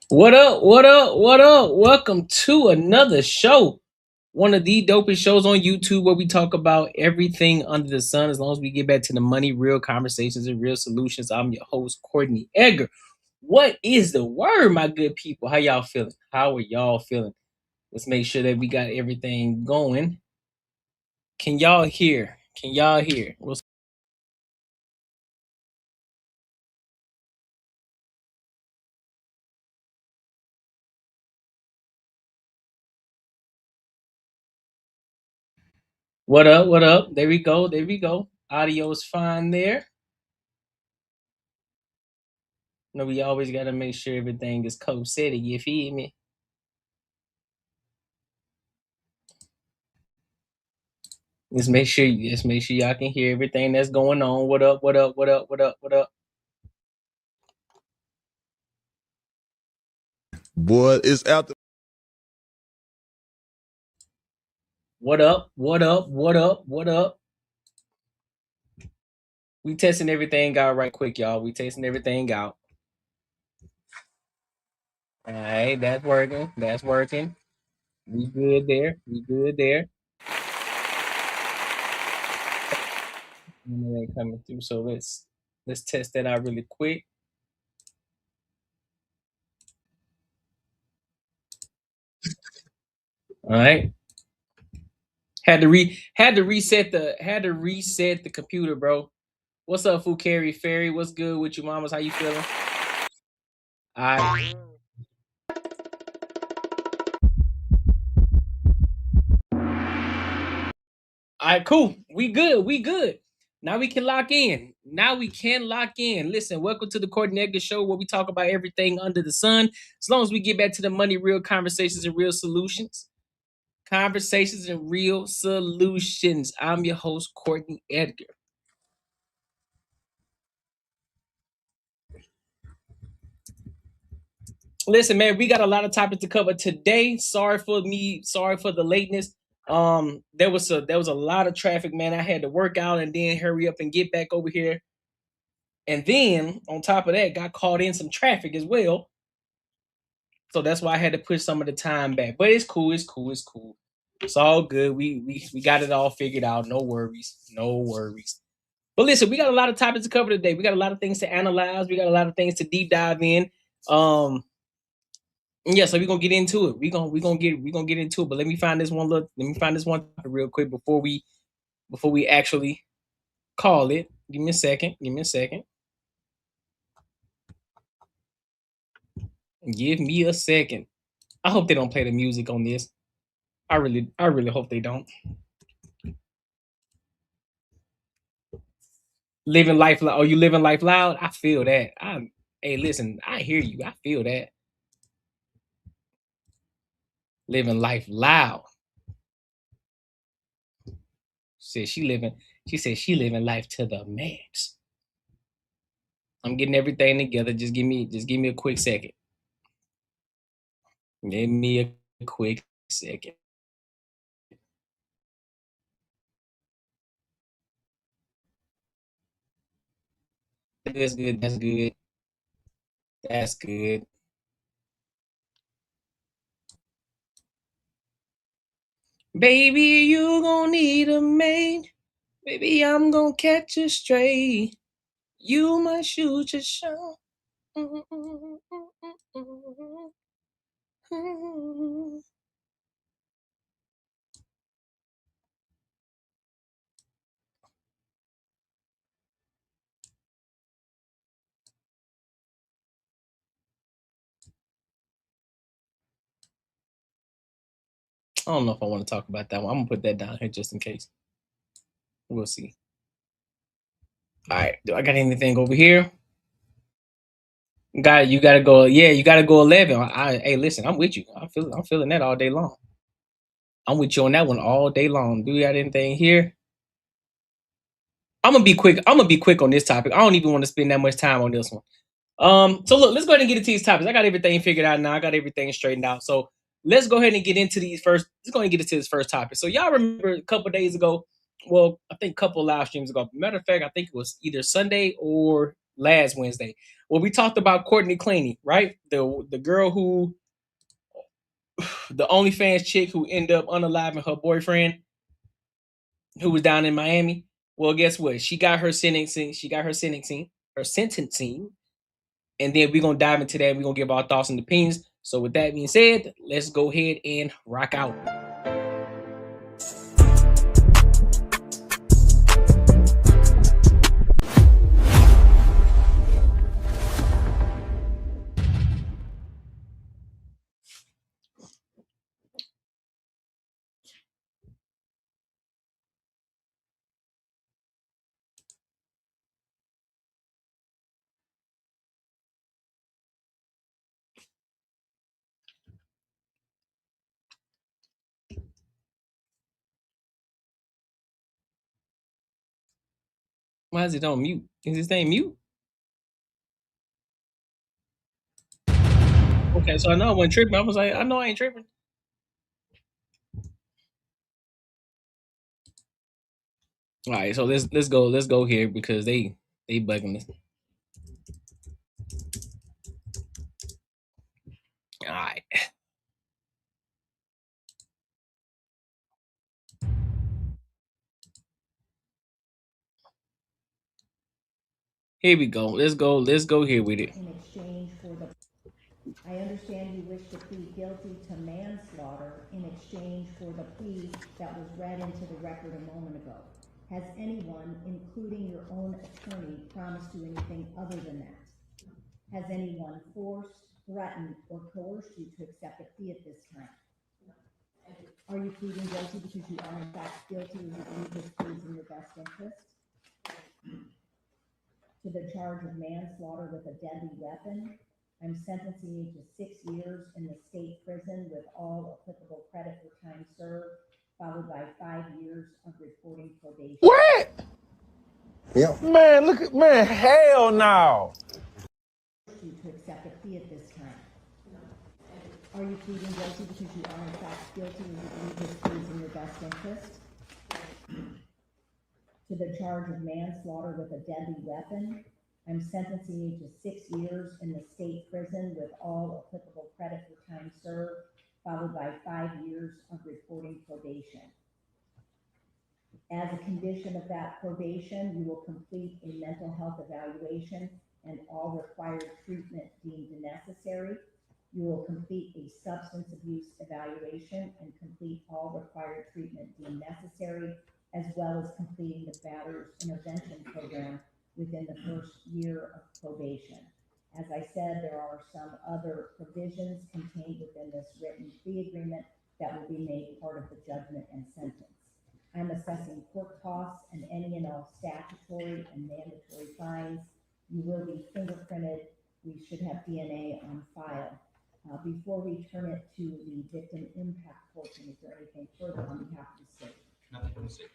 What up? What up? What up? Welcome to another show. One of the dopest shows on YouTube where we talk about everything under the sun as long as we get back to the money, real conversations, and real solutions. I'm your host, Courtney Edgar. What is the word, my good people? How y'all feeling? How are y'all feeling? Let's make sure that we got everything going. Can y'all hear? Can y'all hear? What up? What up? There we go. There we go. Audio is fine there. You know, we always got to make sure everything is co-setting. You feel me? Let's make sure y'all can hear everything that's going on. What up? What up? What up? What up? What up? Boy, it's out. What up? What up? What up? What up? We testing everything out right quick, y'all. We testing everything out. All right, that's working. That's working. We good there. We good there. Internet coming through. So let's test that out really quick. All right. Had to reset the computer, bro. What's up, Fukari Fairy? What's good with you, mamas? How you feeling? All right. All right, cool. We good. We good. Now we can lock in. Now we can lock in. Listen, welcome to the Courtney Edgar Show where we talk about everything under the sun. As long as we get back to the money, real conversations and real solutions. Conversations and real solutions. I'm your host, Courtney Edgar. Listen, man, we got a lot of topics to cover today. Sorry for me. Sorry for the lateness. There was a lot of traffic, man. I had to work out and then hurry up and get back over here. And then on top of that, got caught in some traffic as well. So that's why I had to push some of the time back. But it's cool. It's cool. It's cool. It's all good. We got it all figured out. No worries. No worries. But listen, we got a lot of topics to cover today. We got a lot of things to analyze. We got a lot of things to deep dive in. Yeah, so we're gonna get into it. We're gonna get into it. But let me find this one topic real quick before we actually call it. Give me a second. Give me a second. Give me a second. I hope they don't play the music on this. I really hope they don't. Living life loud. Oh, you living life loud? I feel that. Hey, listen, I hear you. I feel that. Living life loud. Said she living. She said she living life to the max. I'm getting everything together. Just give me a quick second. Give me a quick second. That's good. That's good. That's good. Baby, you gon' need a mate. Baby, I'm gonna catch a stray. You might shoot your shot. I don't know if I want to talk about that one. I'm gonna put that down here just in case. We'll see. All right. Do I got anything over here? Got you. Got to go. Yeah, you got to go 11. Hey, listen, I'm with you. I'm feeling that all day long. I'm with you on that one all day long. Do you got anything here? I'm gonna be quick. I'm gonna be quick on this topic. I don't even want to spend that much time on this one. So look, let's go ahead and get into these topics. I got everything figured out now. I got everything straightened out. So let's go ahead and get into these first. Let's go ahead and get into this first topic. So y'all remember a couple days ago? Well, I think a couple live streams ago. Matter of fact, I think it was either Sunday or last Wednesday. Well, we talked about Courtney Claney, right? The girl who, the OnlyFans chick who ended up unaliving her boyfriend, who was down in Miami. Well, guess what? She got her sentencing. Her sentencing. And then we're gonna dive into that. We're gonna give our thoughts and opinions. So, with that being said, let's go ahead and rock out. Why is it on mute? Is this thing mute? Okay, so I know I wasn't tripping. I was like, I know I ain't tripping. All right, so let's go here because they bugging us. All right. Here we go. Let's go here with it. In exchange for the, I understand you wish to plead guilty to manslaughter in exchange for the plea that was read into the record a moment ago. Has anyone, including your own attorney, promised you anything other than that? Has anyone forced, threatened, or coerced you to accept a plea at this time? Are you pleading guilty because you are in fact guilty and you believe this plea is in your best interest? To the charge of manslaughter with a deadly weapon, I'm sentencing you to 6 years in the state prison with all applicable credit for time served, followed by 5 years of reporting probation. What? Yeah. Man, look at man, hell no. You to accept a plea at this time. Are you pleading guilty because you are in fact guilty and you believe this plea is in your best interest? To the charge of manslaughter with a deadly weapon, I'm sentencing you to 6 years in the state prison with all applicable credit for time served, followed by 5 years of reporting probation. As a condition of that probation, you will complete a mental health evaluation and all required treatment deemed necessary. You will complete a substance abuse evaluation and complete all required treatment deemed necessary, as well as completing the batter's intervention program within the first year of probation. As I said, there are some other provisions contained within this written plea agreement that will be made part of the judgment and sentence. I'm assessing court costs and any and all statutory and mandatory fines. You will be fingerprinted. We should have DNA on file. Before we turn it to the victim impact portion, is there anything further on behalf of the state? Nothing from the state.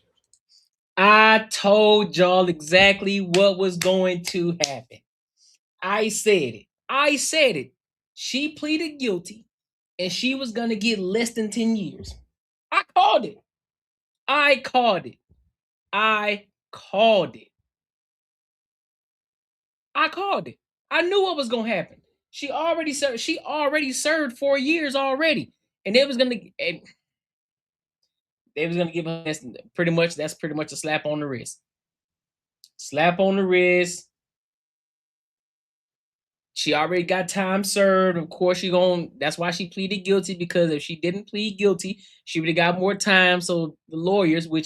I told y'all exactly what was going to happen. I said it. I said it. She pleaded guilty and she was going to get less than 10 years. I called it. I called it. I called it. I called it. I knew what was going to happen. She already served 4 years already. And they was going to give her pretty much, that's pretty much a slap on the wrist. Slap on the wrist. She already got time served. Of course, that's why she pleaded guilty, because if she didn't plead guilty, she would have got more time. So the lawyers, they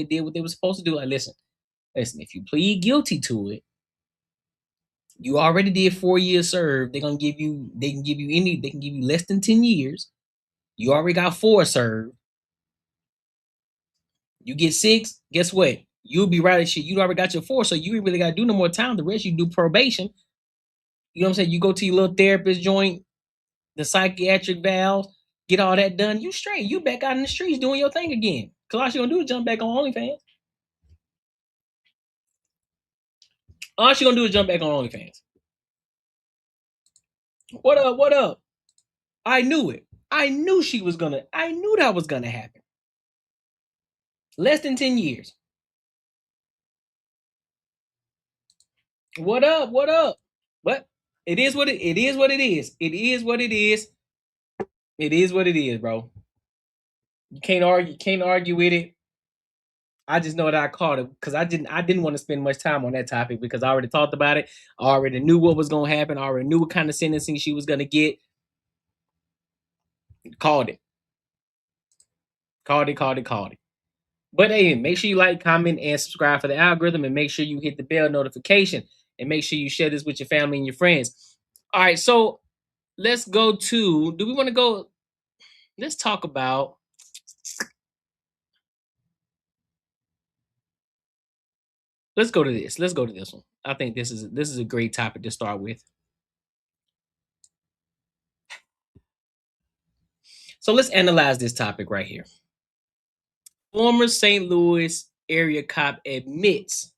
did what they were supposed to do. Like, listen, if you plead guilty to it, you already did 4 years served. They can give you less than 10 years. You already got 4 served. You get 6, guess what? You'll be right at shit. You already got your 4, so you ain't really got to do no more time. The rest you do probation. You know what I'm saying? You go to your little therapist joint, the psychiatric valve, get all that done. You straight. You back out in the streets doing your thing again. Cause all she gonna do is jump back on OnlyFans. All she gonna do is jump back on OnlyFans. What up? What up? I knew it. I knew that was gonna happen. Less than 10 years. What up? What up? What? It is what it is what it is. It is what it is. It is what it is, bro. You can't argue with it. I just know that I caught it because I didn't want to spend much time on that topic because I already talked about it. I already knew what was gonna happen. I already knew what kind of sentencing she was gonna get. Called it. Called it, called it, called it. But hey, make sure you like, comment, and subscribe for the algorithm, and make sure you hit the bell notification, and make sure you share this with your family and your friends. All right, so let's go to. Do we want to go? Let's talk about. Let's go to this. Let's go to this one. I think this is a great topic to start with. So let's analyze this topic right here. Former St. Louis area cop admits.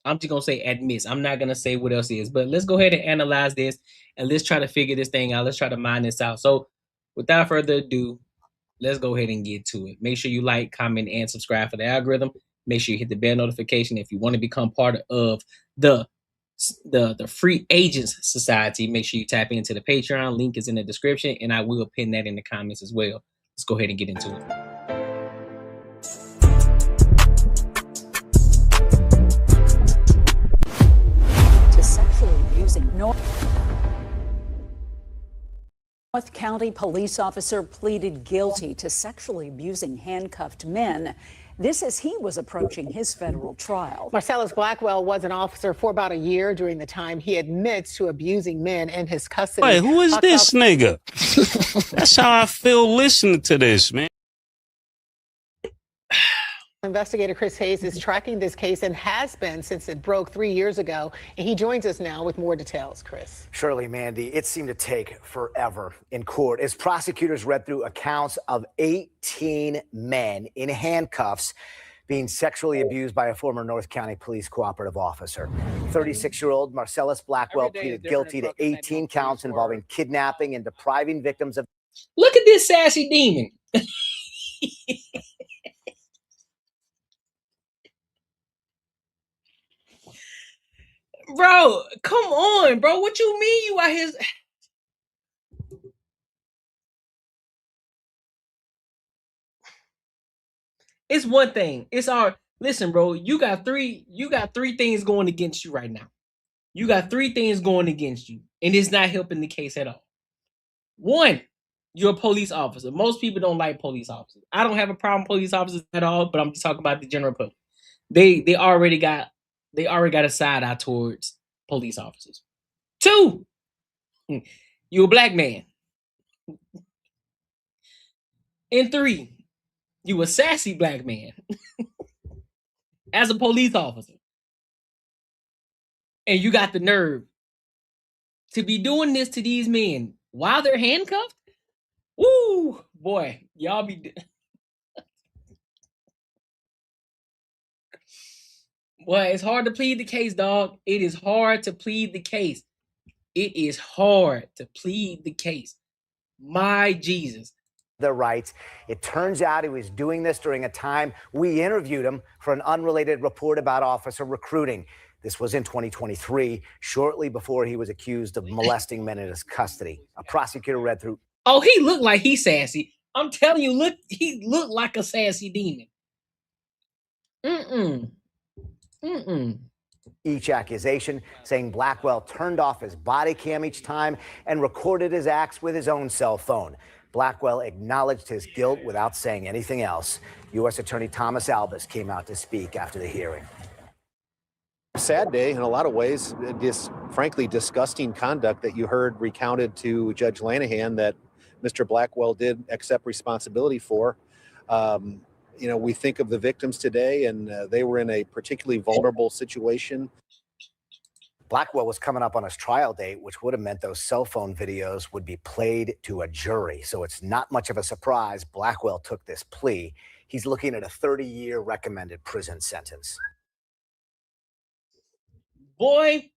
I'm just gonna say admits. I'm not gonna say what else is, but let's go ahead and analyze this and let's try to figure this thing out. Let's try to mine this out. So without further ado, let's go ahead and get to it. Make sure you like, comment, and subscribe for the algorithm. Make sure you hit the bell notification if you want to become part of the free agents society. Make sure you tap into the Patreon. Link is in the description, and I will pin that in the comments as well. Let's go ahead and get into it. To sexually abusing North County police officer pleaded guilty to sexually abusing handcuffed men. This as he was approaching his federal trial. Marcellus Blackwell was an officer for about a year. During the time, he admits to abusing men in his custody. Wait, who is this nigga? That's how I feel listening to this, man. Investigator Chris Hayes is tracking this case and has been since it broke 3 years ago. And he joins us now with more details. Chris. Surely, Mandy, it seemed to take forever in court as prosecutors read through accounts of 18 men in handcuffs being sexually abused by a former North County Police cooperative officer. 36-year-old Marcellus Blackwell pleaded guilty to 18 counts involving kidnapping and depriving victims of. Look at this sassy demon. Bro, come on, bro. What you mean you out here? It's one thing. It's our listen, bro. You got three things going against you right now. You got three things going against you, and it's not helping the case at all. One, you're a police officer. Most people don't like police officers. I don't have a problem with police officers at all, but I'm just talking about the general public. They already got a side eye towards police officers. Two, you're a black man. And three, you a sassy black man as a police officer. And you got the nerve to be doing this to these men while they're handcuffed? Woo, boy, y'all be. Boy, it's hard to plead the case, dog. It is hard to plead the case. It is hard to plead the case. My Jesus. Their rights. It turns out he was doing this during a time we interviewed him for an unrelated report about officer recruiting. This was in 2023, shortly before he was accused of molesting men in his custody. A prosecutor read through. Oh, he looked like he's sassy. I'm telling you, he looked like a sassy demon. Each accusation, saying Blackwell turned off his body cam each time and recorded his acts with his own cell phone. Blackwell acknowledged his guilt without saying anything else. U.S. Attorney Thomas Albus came out to speak after the hearing. Sad day in a lot of ways. This frankly disgusting conduct that you heard recounted to Judge Lanahan that Mr. Blackwell did accept responsibility for. You know, we think of the victims today, and they were in a particularly vulnerable situation. Blackwell was coming up on his trial date, which would have meant those cell phone videos would be played to a jury. So it's not much of a surprise Blackwell took this plea. He's looking at a 30-year recommended prison sentence. Boy.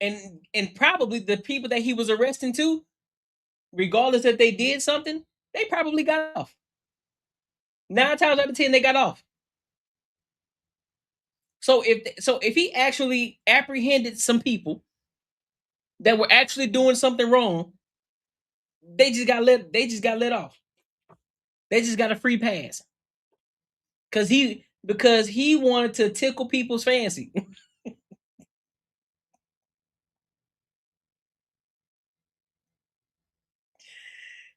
And probably the people that he was arresting too, regardless if they did something, they probably got off. 9 times out of 10, they got off. So if he actually apprehended some people that were actually doing something wrong, they just got let off. They just got a free pass. Because he wanted to tickle people's fancy.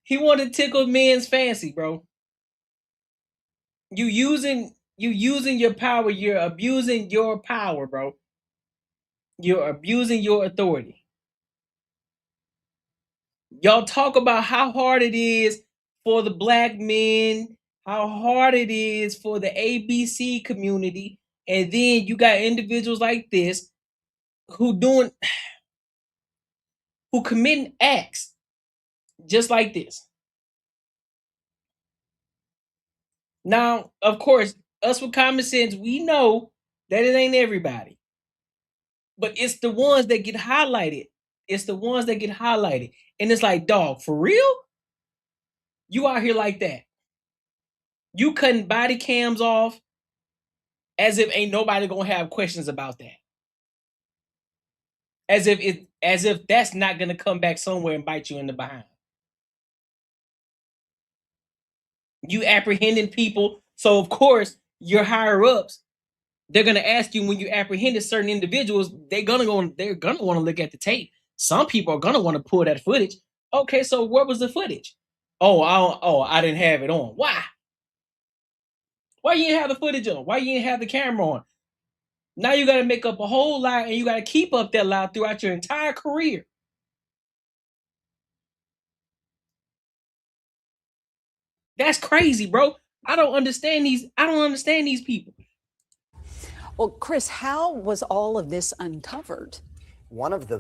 He wanted to tickle men's fancy, bro. You using your power, you're abusing your power, bro. You're abusing your authority. Y'all talk about how hard it is for the black men, how hard it is for the ABC community, and then you got individuals like this who committing acts just like this. Now, of course, us with common sense, we know that it ain't everybody. But it's the ones that get highlighted. It's the ones that get highlighted. And it's like, dog, for real? You out here like that. You cutting body cams off as if ain't nobody gonna have questions about that. As if that's not gonna come back somewhere and bite you in the behind. You apprehending people, so of course your higher ups, they're gonna ask you when you apprehended certain individuals, they're gonna want to look at the tape. Some people are gonna want to pull that footage. Okay, so where was the footage? I didn't have it on. Why? Why you didn't have the footage on? Why you didn't have the camera on? Now you got to make up a whole lie, and you got to keep up that lie throughout your entire career. That's crazy, bro. I don't understand these people. Well, Chris, how was all of this uncovered? One of the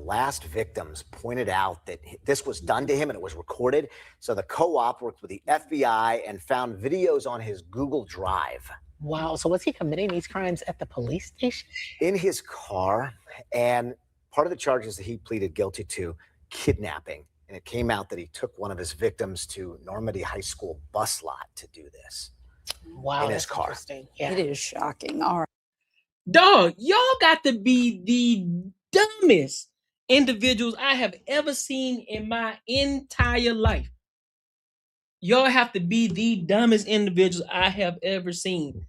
last victims, pointed out that this was done to him and it was recorded. So the co-op worked with the FBI and found videos on his Google Drive. Wow. So was he committing these crimes at the police station? In his car. And part of the charges that he pleaded guilty to, kidnapping. And it came out that he took one of his victims to Normandy High School bus lot to do this. Wow. In his car. Interesting. Yeah. It is shocking. All right. Dog, y'all got to be the dumbest individuals I have ever seen in my entire life. Y'all have to be the dumbest individuals I have ever seen.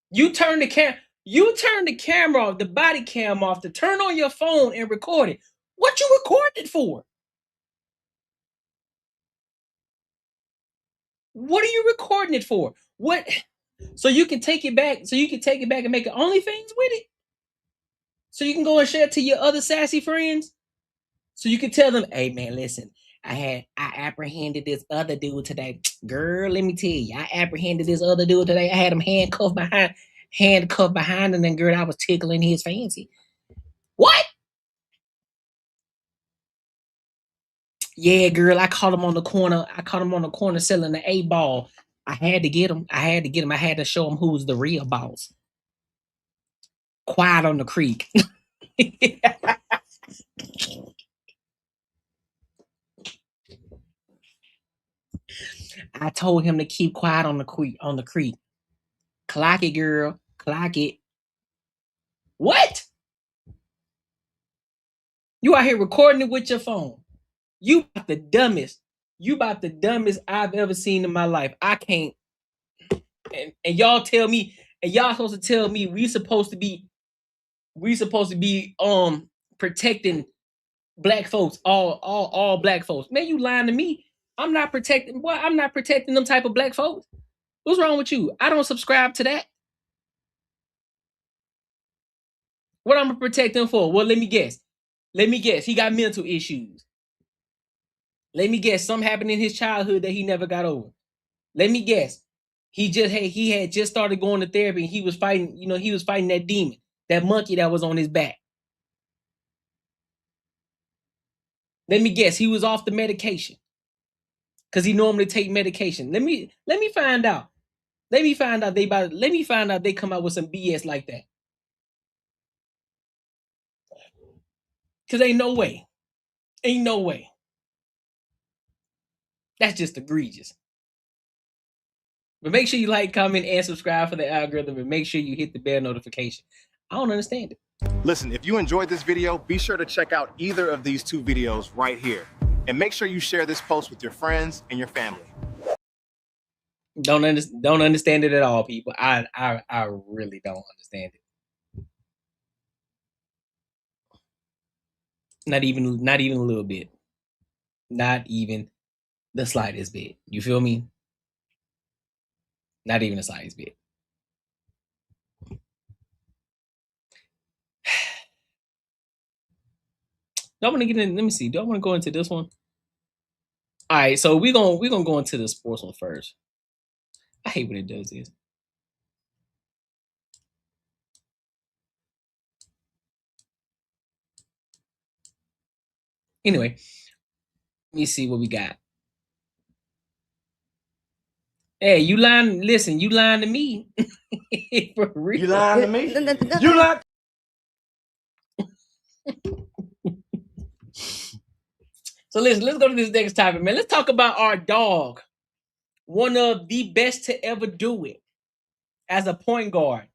You turn the camera off, the body cam off, to turn on your phone and record it. What you recording it for? What are you recording it for? What? So you can take it back. So you can take it back and make an OnlyFans with it. So you can go and share it to your other sassy friends. So you can tell them, "Hey man, listen, I apprehended this other dude today. Girl, let me tell you, I apprehended this other dude today. I had him handcuffed behind him, and girl, I was tickling his fancy." What? Yeah, girl, I caught him on the corner selling the A-ball. I had to get him. I had to show him who's the real boss. Quiet on the creek. I told him to keep quiet on the creek. Clock it, girl. Clock it. What? You out here recording it with your phone. You about the dumbest. I've ever seen in my life. I can't. And y'all tell me, and y'all supposed to tell me we supposed to be protecting black folks, all black folks. Man, you lying to me. I'm not protecting them type of black folks. What's wrong with you? I don't subscribe to that. What I'm gonna protect them for? Well, let me guess. He got mental issues. Let me guess. Something happened in his childhood that he never got over. Let me guess. He had just started going to therapy and he was fighting that demon, that monkey that was on his back. Let me guess. He was off the medication. Because he normally take medication. Let me find out. Let me find out they come out with some BS like that. Because ain't no way. That's just egregious. But make sure you like, comment, and subscribe for the algorithm, and make sure you hit the bell notification. I don't understand it. Listen, if you enjoyed this video, be sure to check out either of these two videos right here. And make sure you share this post with your friends and your family. Don't understand it at all, people. I really don't understand it. Not even a little bit. Not even the slightest bit. You feel me? Not even the slightest bit. Do I want to get in? Let me see. Do I want to go into this one? All right, so we're gonna go into the sports one first. I hate when it does this. Anyway, let me see what we got. Hey, you lying? Listen, you lying to me? For real? You lying to me? You lying? So listen, let's go to this next topic, man. Let's talk about our dog. One of the best to ever do it as a point guard.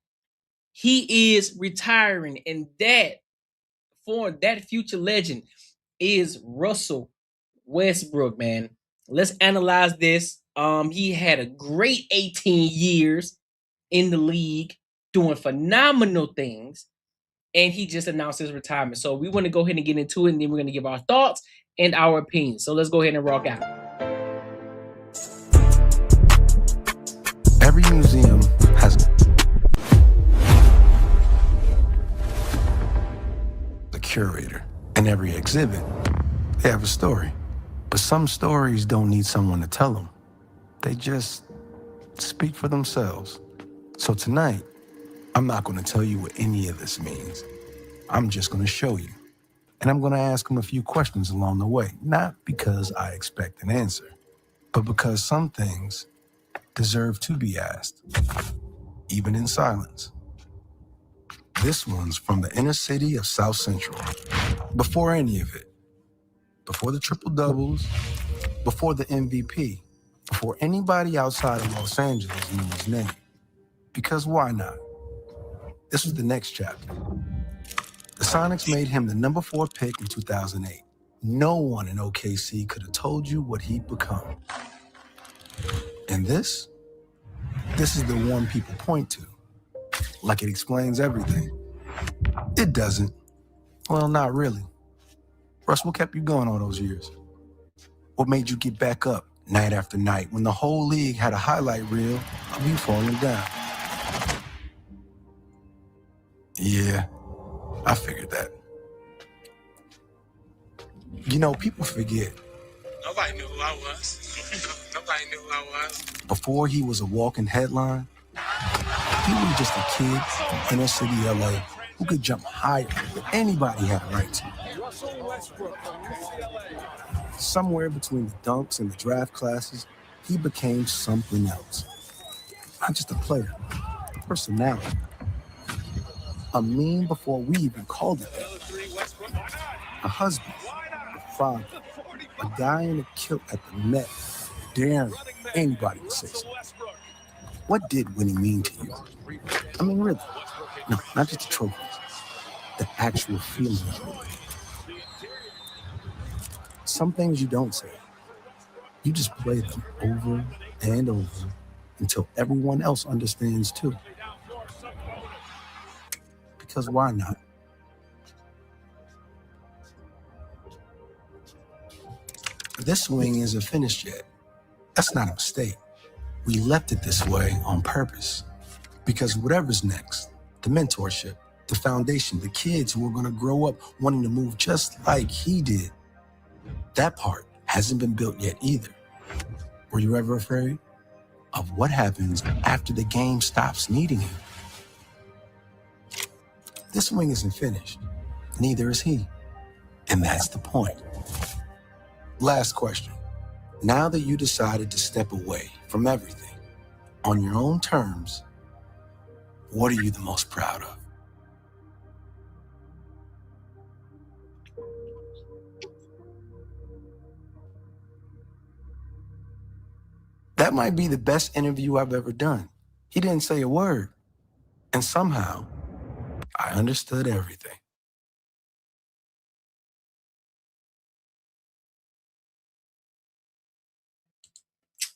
He is retiring, and that future legend is Russell Westbrook, man. Let's analyze this. He had a great 18 years in the league, doing phenomenal things, and he just announced his retirement. So we want to go ahead and get into it, and then we're going to give our thoughts and our opinions. So let's go ahead and rock out. Every museum has a curator, and every exhibit, they have a story. But some stories don't need someone to tell them. They just speak for themselves. So tonight, I'm not going to tell you what any of this means. I'm just going to show you. And I'm going to ask them a few questions along the way, not because I expect an answer, but because some things deserve to be asked, even in silence. This one's from the inner city of South Central. Before any of it, before the triple doubles, before the MVP, before anybody outside of Los Angeles knew his name. Because why not? This was the next chapter. The Sonics made him the number 4 pick in 2008. No one in OKC could have told you what he'd become. And this is the one people point to, like it explains everything. It doesn't. Well, not really. Russ, what kept you going all those years? What made you get back up night after night when the whole league had a highlight reel of you falling down? Yeah, I figured that. You know, people forget. Nobody knew who I was. Nobody knew who I was. Before he was a walking headline, he was just a kid from inner city LA who could jump higher than anybody had a right to. Somewhere between the dunks and the draft classes, he became something else. Not just a player, a personality. A meme before we even called it that. A husband, a father, a guy in a kilt at the net, daring anybody to say so. What did winning mean to you? I mean, really? No, not just the trophies. The actual feeling of it. Some things you don't say. You just play them over and over until everyone else understands too. Because why not? This swing isn't finished yet. That's not a mistake. We left it this way on purpose. Because whatever's next, the mentorship, the foundation, the kids who are going to grow up wanting to move just like he did, that part hasn't been built yet either. Were you ever afraid of what happens after the game stops needing you? This swing isn't finished. Neither is he. And that's the point. Last question. Now that you decided to step away from everything on your own terms, what are you the most proud of? That might be the best interview I've ever done. He didn't say a word. And somehow, I understood everything.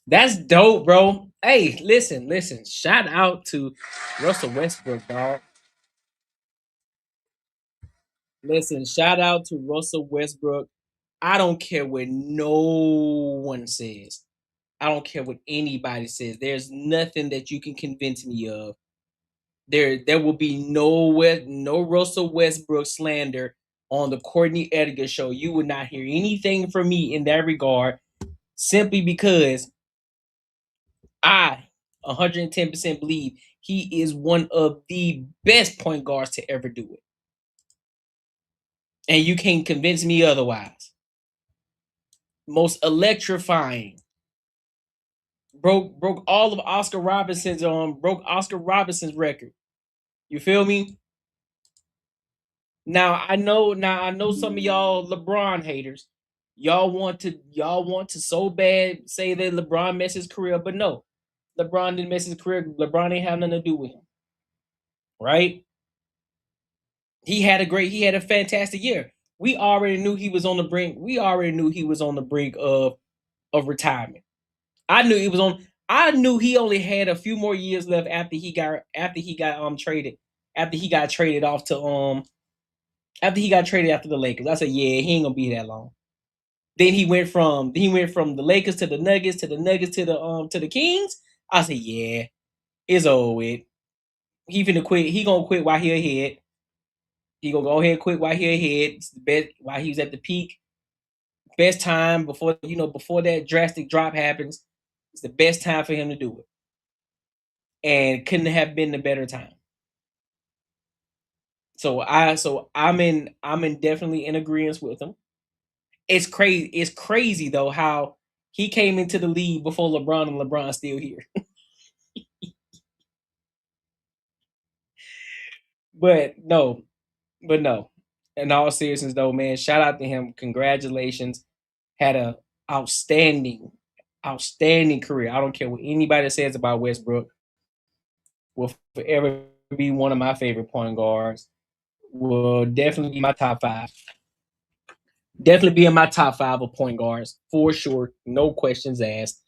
That's dope, bro. Hey, listen. Shout out to Russell Westbrook, dog. Listen, shout out to Russell Westbrook. I don't care what no one says. I don't care what anybody says. There's nothing that you can convince me of. There will be no Russell Westbrook slander on the Courtney Edgar show. You would not hear anything from me in that regard, simply because I 110% believe he is one of the best point guards to ever do it. And you can't convince me otherwise. Most electrifying. Broke all of Oscar Robinson's broke Oscar Robinson's record. You feel me? Now I know some of y'all LeBron haters. Y'all want to so bad say that LeBron messed his career, but no. LeBron didn't mess his career. LeBron ain't have nothing to do with him. Right? He had a fantastic year. We already knew he was on the brink. We already knew he was on the brink of retirement. I knew he only had a few more years left after he got traded. After he got traded off to after he got traded after the Lakers. I said, yeah, he ain't gonna be that long. Then he went from the Lakers to the Nuggets to the Kings. I said, yeah, it's over with. He finna quit. He gonna quit while he ahead. He gonna go ahead and quit while he ahead. It's the best while he was at the peak. Best time before that drastic drop happens. It's the best time for him to do it. And couldn't have been a better time. So I'm definitely in agreement with him. It's crazy though how he came into the league before LeBron, and LeBron's still here. but no. In all seriousness though, man, shout out to him. Congratulations. Had a outstanding career. I don't care what anybody says about Westbrook. Will forever be one of my favorite point guards. Will definitely be my top 5. Definitely be in my top 5 of point guards for sure. No questions asked.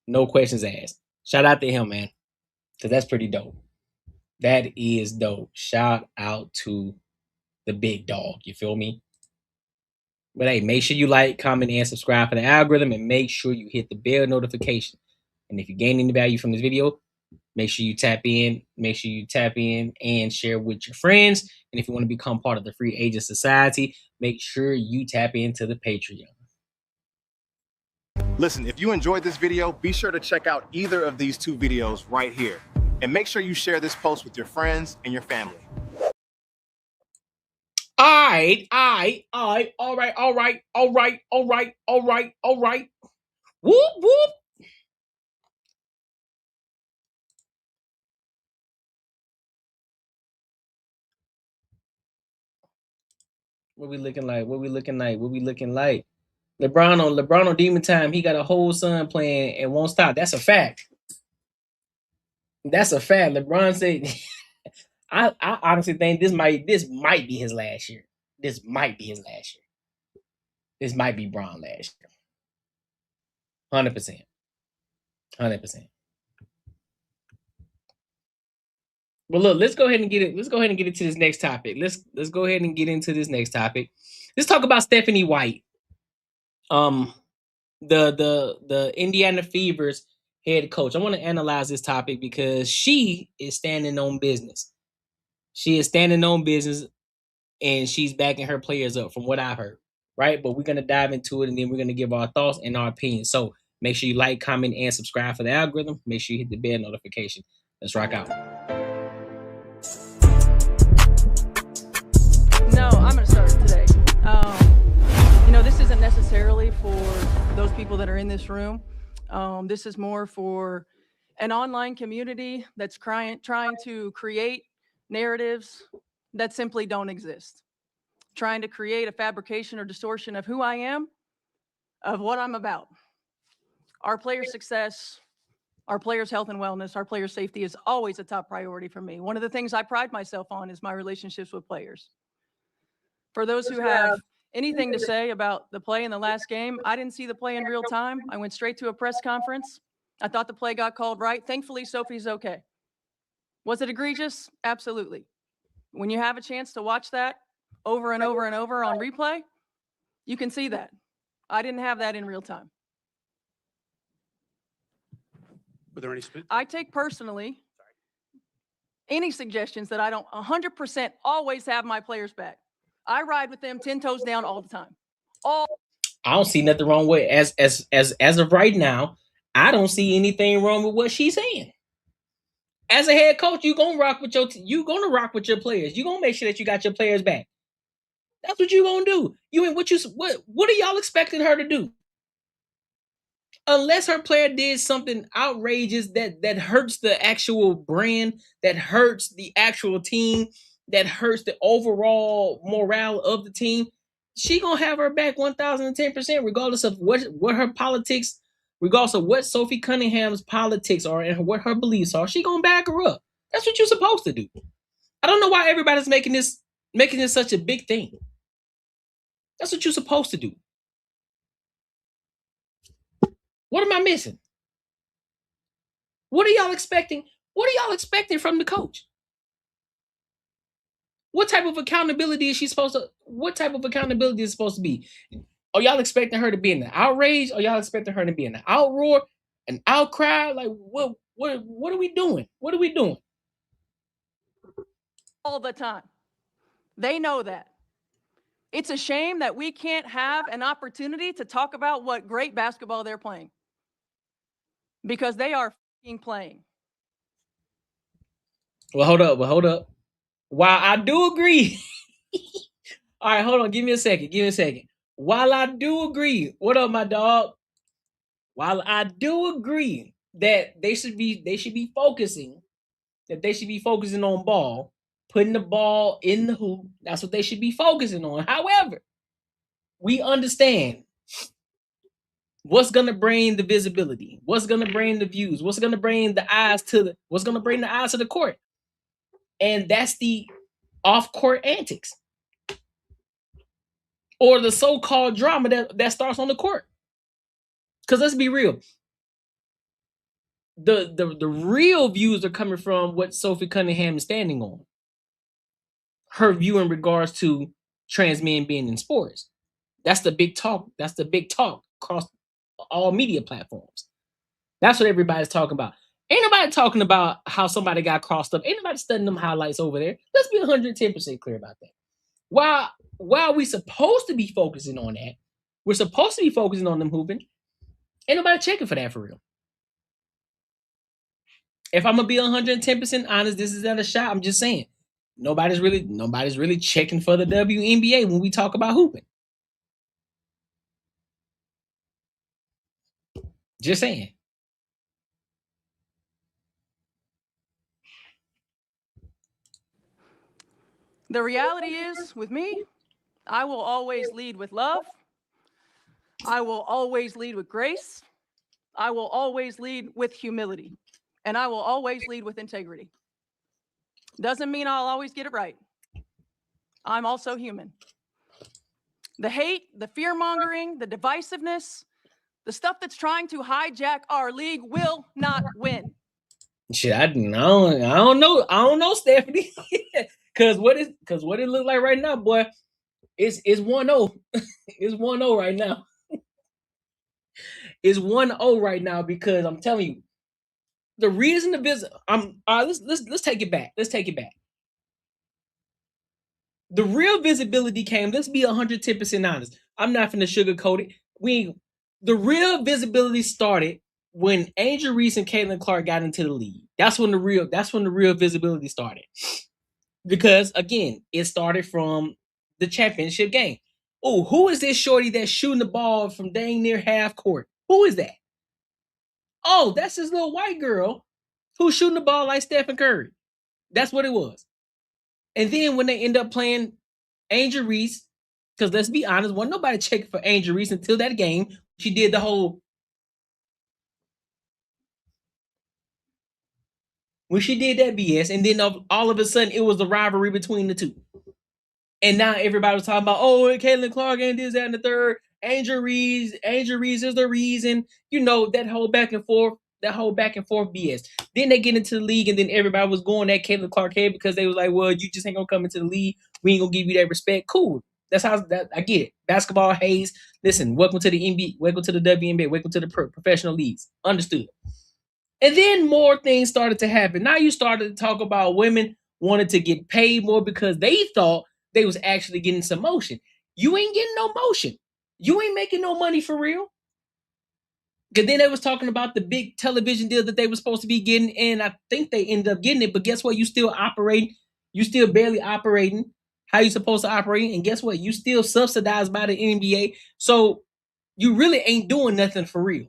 No questions asked. Shout out to him, man, because that's pretty dope. That is dope. Shout out to the big dog. You feel me? But hey, make sure you like, comment, and subscribe for the algorithm, and make sure you hit the bell notification. And if you gain any value from this video, make sure you tap in. Make sure you tap in and share with your friends. And if you want to become part of the Free Agent Society, make sure you tap into the Patreon. Listen, if you enjoyed this video, be sure to check out either of these 2 videos right here. And make sure you share this post with your friends and your family. All right. Whoop, whoop. What we looking like? LeBron on Demon Time. He got a whole son playing and won't stop. That's a fact. LeBron said, I honestly think this might be his last year. This might be Bron last year. 100%. 100%. Well, look, let's go ahead and get into this next topic. Let's go ahead and get into this next topic. Let's talk about Stephanie White. The Indiana Fever's head coach. I want to analyze this topic because she is standing on business. And she's backing her players up from what I've heard, right? But we're going to dive into it, and then we're going to give our thoughts and our opinions. So make sure you like, comment, and subscribe for the algorithm. Make sure you hit the bell notification. Let's rock out. No, I'm going to start today. This isn't necessarily for those people that are in this room. This is more for an online community that's trying to create narratives that simply don't exist. Trying to create a fabrication or distortion of who I am, of what I'm about. our players' success, our players' health and wellness, our players' safety is always a top priority for me. One of the things I pride myself on is my relationships with players. For those who have anything to say about the play in the last game, I didn't see the play in real time. I went straight to a press conference. I thought the play got called right. Thankfully, Sophie's okay. Was it egregious? Absolutely. When you have a chance to watch that over and over and over on replay, you can see that. I didn't have that in real time. Were there any? I take personally any suggestions that I don't 100% always have my players back. I ride with them 10 toes down all the time. I don't see nothing wrong with as of right now. I don't see anything wrong with what she's saying. As a head coach, you're gonna rock with your players. You're gonna make sure that you got your players back. That's what you're gonna do. What are y'all expecting her to do? Unless her player did something outrageous that hurts the actual brand, that hurts the actual team, that hurts the overall morale of the team, she gonna have her back 1,010%, regardless of what her politics, regardless of what Sophie Cunningham's politics are and what her beliefs are. She gonna back her up. That's what you're supposed to do. I don't know why everybody's making this such a big thing. That's what you're supposed to do. What am I missing? What are y'all expecting? What are y'all expecting from the coach? What type of accountability is she supposed to? What type of accountability is supposed to be? Are y'all expecting her to be in the outrage? Are y'all expecting her to be in the outroar, an outcry? Like what are we doing? What are we doing? All the time. They know that. It's a shame that we can't have an opportunity to talk about what great basketball they're playing. Because they are playing. Well, hold up. While I do agree, all right, hold on. Give me a second. While I do agree, what up, my dog? While I do agree that they should be focusing, on ball, putting the ball in the hoop. That's what they should be focusing on. However, we understand what's gonna bring the visibility, what's gonna bring the views, what's gonna bring the eyes to the court, and that's the off-court antics or the so-called drama that starts on the court. Because let's be real, the real views are coming from what Sophie Cunningham is standing on. Her view in regards to trans men being in sports. That's the big talk. Across all media platforms. That's what everybody's talking about. Ain't nobody talking about how somebody got crossed up. Ain't nobody studying them highlights over there. Let's be 110% clear about that. While we supposed to be focusing on that, we're supposed to be focusing on them hooping. Ain't nobody checking for that for real. If I'm gonna be 110% honest, this is not a shot. I'm just saying, nobody's really checking for the WNBA when we talk about hooping. Just saying. The reality is, with me, I will always lead with love. I will always lead with grace. I will always lead with humility. And I will always lead with integrity. Doesn't mean I'll always get it right. I'm also human. The hate, the fear-mongering, the divisiveness, the stuff that's trying to hijack our league will not win. Shit, I don't know, Stephanie. Cause what it look like right now, boy, it's 1-0. It's 1-0 right now. It's 1-0 right now because I'm telling you, the reason to visit. Let's take it back. The real visibility came. Let's be 110% honest. I'm not finna sugarcoat it. The real visibility started when Angel Reese and Caitlin Clark got into the league. That's when the real visibility started. Because again, it started from the championship game. Oh, who is this shorty that's shooting the ball from dang near half court? Who is that? Oh, that's this little white girl who's shooting the ball like Stephen Curry. That's what it was. And then when they end up playing Angel Reese, because let's be honest, wasn't nobody checking for Angel Reese until that game. She did the whole when she did that BS, and then all of a sudden it was the rivalry between the two. And now everybody was talking about, oh, Caitlin Clark and this, that, and the third. Angel Reese is the reason. You know, that whole back and forth BS. Then they get into the league, and then everybody was going at Caitlin Clark head because they was like, well, you just ain't gonna come into the league. We ain't gonna give you that respect. Cool. That's how that I get it. Basketball haze. Listen, welcome to the NBA, welcome to the WNBA, welcome to the professional leagues. Understood. And then more things started to happen. Now you started to talk about women wanted to get paid more because they thought they was actually getting some motion. You ain't getting no motion. You ain't making no money for real. Because then they was talking about the big television deal that they were supposed to be getting, and I think they ended up getting it. But guess what? You still operating. You still barely operating how you supposed to operate. And guess what? You still subsidized by the NBA. So you really ain't doing nothing for real.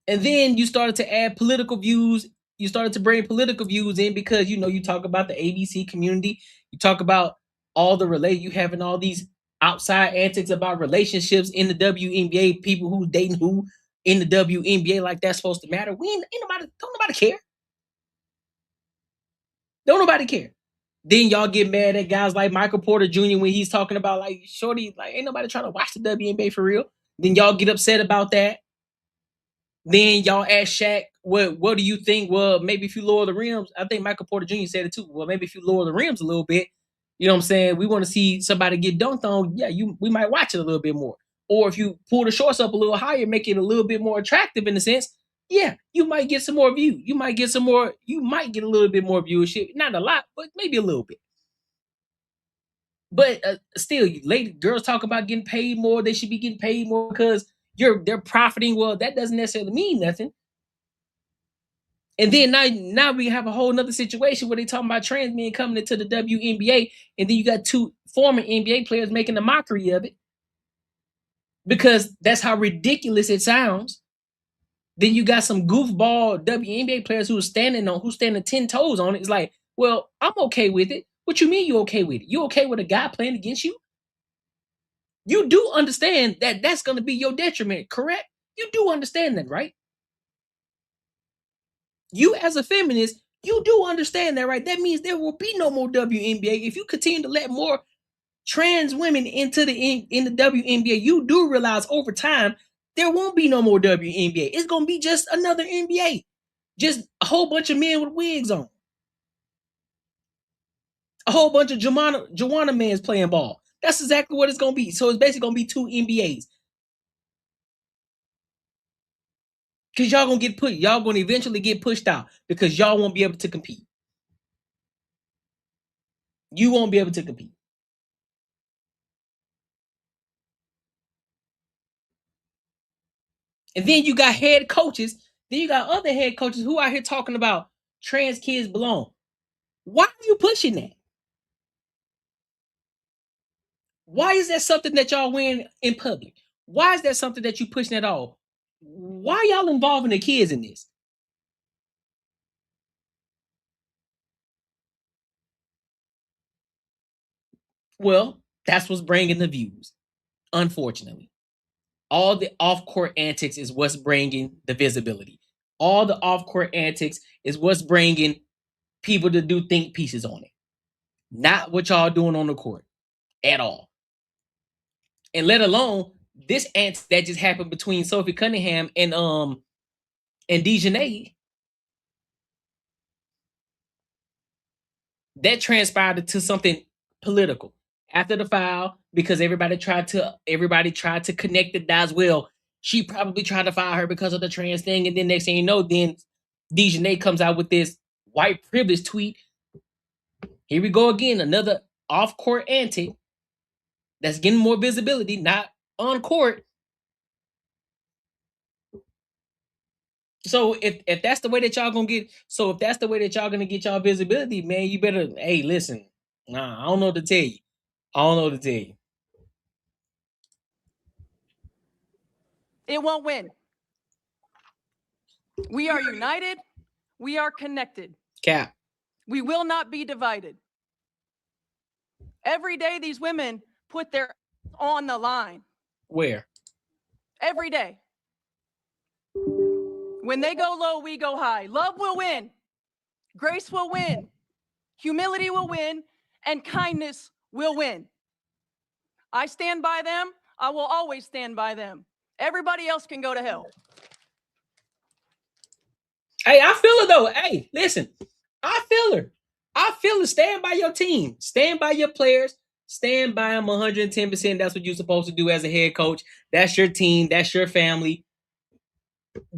And then you started to add political views. You started to bring political views in because, you know, you talk about the ABC community. You talk about all the you having all these outside antics about relationships in the WNBA, people who dating who in the WNBA, like that's supposed to matter. Ain't nobody, don't nobody care. Don't nobody care. Then y'all get mad at guys like Michael Porter Jr. when he's talking about like shorty, like ain't nobody trying to watch the WNBA for real. Then y'all get upset about that. Then y'all ask Shaq, what do you think? Well, maybe if you lower the rims, I think Michael Porter Jr. said it too. Well, maybe if you lower the rims a little bit, you know what I'm saying? We want to see somebody get dunked on. Yeah, we might watch it a little bit more. Or if you pull the shorts up a little higher, make it a little bit more attractive in a sense, yeah, you might get some more view. You might get a little bit more viewership. Not a lot, but maybe a little bit. But still, girls talk about getting paid more. They should be getting paid more because they're profiting. Well, that doesn't necessarily mean nothing. And then now we have a whole nother situation where they talking about trans men coming into the WNBA, and then you got two former NBA players making a mockery of it because that's how ridiculous it sounds. Then you got some goofball WNBA players who's standing 10 toes on it. It's like, well, I'm okay with it. What you mean you okay with it? You okay with a guy playing against you? You do understand that that's going to be your detriment, correct? You do understand that, right? You as a feminist, you do understand that, right? That means there will be no more WNBA. If you continue to let more trans women into in the WNBA, you do realize over time there won't be no more WNBA. It's gonna be just another NBA, just a whole bunch of men with wigs on, a whole bunch of Joanna mans playing ball. That's exactly what it's gonna be. So it's basically gonna be two NBAs. Because y'all gonna eventually get pushed out because y'all won't be able to compete. You won't be able to compete. And then you got head coaches. Then you got other head coaches who out here talking about trans kids belong. Why are you pushing that? Why is that something that y'all wearing in public? Why is that something that you pushing at all? Why y'all involving the kids in this? Well, that's what's bringing the views, unfortunately. All the off-court antics is what's bringing the visibility. All the off-court antics is what's bringing people to do think pieces on it. Not what y'all doing on the court at all. And let alone this antic that just happened between Sophie Cunningham and DeJounte. That transpired into something political after the foul because everybody tried to connect the dots. Well, she probably tried to fire her because of the trans thing, and then next thing you know, then DeJounte comes out with this white privilege tweet. Here we go again, another off-court antic that's getting more visibility, not on court. So if that's the way that y'all gonna get, y'all visibility, man, you better, hey, listen, nah, I don't know what to tell you. It won't win. We are united. We are connected. Cap. We will not be divided. Every day these women put their on the line. Where? Every day. When they go low, we go high. Love will win. Grace will win. Humility will win. And kindness will win. I stand by them. I will always stand by them. Everybody else can go to hell. Hey, I feel it though. Hey, listen, I feel her. I feel it. Stand by your team. Stand by your players. Stand by them 110%. That's what you're supposed to do as a head coach. That's your team. That's your family.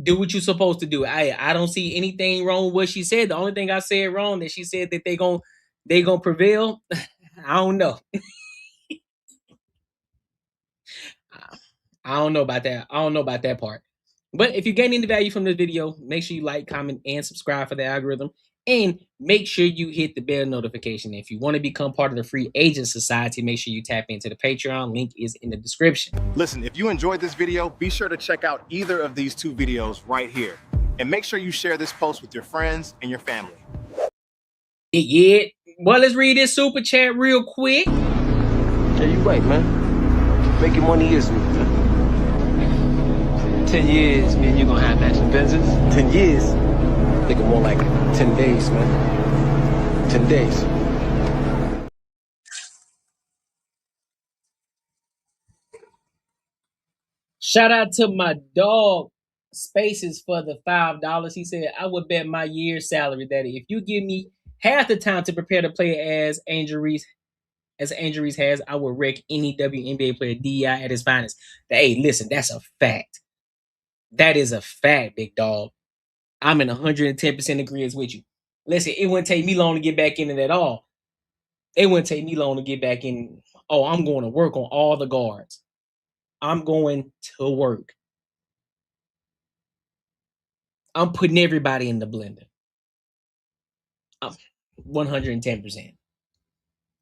Do what you're supposed to do. I don't see anything wrong with what she said. The only thing I said wrong that she said that they gonna prevail. I don't know. I don't know about that. I don't know about that part. But if you gain any value from this video, make sure you like, comment, and subscribe for the algorithm. And make sure you hit the bell notification. If you want to become part of the Free Agent Society, make sure you tap into the Patreon. Link is in the description. Listen, if you enjoyed this video, be sure to check out either of these two videos right here. And make sure you share this post with your friends and your family. Yeah. Well, let's read this super chat real quick. Yeah, you right, man. Making money is me, man. 10 years, man, you're gonna have matching Benzes. 10 years? I think more like 10 days, man. 10 days. Shout out to my dog Spaces for the $5. He said, I would bet my year's salary that if you give me half the time to prepare to play as Angel Reese has, I will wreck any WNBA player DEI at his finest. Hey, listen, that's a fact. That is a fact, big dog. I'm in 110% agreement with you. Listen, it wouldn't take me long to get back in it at all. It wouldn't take me long to get back in. Oh, I'm going to work on all the guards. I'm going to work. I'm putting everybody in the blender. 110%.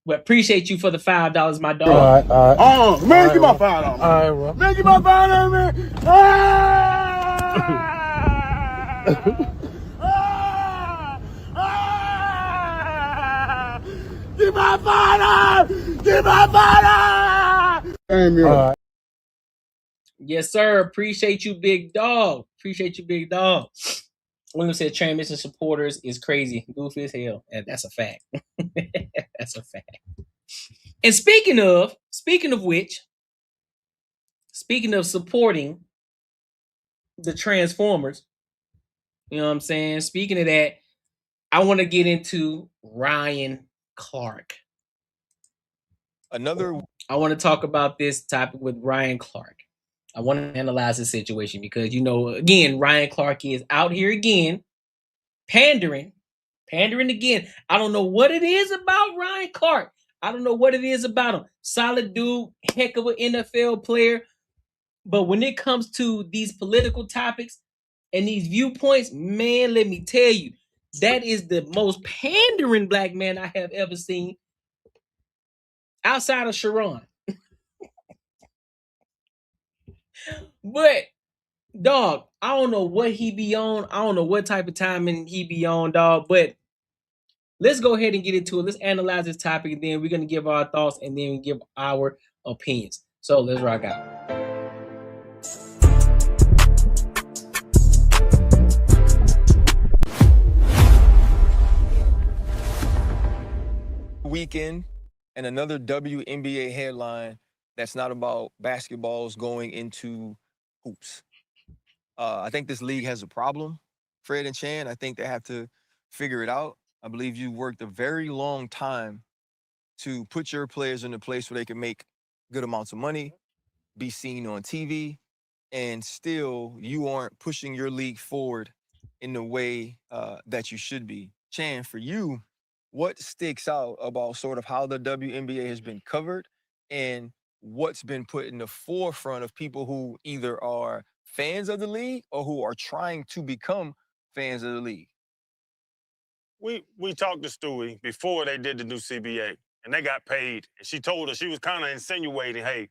But appreciate you for the $5, my dog. All right. Oh, man, All give my right, $5, man. All right, bro. Man, give my $5, man. Ah! Ah! Ah! Give my $5! Give my $5! Damn, All right. Yes, sir. Appreciate you, big dog. Appreciate you, big dog. William said transmission supporters is crazy. Goofy as hell. And that's a fact. That's a fact. And speaking of which, speaking of supporting the Transformers, you know what I'm saying? Speaking of that, I want to get into Ryan Clark. I want to talk about this topic with Ryan Clark. I want to analyze the situation because, you know, again, Ryan Clark is out here again, pandering again. I don't know what it is about Ryan Clark. I don't know what it is about him. Solid dude, heck of an NFL player. But when it comes to these political topics and these viewpoints, man, let me tell you, that is the most pandering black man I have ever seen outside of Sharon. But, dog, I don't know what he be on. I don't know what type of timing he be on, dog. But let's go ahead and get into it. Let's analyze this topic, and then we're going to give our thoughts and then give our opinions. So let's rock out. Weekend and another WNBA headline that's not about basketballs going into hoops. I think this league has a problem, Fred and Chan. I think they have to figure it out. I believe you worked a very long time to put your players in a place where they can make good amounts of money, be seen on TV, and still you aren't pushing your league forward in the way that you should be. Chan, for you, what sticks out about sort of how the WNBA has been covered and what's been put in the forefront of people who either are fans of the league or who are trying to become fans of the league? We talked to Stewie before they did the new CBA, and they got paid. And she told us, she was kind of insinuating, hey,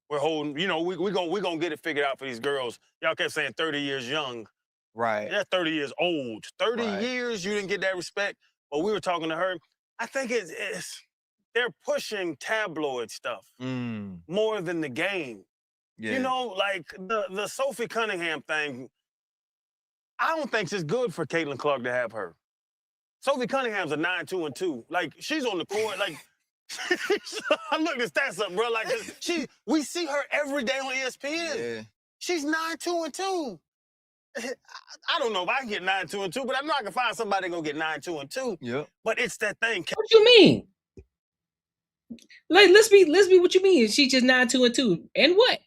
we're holding, you know, we're gonna get it figured out for these girls. Y'all kept saying 30 years young. Right. They're 30 years old. 30 years, you didn't get that respect. But we were talking to her. I think it's they're pushing tabloid stuff more than the game. Yeah. You know, like the Sophie Cunningham thing. I don't think it's good for Caitlin Clark to have her. Sophie Cunningham's a 9-2-2. Like, she's on the court. Like, I looked the stats up, bro. Like, we see her every day on ESPN. Yeah. She's 9-2-2. I don't know if I can get 9-2-2, but I know I can find somebody gonna get 9-2-2. Yep. But it's that thing. What you mean? Like, let's be what you mean. She just 9-2-2. And what?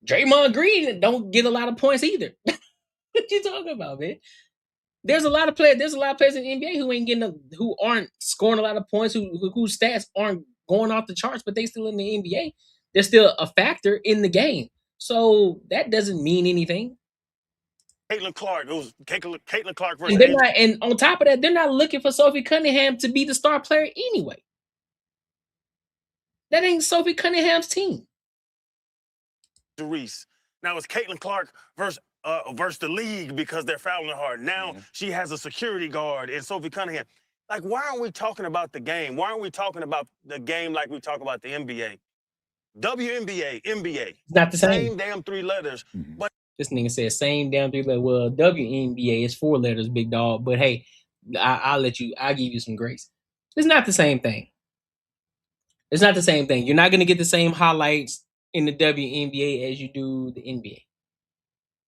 Draymond Green don't get a lot of points either. What you talking about, man? There's a lot of players in the NBA who ain't who aren't scoring a lot of points, whose stats aren't going off the charts, but they still in the NBA. They're still a factor in the game. So that doesn't mean anything. Caitlin Clark, it was Caitlin Clark versus And they're not, and on top of that, they're not looking for Sophie Cunningham to be the star player anyway. That ain't Sophie Cunningham's team. Reese. Now it's Caitlin Clark versus the league because they're fouling hard. Now she has a security guard in Sophie Cunningham. Like, why aren't we talking about the game? Why aren't we talking about the game like we talk about the NBA? WNBA, NBA. It's not the same. Same damn 3 letters. But this nigga said same damn 3 letters. Well, WNBA is 4 letters, big dog. But hey, I'll give you some grace. It's not the same thing. It's not the same thing. You're not gonna get the same highlights in the WNBA as you do the NBA.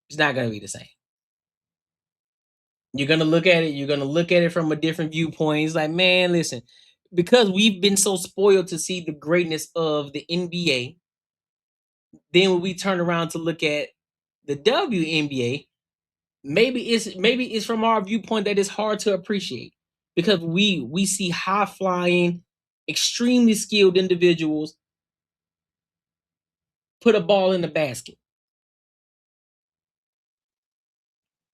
It's not gonna be the same. You're gonna look at it from a different viewpoint. It's like, man, listen, because we've been so spoiled to see the greatness of the NBA, then when we turn around to look at the WNBA, maybe it's from our viewpoint that it's hard to appreciate because we see high flying, extremely skilled individuals put a ball in the basket.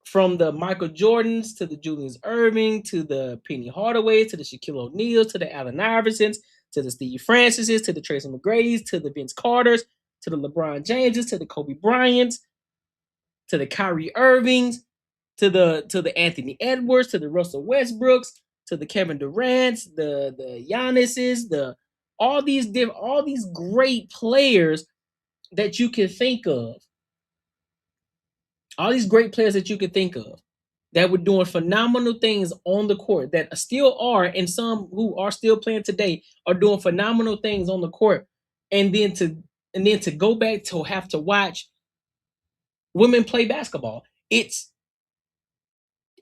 From the Michael Jordans to the Julius Erving to the Penny Hardaways to the Shaquille O'Neals to the Allen Iversons to the Steve Francises to the Tracy McGrady's to the Vince Carters to the LeBron Jameses to the Kobe Bryants to the Kyrie Irvings to the Anthony Edwards to the Russell Westbrooks to the Kevin Durant's, the Giannis's, all these great players that you can think of. All these great players that you could think of that were doing phenomenal things on the court that still are, and some who are still playing today are doing phenomenal things on the court. And then to go back to have to watch women play basketball, it's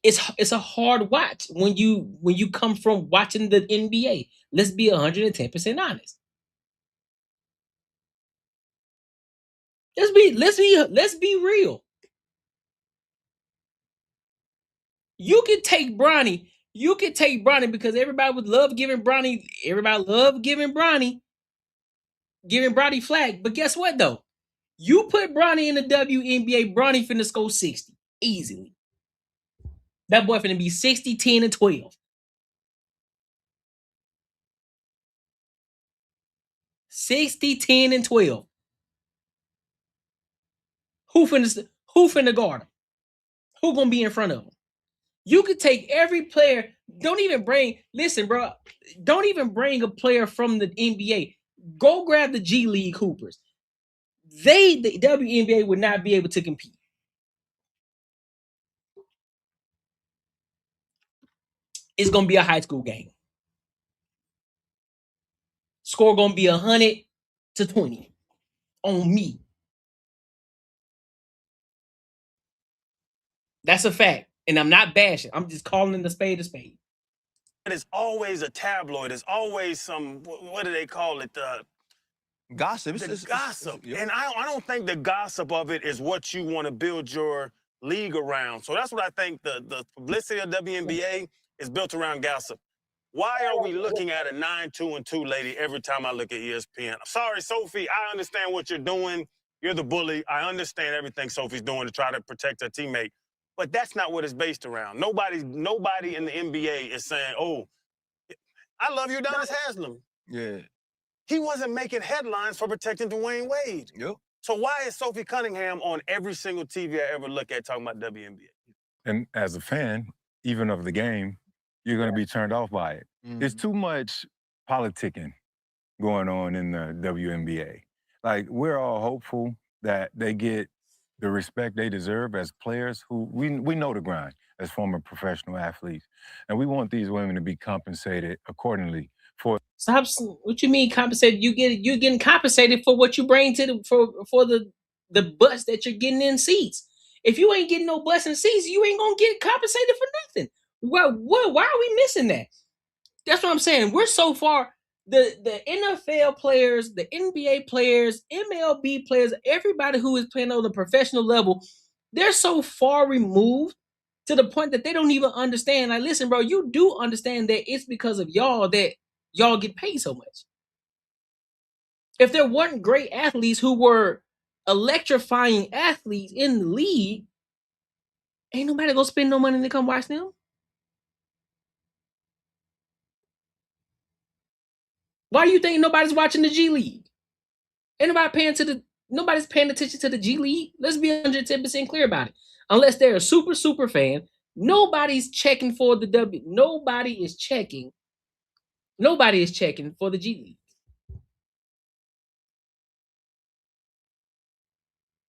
a hard watch when you come from watching the NBA. Let's be 110% honest. Let's be real. You could take Bronny because everybody would love giving Bronny. Everybody loved giving Bronny flag. But guess what though? You put Bronny in the WNBA, Bronny finna score 60 easily. That boy finna be 60, 10, and 12. 60, 10, and 12. Who finna guard him? Who gonna be in front of him? You could take every player. Don't even bring a player from the NBA. Go grab the G League Hoopers. The WNBA would not be able to compete. It's gonna be a high school game. Score gonna be 100-20 on me. That's a fact. And I'm not bashing. I'm just calling the spade a spade. it's always a tabloid. It's always some, what do they call it? Gossip. Gossip. And I don't think the gossip of it is what you want to build your league around. So that's what I think the publicity of WNBA is built around gossip. Why are we looking at a 9-2-2 lady every time I look at ESPN? I'm sorry, Sophie, I understand what you're doing. You're the bully. I understand everything Sophie's doing to try to protect her teammate. But that's not what it's based around. Nobody in the NBA is saying, oh, I love Udonis Haslem. Yeah. He wasn't making headlines for protecting Dwayne Wade. Yep. So why is Sophie Cunningham on every single TV I ever look at talking about WNBA? And as a fan, even of the game, you're going to be turned off by it. Mm-hmm. There's too much politicking going on in the WNBA. Like, we're all hopeful that they get the respect they deserve as players who we know the grind as former professional athletes. And we want these women to be compensated accordingly for. Stop. What you mean compensated? You're getting compensated for what you bring to the bus that you're getting in seats. If you ain't getting no bus in seats, you ain't gonna get compensated for nothing. Why are we missing that? That's what I'm saying. We're so far. The NFL players, the NBA players, MLB players, everybody who is playing on the professional level, they're so far removed to the point that they don't even understand. Like, listen, bro, you do understand that it's because of y'all that y'all get paid so much. If there weren't great athletes who were electrifying athletes in the league, ain't nobody gonna spend no money to come watch them. Why do you think nobody's watching the G League? Ain't nobody's paying attention to the G League. Let's be 110% clear about it. Unless they're a super fan, nobody's checking for the W. Nobody is checking for the G League.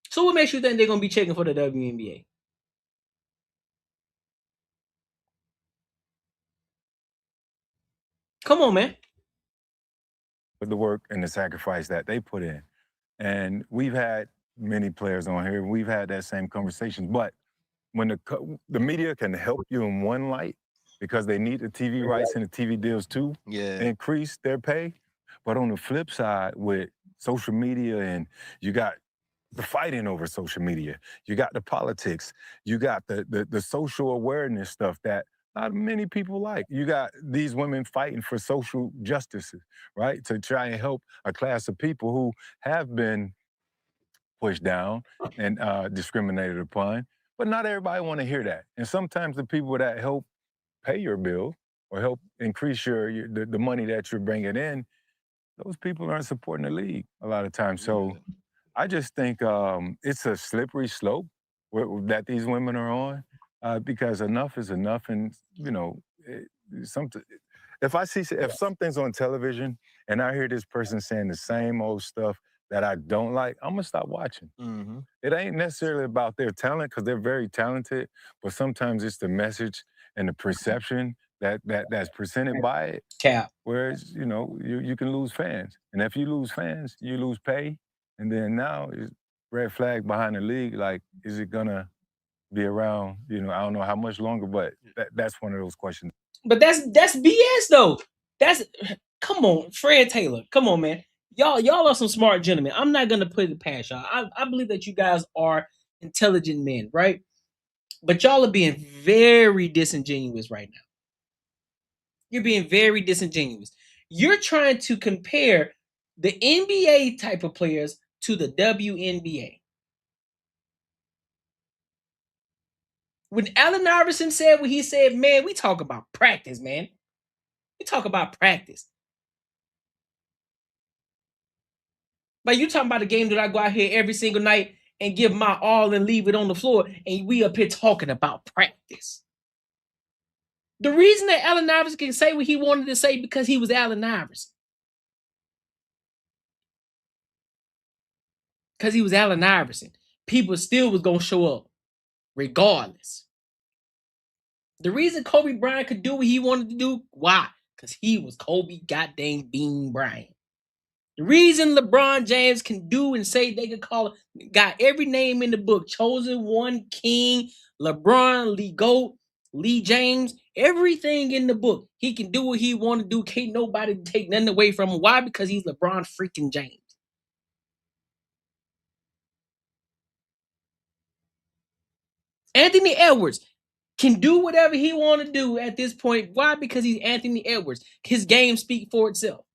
So what makes you think they're gonna be checking for the WNBA? Come on, man. The work and the sacrifice that they put in. And we've had many players on here, we've had that same conversation. But when the media can help you in one light because they need the TV rights and the TV deals too, increase their pay. But on the flip side, with social media, and you got the fighting over social media, you got the politics, you got the social awareness stuff that not many people like. You got these women fighting for social justices, right? To try and help a class of people who have been pushed down and discriminated upon. But not everybody want to hear that. And sometimes the people that help pay your bill or help increase the money that you're bringing in, those people aren't supporting the league a lot of times. So I just think it's a slippery slope that these women are on because enough is enough. And, you know, if something's on television and I hear this person saying the same old stuff that I don't like, I'm gonna stop watching. It ain't necessarily about their talent because they're very talented, but sometimes it's the message and the perception that's presented by it. Cap. Whereas, you know, you can lose fans. And if you lose fans, you lose pay. And then now it's red flag behind the league. Like, is it gonna be around? You know, I don't know how much longer, but that's one of those questions. But that's BS though. Come on, Fred Taylor. Come on, man. Y'all are some smart gentlemen. I'm not gonna put it past y'all. I believe that you guys are intelligent men, right? But y'all are being very disingenuous right now. You're being very disingenuous. You're trying to compare the NBA type of players to the WNBA. When Allen Iverson said what he said, man, we talk about practice, man. We talk about practice. Like, you talking about a game that I go out here every single night and give my all and leave it on the floor, and we up here talking about practice. The reason that Allen Iverson can say what he wanted to say because he was Allen Iverson. Because he was Allen Iverson. People still was going to show up regardless. The reason Kobe Bryant could do what he wanted to do, why? Because he was Kobe goddamn Bean Bryant. The reason LeBron James can do and say they could call it, got every name in the book, Chosen One, King, LeBron, Lee Goat, Lee James, everything in the book. He can do what he want to do. Can't nobody take nothing away from him. Why? Because he's LeBron freaking James. Anthony Edwards can do whatever he want to do at this point. Why? Because he's Anthony Edwards. His game speaks for itself.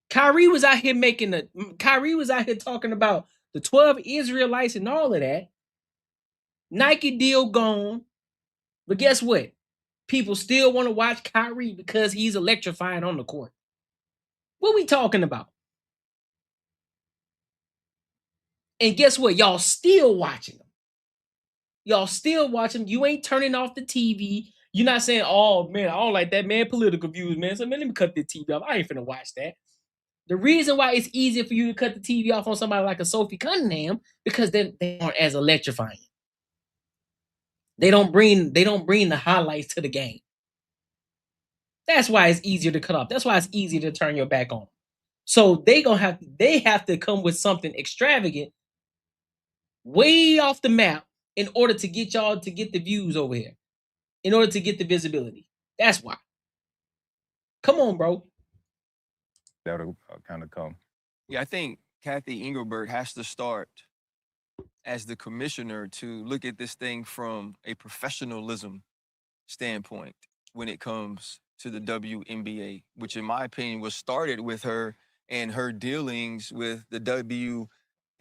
Kyrie was out here talking about the 12 Israelites and all of that. Nike deal gone. But guess what? People still want to watch Kyrie because he's electrifying on the court. What we talking about? And guess what? Y'all still watching them. Y'all still watching. You ain't turning off the TV. You're not saying, oh, man, I don't like that, man, political views, man. So, man, let me cut the TV off. I ain't finna watch that. The reason why it's easier for you to cut the TV off on somebody like a Sophie Cunningham, because they aren't as electrifying. They don't bring the highlights to the game. That's why it's easier to cut off. That's why it's easier to turn your back on. So they have to come with something extravagant, way off the map, in order to get y'all to get the views over here, in order to get the visibility. That's why. Come on, bro. That'll kind of come. Yeah, I think Kathy Engelbert has to start as the commissioner to look at this thing from a professionalism standpoint when it comes to the WNBA, which in my opinion was started with her and her dealings with the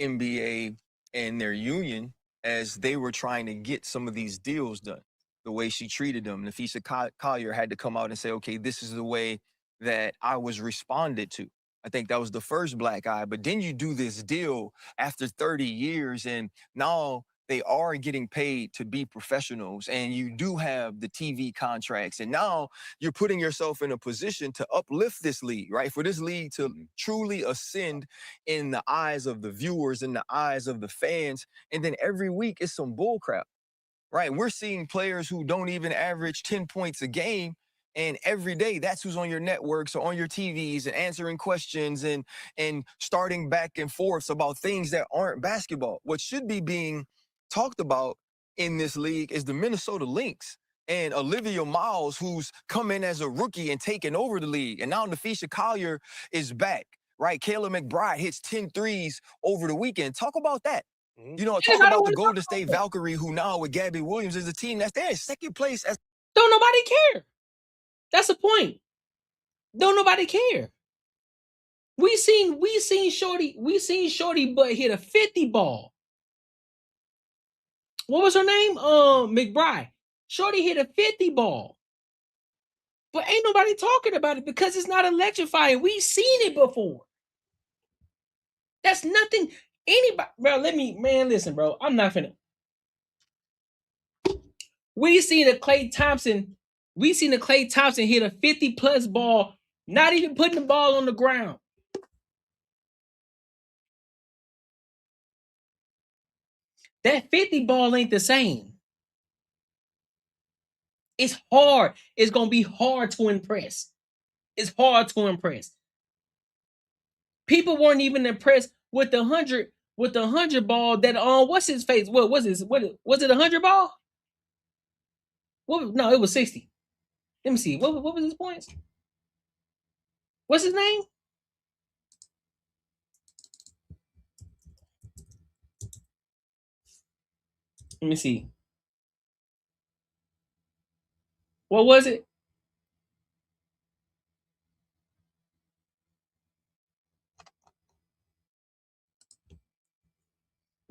WNBA and their union as they were trying to get some of these deals done. The way she treated them. Nafisa Collier had to come out and say, okay, this is the way that I was responded to. I think that was the first black eye. But then you do this deal after 30 years, and now they are getting paid to be professionals, and you do have the TV contracts, and now you're putting yourself in a position to uplift this league, right? For this league to truly ascend in the eyes of the viewers, in the eyes of the fans, and then every week is some bull crap, right? We're seeing players who don't even average 10 points a game, and every day that's who's on your networks or on your TVs and answering questions and starting back and forth about things that aren't basketball. What should be being talked about in this league is the Minnesota Lynx and Olivia Miles, who's come in as a rookie and taken over the league. And now Nafisa Collier is back, right? Kayla McBride hits 10 threes over the weekend. Talk about that. You know, talk about the Golden State Valkyrie, who now with Gabby Williams is a team that's there in second place. Don't nobody care. That's the point. Don't nobody care. We seen Shorty but hit a 50 ball. What was her name? McBride. Shorty hit a 50 ball. But ain't nobody talking about it because it's not electrifying. We've seen it before. That's nothing. Anybody, bro, listen, bro. I'm not finna. We seen a Klay Thompson hit a 50+ ball, not even putting the ball on the ground. That 50 ball ain't the same. It's hard. It's gonna be hard to impress. It's hard to impress. People weren't even impressed with the 100 ball that what's his face? What was it? Was it 100 ball? No, it was 60. Let me see. What was his points? What's his name? Let me see. What was it?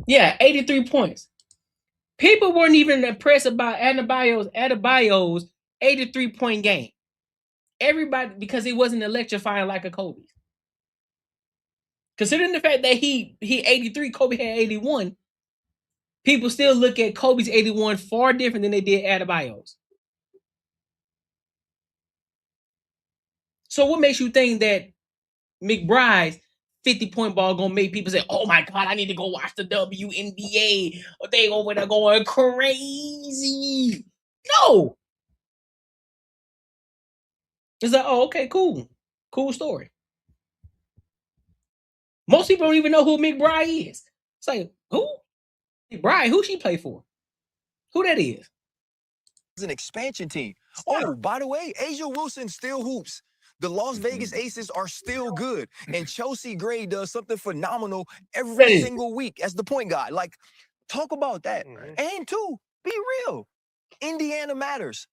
Yeah, 83 points. People weren't even impressed about Adebayo's 83-point game. Everybody, because it wasn't electrifying like a Kobe. Considering the fact that he 83, Kobe had 81, people still look at Kobe's 81 far different than they did Adebayo's. So what makes you think that McBride's 50-point ball gonna make people say, oh my God, I need to go watch the WNBA, or they over there going crazy? No. It's like, oh, okay, cool. Cool story. Most people don't even know who McBride is. It's like, who? McBride, who she play for? Who that is? It's an expansion team. Oh, by the way, Asia Wilson still hoops. The Las Vegas Aces are still good. And Chelsea Gray does something phenomenal every single week as the point guard. Like, talk about that. And two, be real. Indiana matters,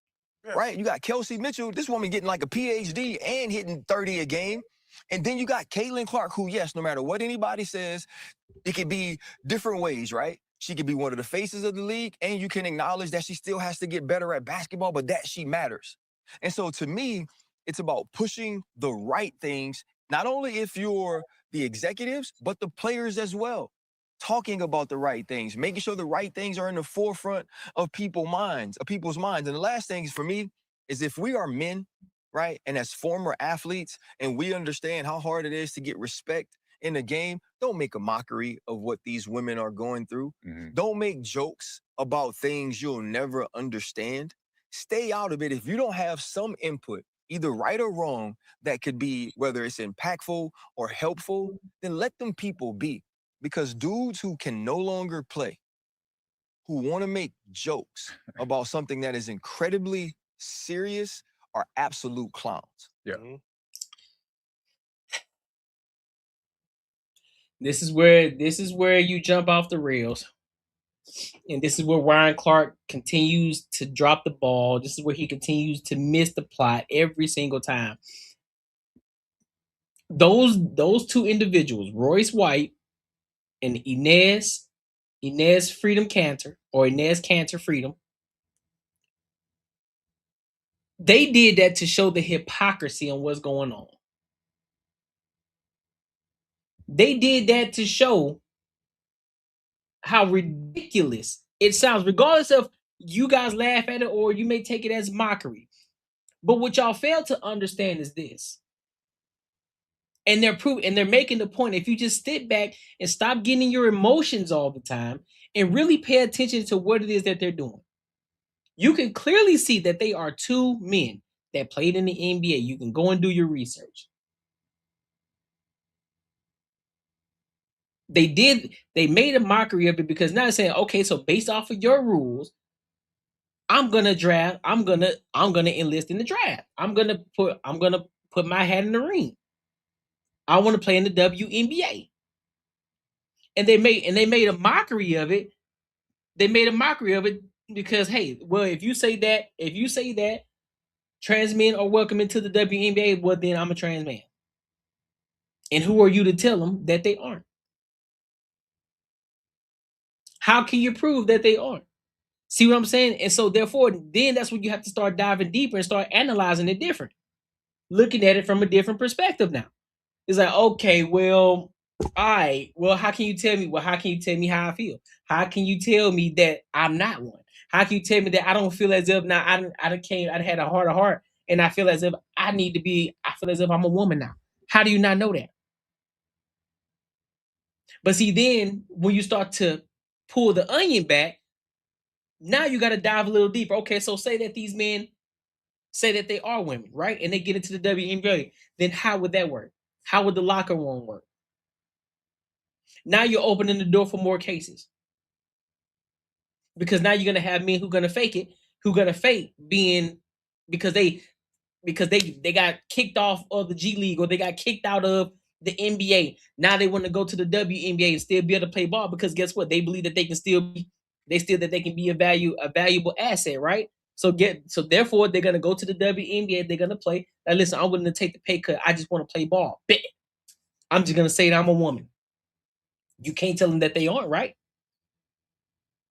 right? You got Kelsey Mitchell, this woman getting like a PhD and hitting 30 a game. And then you got Caitlin Clark, who, yes, no matter what anybody says, it could be different ways, right? She could be one of the faces of the league, and you can acknowledge that she still has to get better at basketball, but that she matters. And so to me, it's about pushing the right things, not only if you're the executives, but the players as well. Talking about the right things, making sure the right things are in the forefront of people's minds. And the last thing for me is if we are men right? And as former athletes, and we understand how hard it is to get respect in the game, don't make a mockery of what these women are going through. Don't make jokes about things you'll never understand. Stay out of it. If you don't have some input, either right or wrong, that could be, whether it's impactful or helpful, then let them people be. Because dudes who can no longer play, who want to make jokes about something that is incredibly serious, are absolute clowns. Yeah. This is where you jump off the rails. And this is where Ryan Clark continues to drop the ball. This is where he continues to miss the plot every single time. Those two individuals, Royce White and Inez Freedom Cantor, or Inez Cantor Freedom, they did that to show the hypocrisy on what's going on. They did that to show how ridiculous it sounds, regardless of you guys laugh at it or you may take it as mockery. But what y'all fail to understand is this. And they're making the point, if you just sit back and stop getting your emotions all the time and really pay attention to what it is that they're doing, you can clearly see that they are two men that played in the NBA. You can go and do your research. They made a mockery of it because now they're saying, okay, so based off of your rules, I'm gonna enlist in the draft. I'm gonna put my hat in the ring. I want to play in the WNBA. And they made a mockery of it. They made a mockery of it because, hey, well, if you say that trans men are welcome into the WNBA, well, then I'm a trans man. And who are you to tell them that they aren't? How can you prove that they aren't? See what I'm saying? And so therefore, then that's when you have to start diving deeper and start analyzing it different. Looking at it from a different perspective now. It's like, okay, well, all right. Well, how can you tell me? Well, how can you tell me how I feel? How can you tell me that I'm not one? How can you tell me that I don't feel as if now I had a heart to heart and I feel as if I feel as if I'm a woman now. How do you not know that? But see, then when you start to pull the onion back, now you got to dive a little deeper. Okay, so say that these men say that they are women, right? And they get into the WNBA. Then how would that work? How would the locker room work? Now you're opening the door for more cases. Because now you're going to have men who are going to fake it, who are going to fake being, because they got kicked off of the G League or they got kicked out of the NBA. Now they want to go to the WNBA and still be able to play ball because guess what? They believe that they can be a valuable asset, right? So therefore they're gonna go to the WNBA. They're gonna play. Now listen, I'm willing to take the pay cut. I just want to play ball. Bet. I'm just gonna say that I'm a woman. You can't tell them that they aren't, right?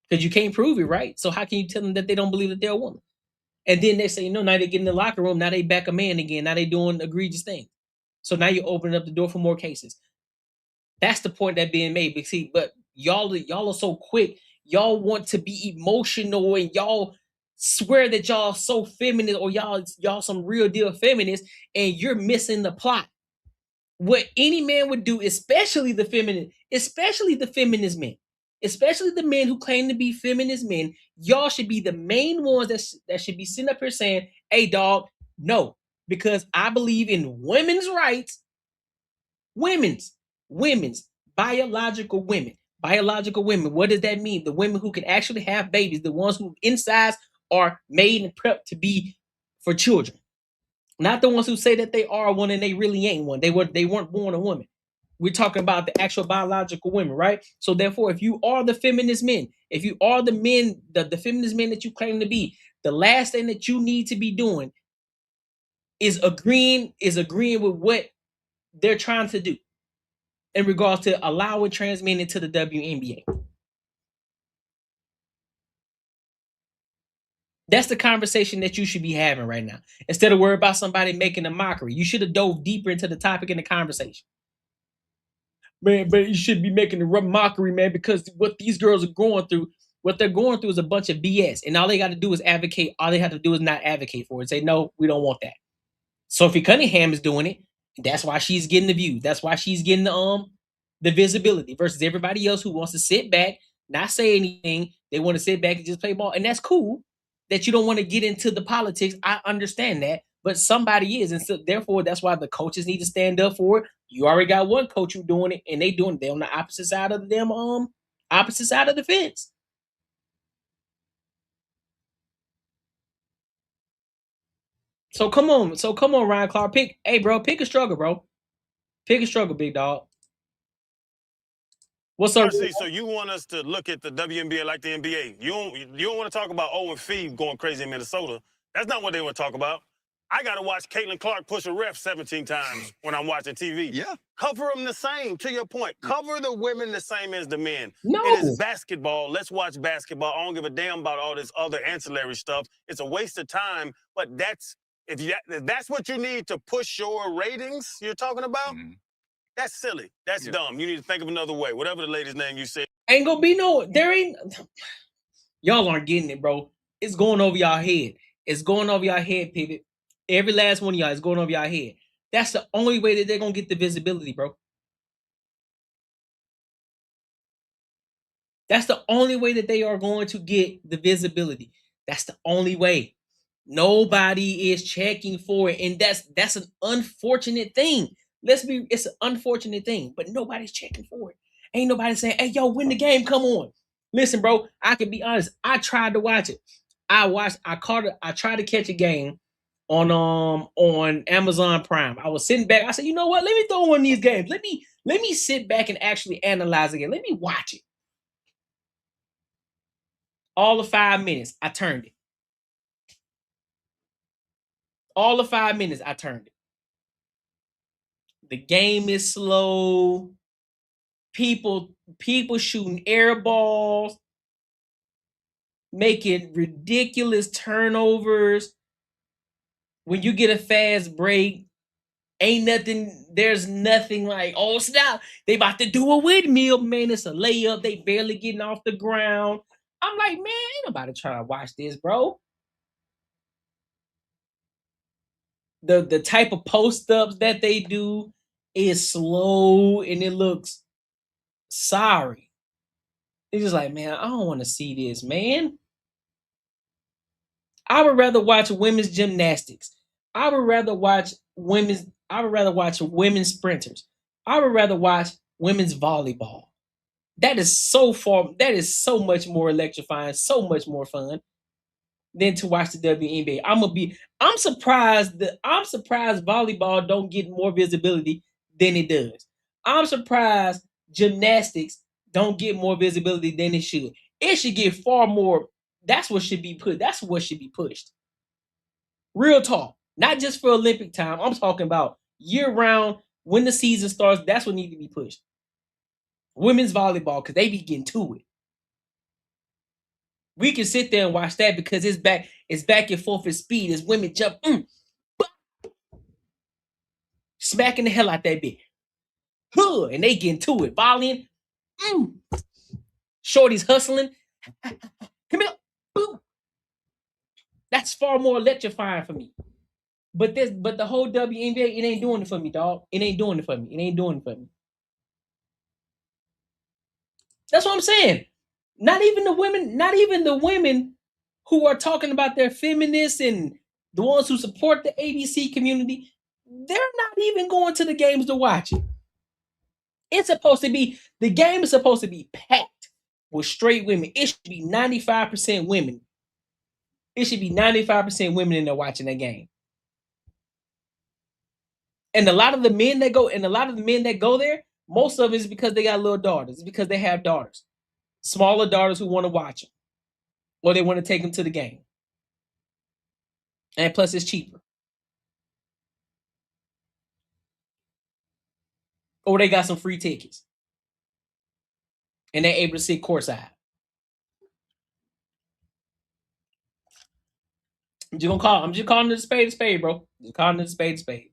Because you can't prove it, right? So how can you tell them that they don't believe that they're a woman? And then they say, no, now they get in the locker room. Now they back a man again. Now they doing egregious things. So now you're opening up the door for more cases. That's the point that being made. But y'all are so quick. Y'all want to be emotional and y'all swear that y'all so feminist or y'all some real deal feminists and you're missing the plot. What any man would do, especially the feminist men, especially the men who claim to be feminist men, y'all should be the main ones that should be sitting up here saying, hey dog, no, because I believe in women's rights. Women's biological women. What does that mean? The women who can actually have babies, the ones who insides are made and prepped to be for children. Not the ones who say that they are one and they really ain't one. They weren't born a woman. We're talking about the actual biological women, right? So therefore, if you are the feminist men, if you are the men, the feminist men that you claim to be, the last thing that you need to be doing is agreeing with what they're trying to do in regards to allowing trans men into the WNBA. That's the conversation that you should be having right now. Instead of worrying about somebody making a mockery, you should have dove deeper into the topic and the conversation. Man, but you should be making a mockery, man, because what these girls are going through, what they're going through is a bunch of BS. And all they got to do is advocate. All they have to do is not advocate for it. Say, no, we don't want that. Sophie Cunningham is doing it. That's why she's getting the views. That's why she's getting the visibility versus everybody else who wants to sit back, not say anything. They want to sit back and just play ball. And that's cool that you don't want to get into the politics. I understand that. But somebody is. And so therefore, that's why the coaches need to stand up for it. You already got one coach who doing it, and they doing it. They're on the opposite side of the damn opposite side of the fence. So come on, Ryan Clark. Pick a struggle, bro. Pick a struggle, big dog. What's up? RC, so you want us to look at the WNBA like the NBA? You don't want to talk about Owen Fee going crazy in Minnesota. That's not what they want to talk about. I got to watch Caitlin Clark push a ref 17 times when I'm watching TV. Yeah. Cover them the same, to your point. Cover the women the same as the men. No. It is basketball. Let's watch basketball. I don't give a damn about all this other ancillary stuff. It's a waste of time, but that's if that's what you need to push your ratings you're talking about, that's silly. That's dumb. You need to think of another way. Whatever the lady's name you said. Ain't gonna be no, there ain't, y'all aren't getting it, bro. It's going over y'all head. It's going over y'all head, pivot. Every last one of y'all is going over y'all head. That's the only way that they're gonna get the visibility, bro. That's the only way that they are going to get the visibility. That's the only way. Nobody is checking for it, and that's an unfortunate thing. It's an unfortunate thing, but nobody's checking for it. Ain't nobody saying, "Hey, yo, when the game come on." Listen, bro, I can be honest. I tried to watch it. I tried to catch a game on Amazon Prime. I was sitting back. I said, you know what? Let me throw one of these games. Let me sit back and actually analyze again. Let me watch it. All of 5 minutes, I turned it. All of 5 minutes, I turned it. The game is slow. People shooting air balls, making ridiculous turnovers. When you get a fast break, there's nothing like, oh snap, they about to do a windmill, man. It's a layup. They barely getting off the ground. I'm like, man, ain't nobody trying to watch this, bro. The type of post-ups that they do is slow and it looks sorry. It's just like, man, I don't want to see this, man. I would rather watch women's gymnastics. I would rather watch women's sprinters. I would rather watch women's volleyball. That is so much more electrifying, so much more fun than to watch the WNBA. I'm surprised volleyball don't get more visibility than it does. I'm surprised gymnastics don't get more visibility than it should. It should get far more. That's what should be pushed. Real talk. Not just for Olympic time. I'm talking about year round. When the season starts, that's what needs to be pushed. Women's volleyball, because they be getting to it. We can sit there and watch that because it's back and forth at speed as women jump, smacking the hell out that bitch. And they getting to it, volleying. Shorty's hustling. Come here. Boom. That's far more electrifying for me. But the whole WNBA, it ain't doing it for me, dog. It ain't doing it for me. That's what I'm saying. Not even the women who are talking about their feminists and the ones who support the ABC community, they're not even going to the games to watch it. The game is supposed to be packed with straight women. It should be 95% women. It should be 95% women in there watching that game. And a lot of the men that go there, most of it is because they got little daughters. It's because they have daughters. Smaller daughters who want to watch them. Or they want to take them to the game. And plus it's cheaper. Or they got some free tickets. And they're able to sit courtside. I'm just calling it a spade, bro. Just calling it a spade.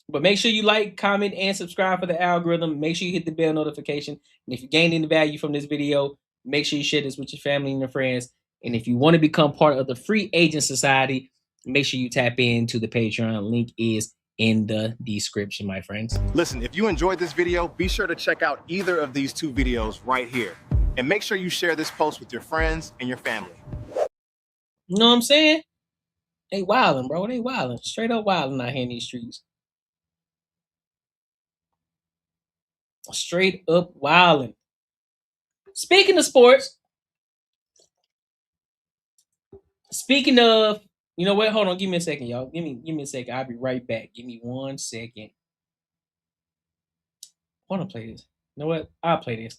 But make sure you like, comment, and subscribe for the algorithm. Make sure you hit the bell notification. And if you gained any value from this video, make sure you share this with your family and your friends. And if you want to become part of the Free Agent Society, make sure you tap into the Patreon. Link is in the description, my friends. Listen, if you enjoyed this video, be sure to check out either of these 2 videos right here. And make sure you share this post with your friends and your family. You know what I'm saying? They wildin', bro. They wildin'. Straight up wildin' out here in these streets. Straight up wildin'. Speaking of sports, speaking of, you know what? Hold on, give me a second, y'all. Give me a second. I'll be right back. Give me 1 second. I want to play this. You know what? I'll play this.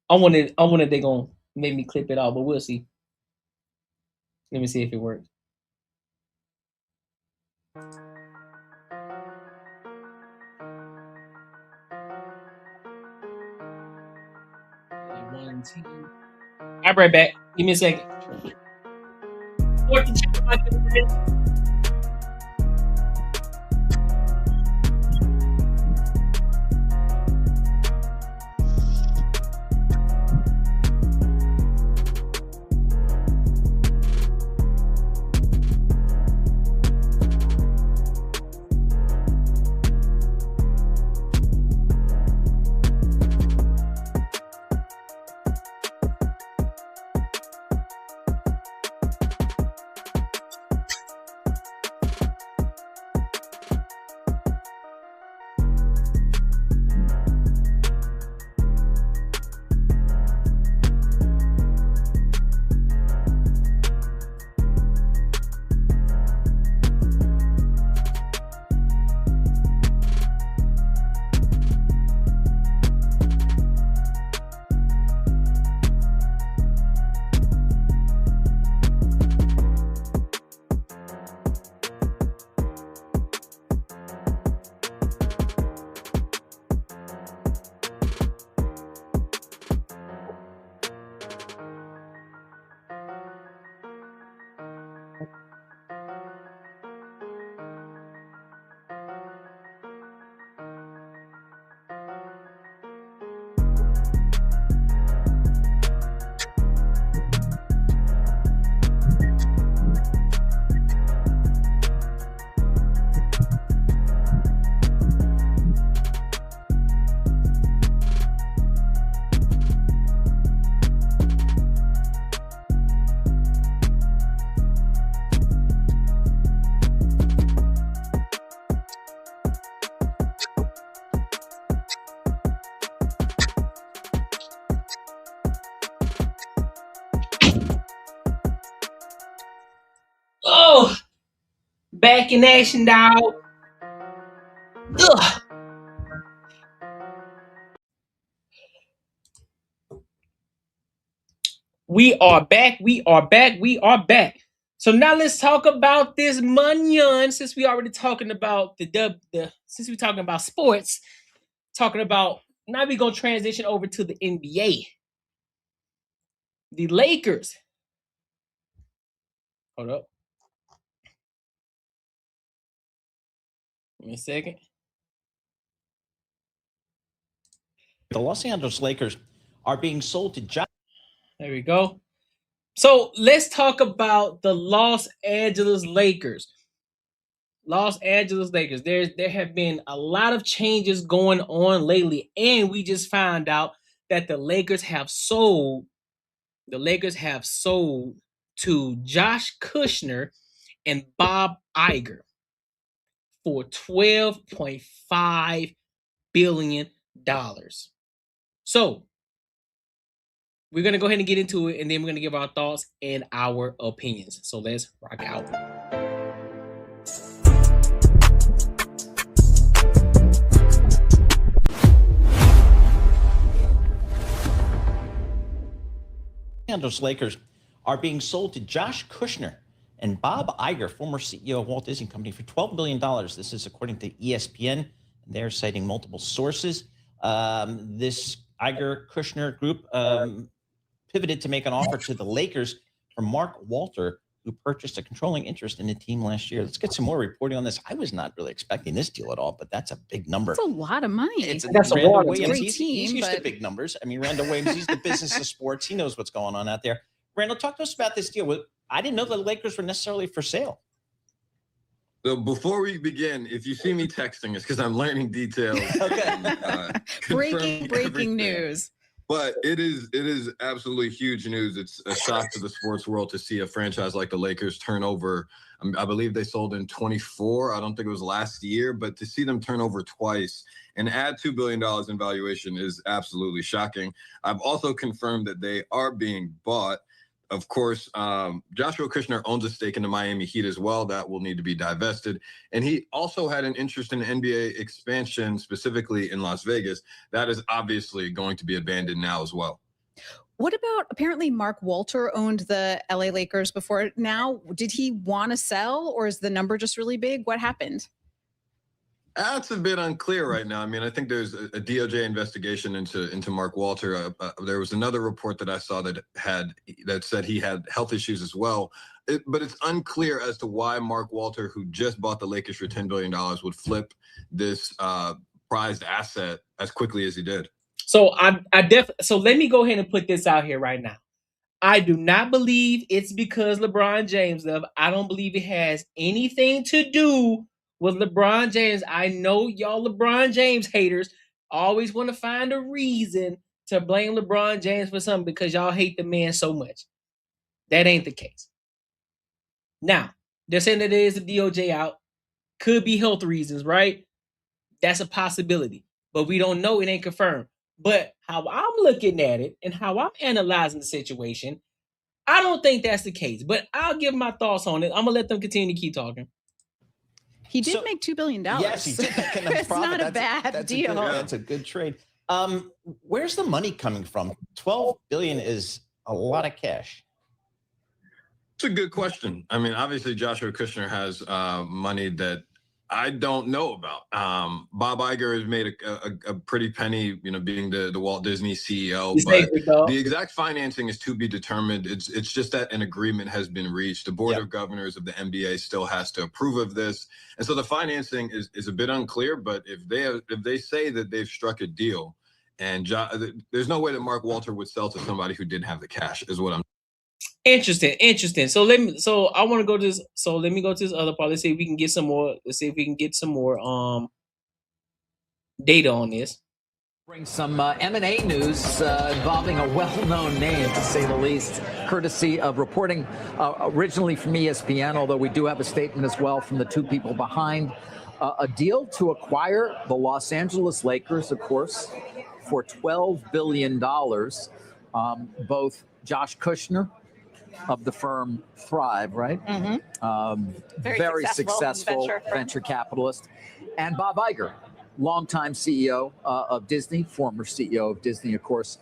I wanted they gonna make me clip it off, but we'll see. Let me see if it works. I'll be right back. Give me a second. Oh, back in action, dog. Ugh. We are back. We are back. We are back. So now let's talk about this Munyon. Since we already talking about since we're talking about sports, talking about now we're gonna transition over to the NBA. The Lakers. Hold up. Give me a second. The Los Angeles Lakers are being sold to Josh. There we go. So let's talk about the Los Angeles Lakers. Los Angeles Lakers. There have been a lot of changes going on lately, and we just found out that the Lakers have sold. The Lakers have sold to Josh Kushner and Bob Iger for $12.5 billion. So we're going to go ahead and get into it, and then we're going to give our thoughts and our opinions. So let's rock out. Los Angeles Lakers are being sold to Josh Kushner and Bob Iger, former CEO of Walt Disney Company, for $12 billion. This is according to ESPN. They're citing multiple sources. This Iger-Kushner group pivoted to make an offer to the Lakers from Mark Walter, who purchased a controlling interest in the team last year. Let's get some more reporting on this. I was not really expecting this deal at all, but that's a big number. That's a lot of money. That's Randall Williams. Great He's team, used to big numbers. I mean, Randall Williams, he's the business of sports. He knows what's going on out there. Randall, talk to us about this deal. I didn't know the Lakers were necessarily for sale. So before we begin, if you see me texting, it's because I'm learning details. And, confirming breaking everything. news. But it is absolutely huge news. It's a shock to the sports world to see a franchise like the Lakers turn over. I believe they sold in 24. I don't think it was last year, but to see them turn over twice and add $2 billion in valuation is absolutely shocking. I've also confirmed that they are being bought. Of course, Joshua Kushner owns a stake in the Miami Heat as well. That will need to be divested. And he also had an interest in NBA expansion, specifically in Las Vegas. That is obviously going to be abandoned now as well. What about, apparently Mark Walter owned the LA Lakers before now. Did he want to sell, or is the number just really big? What happened? That's a bit unclear right now. I mean, I think there's a DOJ investigation into Mark Walter. There was another report that I saw that said he had health issues as well. But it's unclear as to why Mark Walter, who just bought the Lakers for $10 billion, would flip this prized asset as quickly as he did. So so let me go ahead and put this out here right now. I do not believe it's because LeBron James left. I don't believe it has anything to do with LeBron James. I know y'all LeBron James haters always want to find a reason to blame LeBron James for something because y'all hate the man so much. That ain't the case. Now, they're saying that there is a DOJ out. Could be health reasons, right? That's a possibility. But we don't know. It ain't confirmed. But how I'm looking at it and how I'm analyzing the situation, I don't think that's the case. But I'll give my thoughts on it. I'm going to let them continue to keep talking. He did make $2 billion. Yes, he did make enough It's profit. not a bad deal. That's a good trade. Where's the money coming from? $12 billion is a lot of cash. It's a good question. I mean, obviously, Joshua Kushner has money that I don't know about. Bob Iger has made a pretty penny, being the Walt Disney CEO. But the exact financing is to be determined. It's just that an agreement has been reached. The Board of Governors of the NBA still has to approve of this, and so the financing is a bit unclear. But if they say that they've struck a deal, and there's no way that Mark Walter would sell to somebody who didn't have the cash, is what I'm. Interesting. So I want to go to this. So let me go to this other part. Let's see if we can get some more. Data on this. Bring some M&A news involving a well-known name, to say the least, courtesy of reporting originally from ESPN, although we do have a statement as well from the two people behind a deal to acquire the Los Angeles Lakers, of course, for $12 billion. Both Josh Kushner of the firm Thrive, right? Mm-hmm. Very successful venture capitalist. And Bob Iger, longtime CEO of Disney, former CEO of Disney, of course,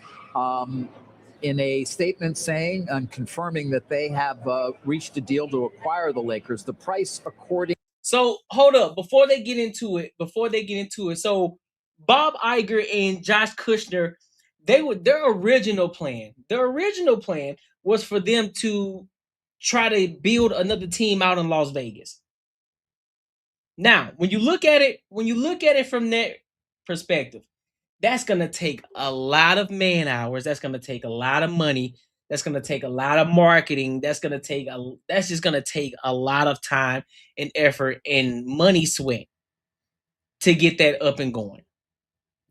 in a statement saying and confirming that they have reached a deal to acquire the Lakers. The price according. So hold up, before they get into it. So Bob Iger and Josh Kushner, their original plan was for them to try to build another team out in Las Vegas. Now, when you look at it from that perspective, that's going to take a lot of man hours. That's going to take a lot of money. That's going to take a lot of marketing. That's just going to take a lot of time and effort and money sweat to get that up and going.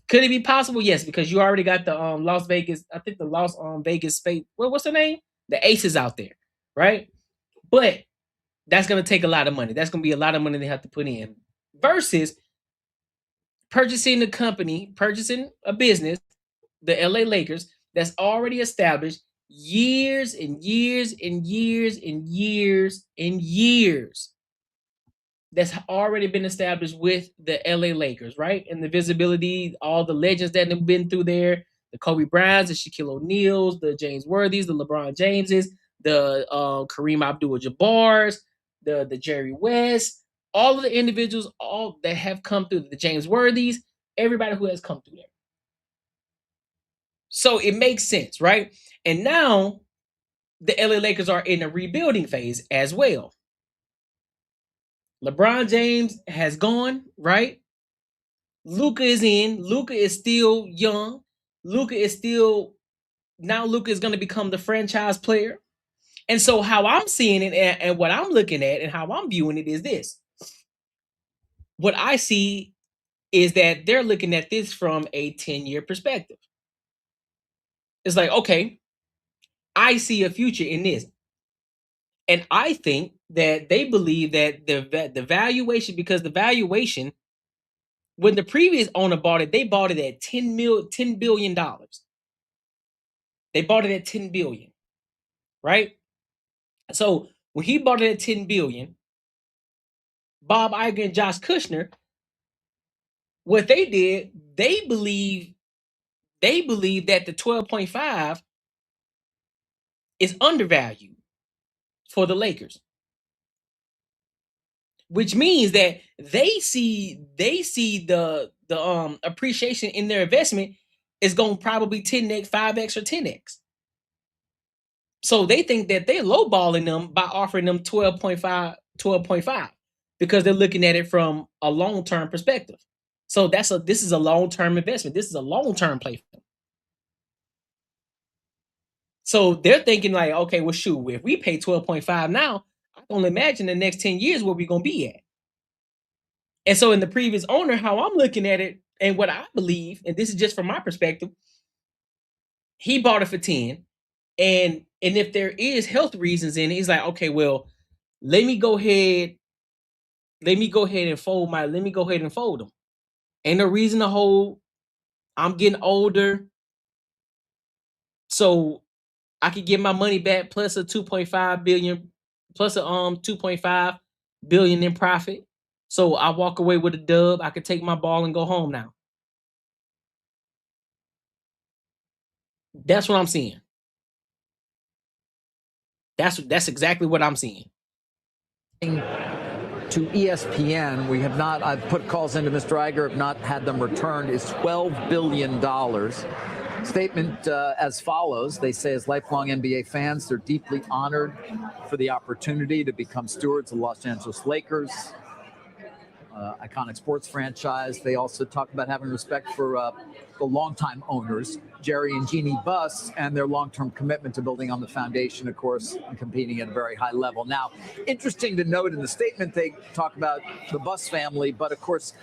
Could it be possible? Yes, because you already got the Las Vegas. I think the Las Vegas Space. What's the name? The Aces out there, right? But that's going to take a lot of money. That's going to be a lot of money they have to put in. Versus purchasing a business, the LA Lakers, that's already established years and years and years and years and years. That's already been established with the LA Lakers, right? And the visibility, all the legends that have been through there, the Kobe Bryants, the Shaquille O'Neals, the James Worthys, the LeBron Jameses, the Kareem Abdul-Jabbars, the Jerry West, all of the individuals, all that have come through, the James Worthys, everybody who has come through there. So it makes sense, right? And now the LA Lakers are in a rebuilding phase as well. LeBron James has gone, right? Luka is in. Luka is still young. Luka is going to become the franchise player. And so how I'm seeing it and what I'm looking at and how I'm viewing it is this. What I see is that they're looking at this from a 10-year perspective. It's like, okay, I see a future in this. And I think that they believe that the valuation, because the valuation, when the previous owner bought it, they bought it at $10 billion. They bought it at 10 billion, right? So when he bought it at 10 billion, Bob Iger and Josh Kushner, what they did, they believe that the 12.5 is undervalued for the Lakers. Which means that they see the appreciation in their investment is going to probably 10x, 5x, or 10x. So they think that they're lowballing them by offering them 12.5 because they're looking at it from a long-term perspective. So this is a long-term investment. This is a long-term play for them. So they're thinking like, okay, well, shoot, if we pay 12.5 now, I can only imagine the next 10 years where we're going to be at. And so in the previous owner, how I'm looking at it and what I believe, and this is just from my perspective, he bought it for 10. And if there is health reasons in it, he's like, okay, well, let me go ahead and fold them. Ain't no reason to hold. I'm getting older. So I could get my money back plus a 2.5 billion, plus a 2.5 billion in profit. So I walk away with a dub. I could take my ball and go home now. That's what I'm seeing. That's exactly what I'm seeing. To ESPN, we have not, I've put calls into Mr. Iger, have not had them returned, is $12 billion. Statement as follows. They say, as lifelong NBA fans, they're deeply honored for the opportunity to become stewards of the Los Angeles Lakers, iconic sports franchise. They also talk about having respect for the longtime owners, Jerry and Jeannie Buss, and their long-term commitment to building on the foundation, of course, and competing at a very high level. Now, interesting to note in the statement, they talk about the Buss family, but of course,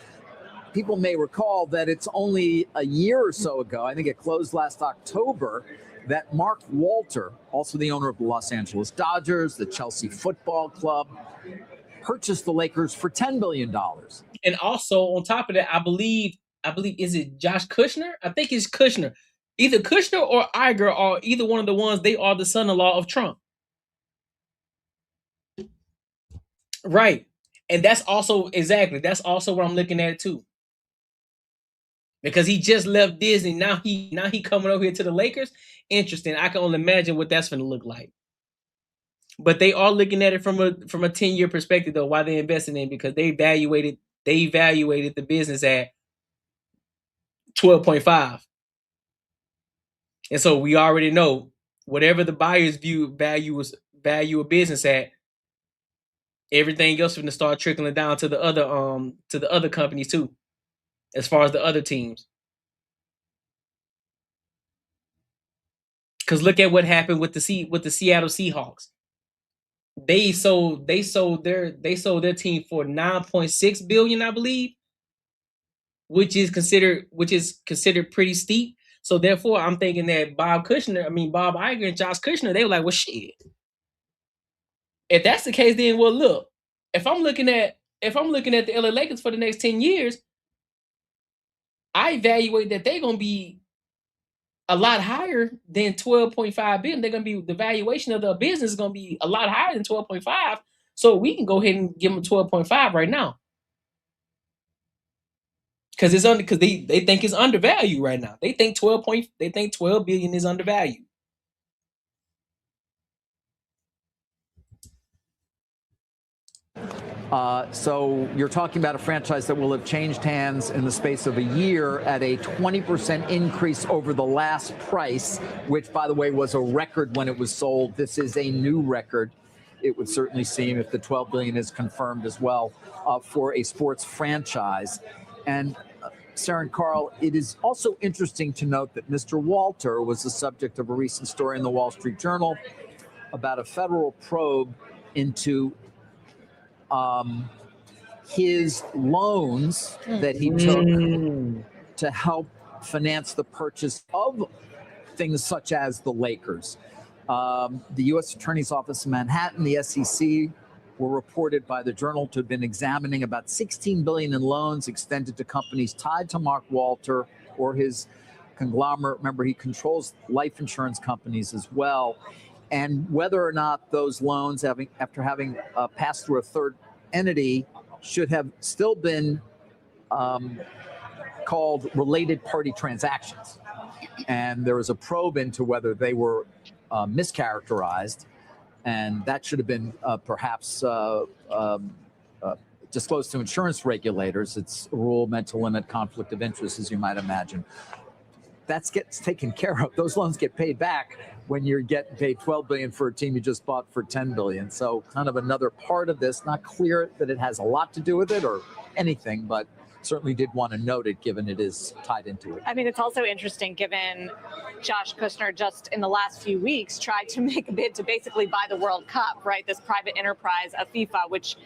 people may recall that it's only a year or so ago, I think it closed last October, that Mark Walter, also the owner of the Los Angeles Dodgers, the Chelsea Football Club, purchased the Lakers for $10 billion. And also on top of that, I believe, is it Josh Kushner? I think it's Kushner. Either Kushner or Iger are either one of the ones, they are the son-in-law of Trump. Right. And that's also what I'm looking at too. Because he just left Disney. Now he coming over here to the Lakers. Interesting. I can only imagine what that's gonna look like. But they are looking at it from a 10-year perspective though, why they invested in, because they evaluated the business at 12.5. And so we already know whatever the buyers value a business at, everything else is gonna start trickling down to the other companies too, as far as the other teams. Because look at what happened with the Seattle Seahawks. They sold their team for $9.6 billion, I believe, which is considered pretty steep. So therefore, I'm thinking that Bob Iger and Josh Kushner, they were like, well, shit. If that's the case, then well, look, if I'm looking at the LA Lakers for the next 10 years, I evaluate that they're gonna be a lot higher than 12.5 billion. They're gonna be, the valuation of the business is gonna be a lot higher than 12.5. So we can go ahead and give them 12.5 right now. Because they think it's undervalued right now. They think 12 billion is undervalued. So you're talking about a franchise that will have changed hands in the space of a year at a 20% increase over the last price, which, by the way, was a record when it was sold. This is a new record, it would certainly seem, if the $12 billion is confirmed as well, for a sports franchise. And Sarah and Carl, it is also interesting to note that Mr. Walter was the subject of a recent story in the Wall Street Journal about a federal probe into his loans that he took to help finance the purchase of things such as the Lakers. The U.S. Attorney's Office in Manhattan, the SEC, were reported by the Journal to have been examining about $16 billion in loans extended to companies tied to Mark Walter or his conglomerate. Remember, he controls life insurance companies as well. And whether or not those loans, after having passed through a third entity, should have still been called related party transactions. And there was a probe into whether they were mischaracterized, and that should have been perhaps disclosed to insurance regulators. It's a rule meant to limit conflict of interest, as you might imagine. That gets taken care of. Those loans get paid back when you're getting paid $12 billion for a team you just bought for $10 billion. So kind of another part of this, not clear that it has a lot to do with it or anything, but certainly did want to note it given it is tied into it. I mean, it's also interesting given Josh Kushner just in the last few weeks tried to make a bid to basically buy the World Cup, right? This private enterprise of FIFA, which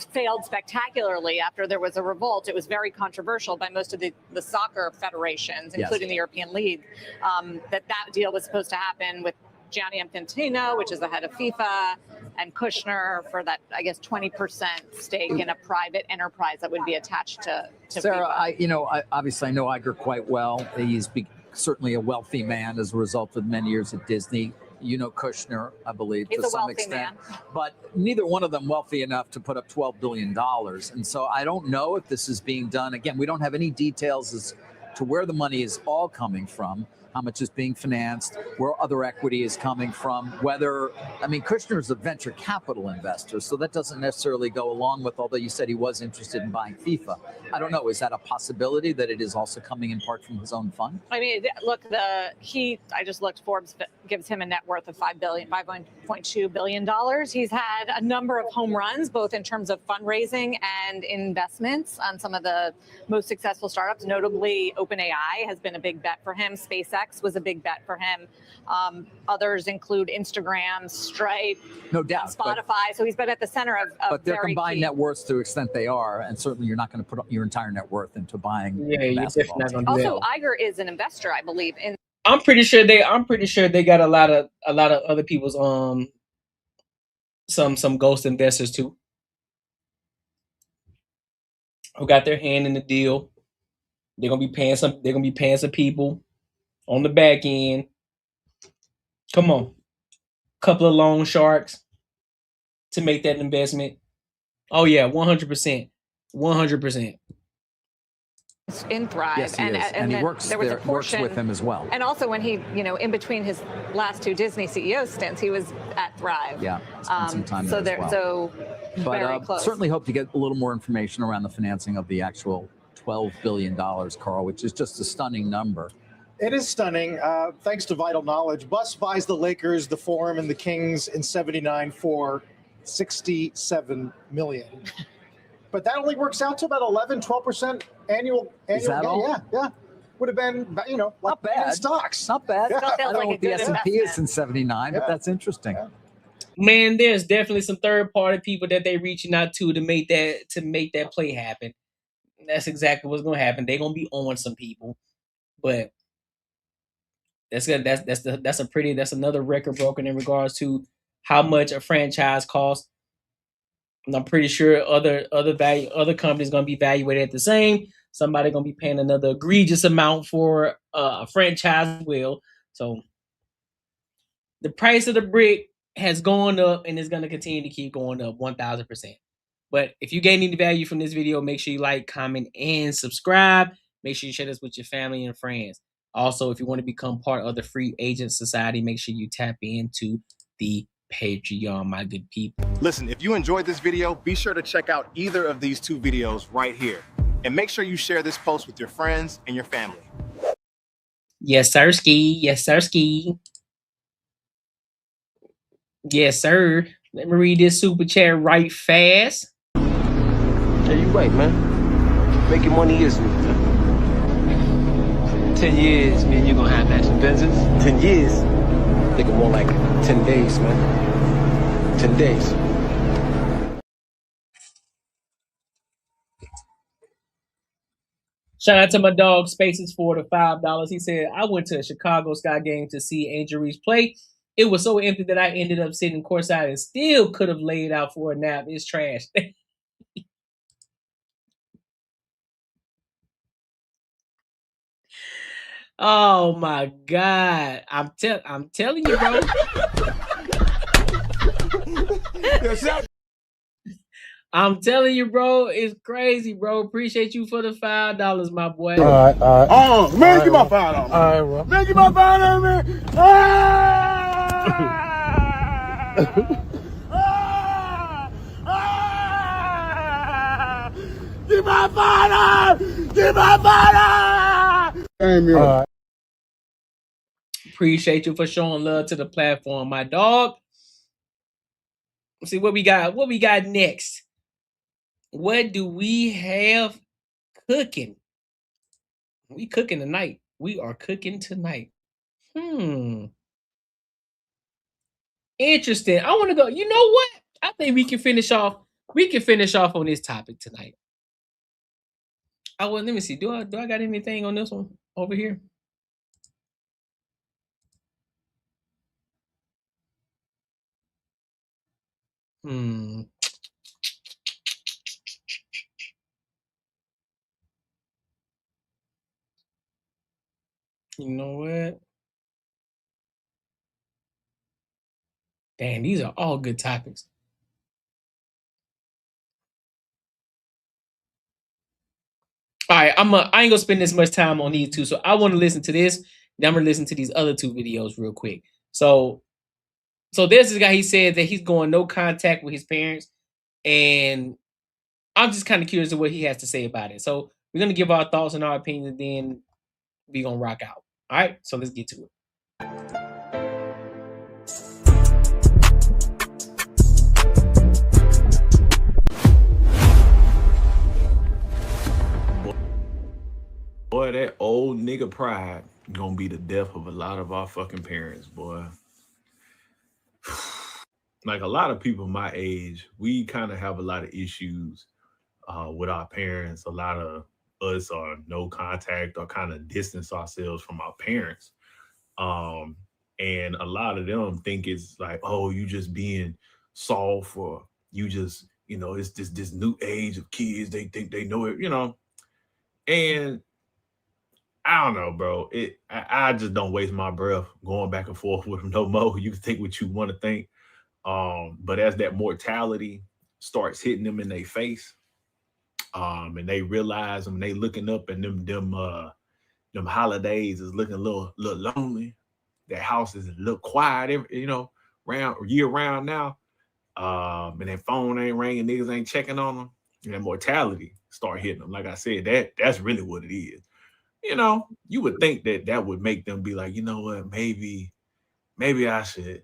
failed spectacularly after there was a revolt. It was very controversial by most of the soccer federations, including the European League, that deal was supposed to happen with Gianni Infantino, which is the head of FIFA, and Kushner for that, I guess, 20% stake in a private enterprise that would be attached to Sarah, FIFA. Obviously I know Iger quite well. He's certainly a wealthy man as a result of many years at Disney. You know Kushner, I believe, He's to a some wealthy extent. man. But neither one of them wealthy enough to put up $12 billion. And so I don't know if this is being done. Again, we don't have any details as to where the money is all coming from, how much is being financed, where other equity is coming from, Kushner is a venture capital investor, so that doesn't necessarily go along with, although you said he was interested in buying FIFA. I don't know, is that a possibility that it is also coming in part from his own fund? I mean, look, I just looked, Forbes gives him a net worth of $5.2 billion. He's had a number of home runs, both in terms of fundraising and investments on some of the most successful startups, notably OpenAI has been a big bet for him. SpaceX was a big bet for him. Others include Instagram, Stripe, no doubt, Spotify. So he's been at the center of but their very combined key. net worths to the extent they are, and certainly you're not going to put your entire net worth into buying basketball. Also, Iger is an investor, I believe. I'm pretty sure they got a lot of other people's some ghost investors too, who got their hand in the deal. They're gonna be paying some people on the back end. Come on, couple of loan sharks to make that investment. Oh yeah, 100%, 100%. In Thrive, Yes, he is. And he works with him as well. And also when he, in between his last two Disney CEO stints, he was at Thrive. Yeah, spent some time there as well. Very close. Certainly hope to get a little more information around the financing of the actual $12 billion, Carl, which is just a stunning number. It is stunning. Thanks to Vital Knowledge, Bus buys the Lakers, the Forum, and the Kings in '79 for $67 million. But that only works out to about 11-12% annual Is that gain. all? Yeah. Would have been, like not bad. Stocks. Not bad. Yeah. I don't know what the S&P is in '79, but that's interesting. Yeah. Man, there's definitely some third party people that they reaching out to make that play happen. That's exactly what's gonna happen. They're gonna be on some people, but that's good. That's another record broken in regards to how much a franchise costs. And I'm pretty sure other companies gonna be evaluated at the same. Somebody gonna be paying another egregious amount for a franchise as well. So the price of the brick has gone up and is gonna continue to keep going up 1,000%. But if you gain any value from this video, make sure you like, comment, and subscribe. Make sure you share this with your family and friends. Also, if you want to become part of the Free Agent Society, make sure you tap into the Patreon, my good people. Listen, if you enjoyed this video, be sure to check out either of these two videos right here. And make sure you share this post with your friends and your family. Yes, sirski. Yes, sirski. Yes, sir. Let me read this super chat right fast. Yeah, you right, man. Making money is me, man. 10 years, man, you're gonna have that Benzes. 10 years. Thinking more like 10 days, man. 10 days. Shout out to my dog Spaces for the $5. He said, I went to a Chicago Sky game to see Angel Reese play. It was so empty that I ended up sitting courtside and still could have laid out for a nap. It's trash. Oh my God. I'm telling you, bro. I'm telling you, bro, it's crazy, bro. Appreciate you for the $5, my boy. All right. Oh, man, give my $5. All right, bro. Man, give my $5, man. Give my $5. Give my $5. All right. Appreciate you for showing love to the platform, my dog. Let's see what we got. What we got next? What do we have cooking? We cooking tonight. We are cooking tonight. Interesting. I want to go. You know what? I think we can finish off. We can finish off on this topic tonight. Let me see. Do I got anything on this one over here? You know what? Damn, these are all good topics. All right, I ain't gonna spend this much time on these two, so I want to listen to this. Then I'm gonna listen to these other two videos real quick. So there's this guy. He said that he's going no contact with his parents, and I'm just kind of curious of what he has to say about it. So we're gonna give our thoughts and our opinions, and then we're gonna rock out. All right, so let's get to it. Boy, that old nigga pride gonna be the death of a lot of our fucking parents, boy. Like a lot of people my age, we kind of have a lot of issues with our parents. A lot of us are no contact or kind of distance ourselves from our parents. And a lot of them think it's like, oh, you just being soft, or you just, it's this new age of kids. They think they know it, and I don't know, bro. I just don't waste my breath going back and forth with them no more. You can think what you want to think. But as that mortality starts hitting them in their face, and they realize when they looking up and them holidays is looking a little lonely. That house is a little quiet, year round now. And that phone ain't ringing, niggas ain't checking on them. And that mortality start hitting them. Like I said, that's really what it is. You would think that would make them be like, you know what, maybe I should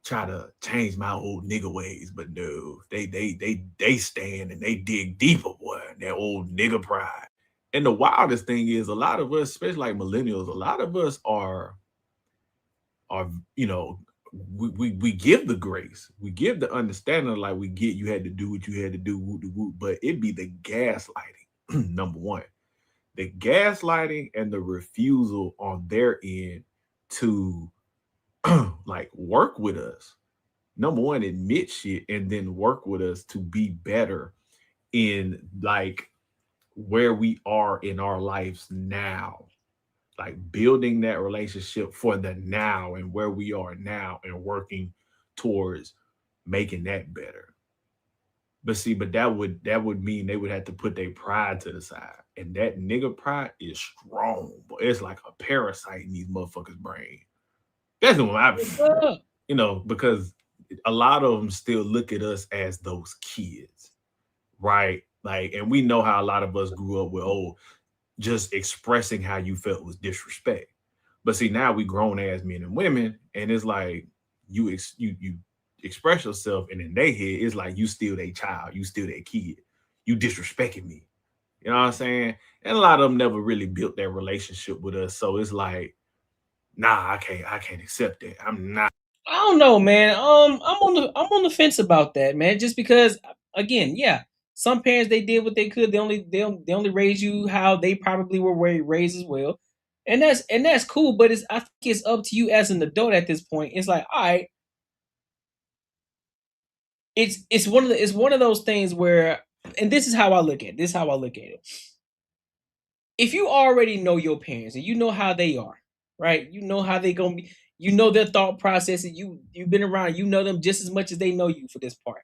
try to change my old nigga ways. But no, they stand and they dig deeper, boy, that old nigga pride. And the wildest thing is a lot of us, especially like millennials, a lot of us are we give the grace, we give the understanding, like we get you had to do what you had to do, but it be the gaslighting. Number one, the gaslighting and the refusal on their end to like work with us. Number one, admit shit and then work with us to be better in like where we are in our lives now. Like building that relationship for the now and where we are now and working towards making that better. But that would mean they would have to put their pride to the side. And that nigga pride is strong, but it's like a parasite in these motherfuckers' brain. That's what because a lot of them still look at us as those kids, right? Like, and we know how a lot of us grew up with, just expressing how you felt was disrespect. But see, now we grown ass men and women, and it's like you express yourself, and in their head, it's like you still their child, you still their kid, you disrespecting me. You know what I'm saying? And a lot of them never really built that relationship with us. So it's like nah, I can't accept that. I'm not. I don't know, man. I'm on the fence about that, man. Just because, again, yeah, some parents they did what they could. They only raised you how they probably were raised as well, and that's cool. But I think it's up to you as an adult at this point. It's like, all right, it's one of those things where, and this is how I look at it. This is how I look at it. If you already know your parents and you know how they are, right? You know how they gonna be. You know their thought processes. You've been around. You know them just as much as they know you for this part.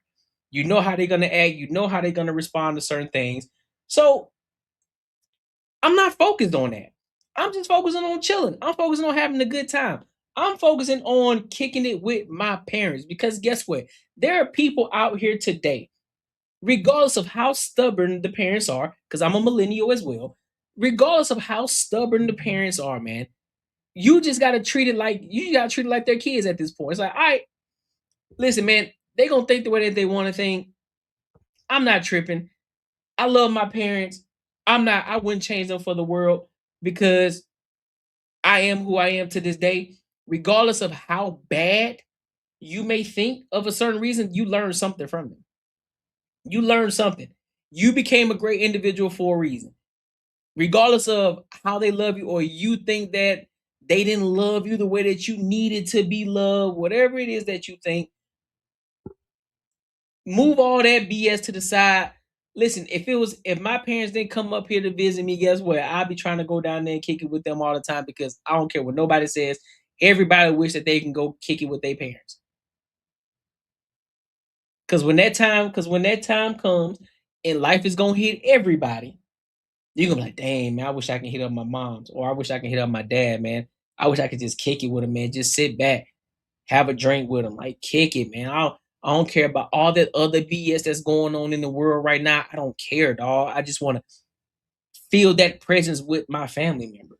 You know how they're gonna act. You know how they're gonna respond to certain things. So I'm not focused on that. I'm just focusing on chilling. I'm focusing on having a good time. I'm focusing on kicking it with my parents because guess what? There are people out here today, regardless of how stubborn the parents are, because I'm a millennial as well. Regardless of how stubborn the parents are, man, you just gotta treat it like their kids at this point. It's like, all right, listen, man, they gonna think the way that they want to think. I'm not tripping. I love my parents. I wouldn't change them for the world because I am who I am to this day. Regardless of how bad you may think of a certain reason, you learn something from them. You learn something. You became a great individual for a reason. Regardless of how they love you, or you think that they didn't love you the way that you needed to be loved, whatever it is that you think, move all that BS to the side. Listen, if my parents didn't come up here to visit me, guess what? I'd be trying to go down there and kick it with them all the time because I don't care what nobody says. Everybody wish that they can go kick it with their parents. Because when that time comes and life is gonna hit everybody, you're gonna be like, dang, man, I wish I can hit up my mom's, or I wish I can hit up my dad, man. I wish I could just kick it with him, man. Just sit back, have a drink with him, like kick it, man. I don't care about all that other BS that's going on in the world right now. I don't care, dog. I just want to feel that presence with my family member.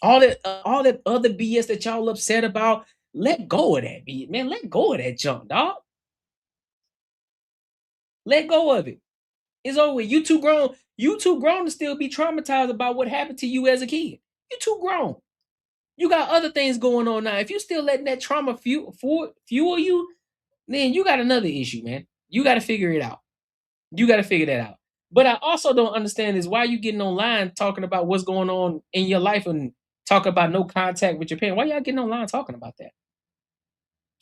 All that other BS that y'all upset about, let go of that, man. Let go of that junk, dog. Let go of it. It's over. You too grown. You too grown to still be traumatized about what happened to you as a kid. You too grown. You got other things going on now. If you still letting that trauma fuel you, then you got another issue, man. You got to figure it out. You got to figure that out. But I also don't understand is why you getting online talking about what's going on in your life and talk about no contact with your parents. Why y'all getting online talking about that?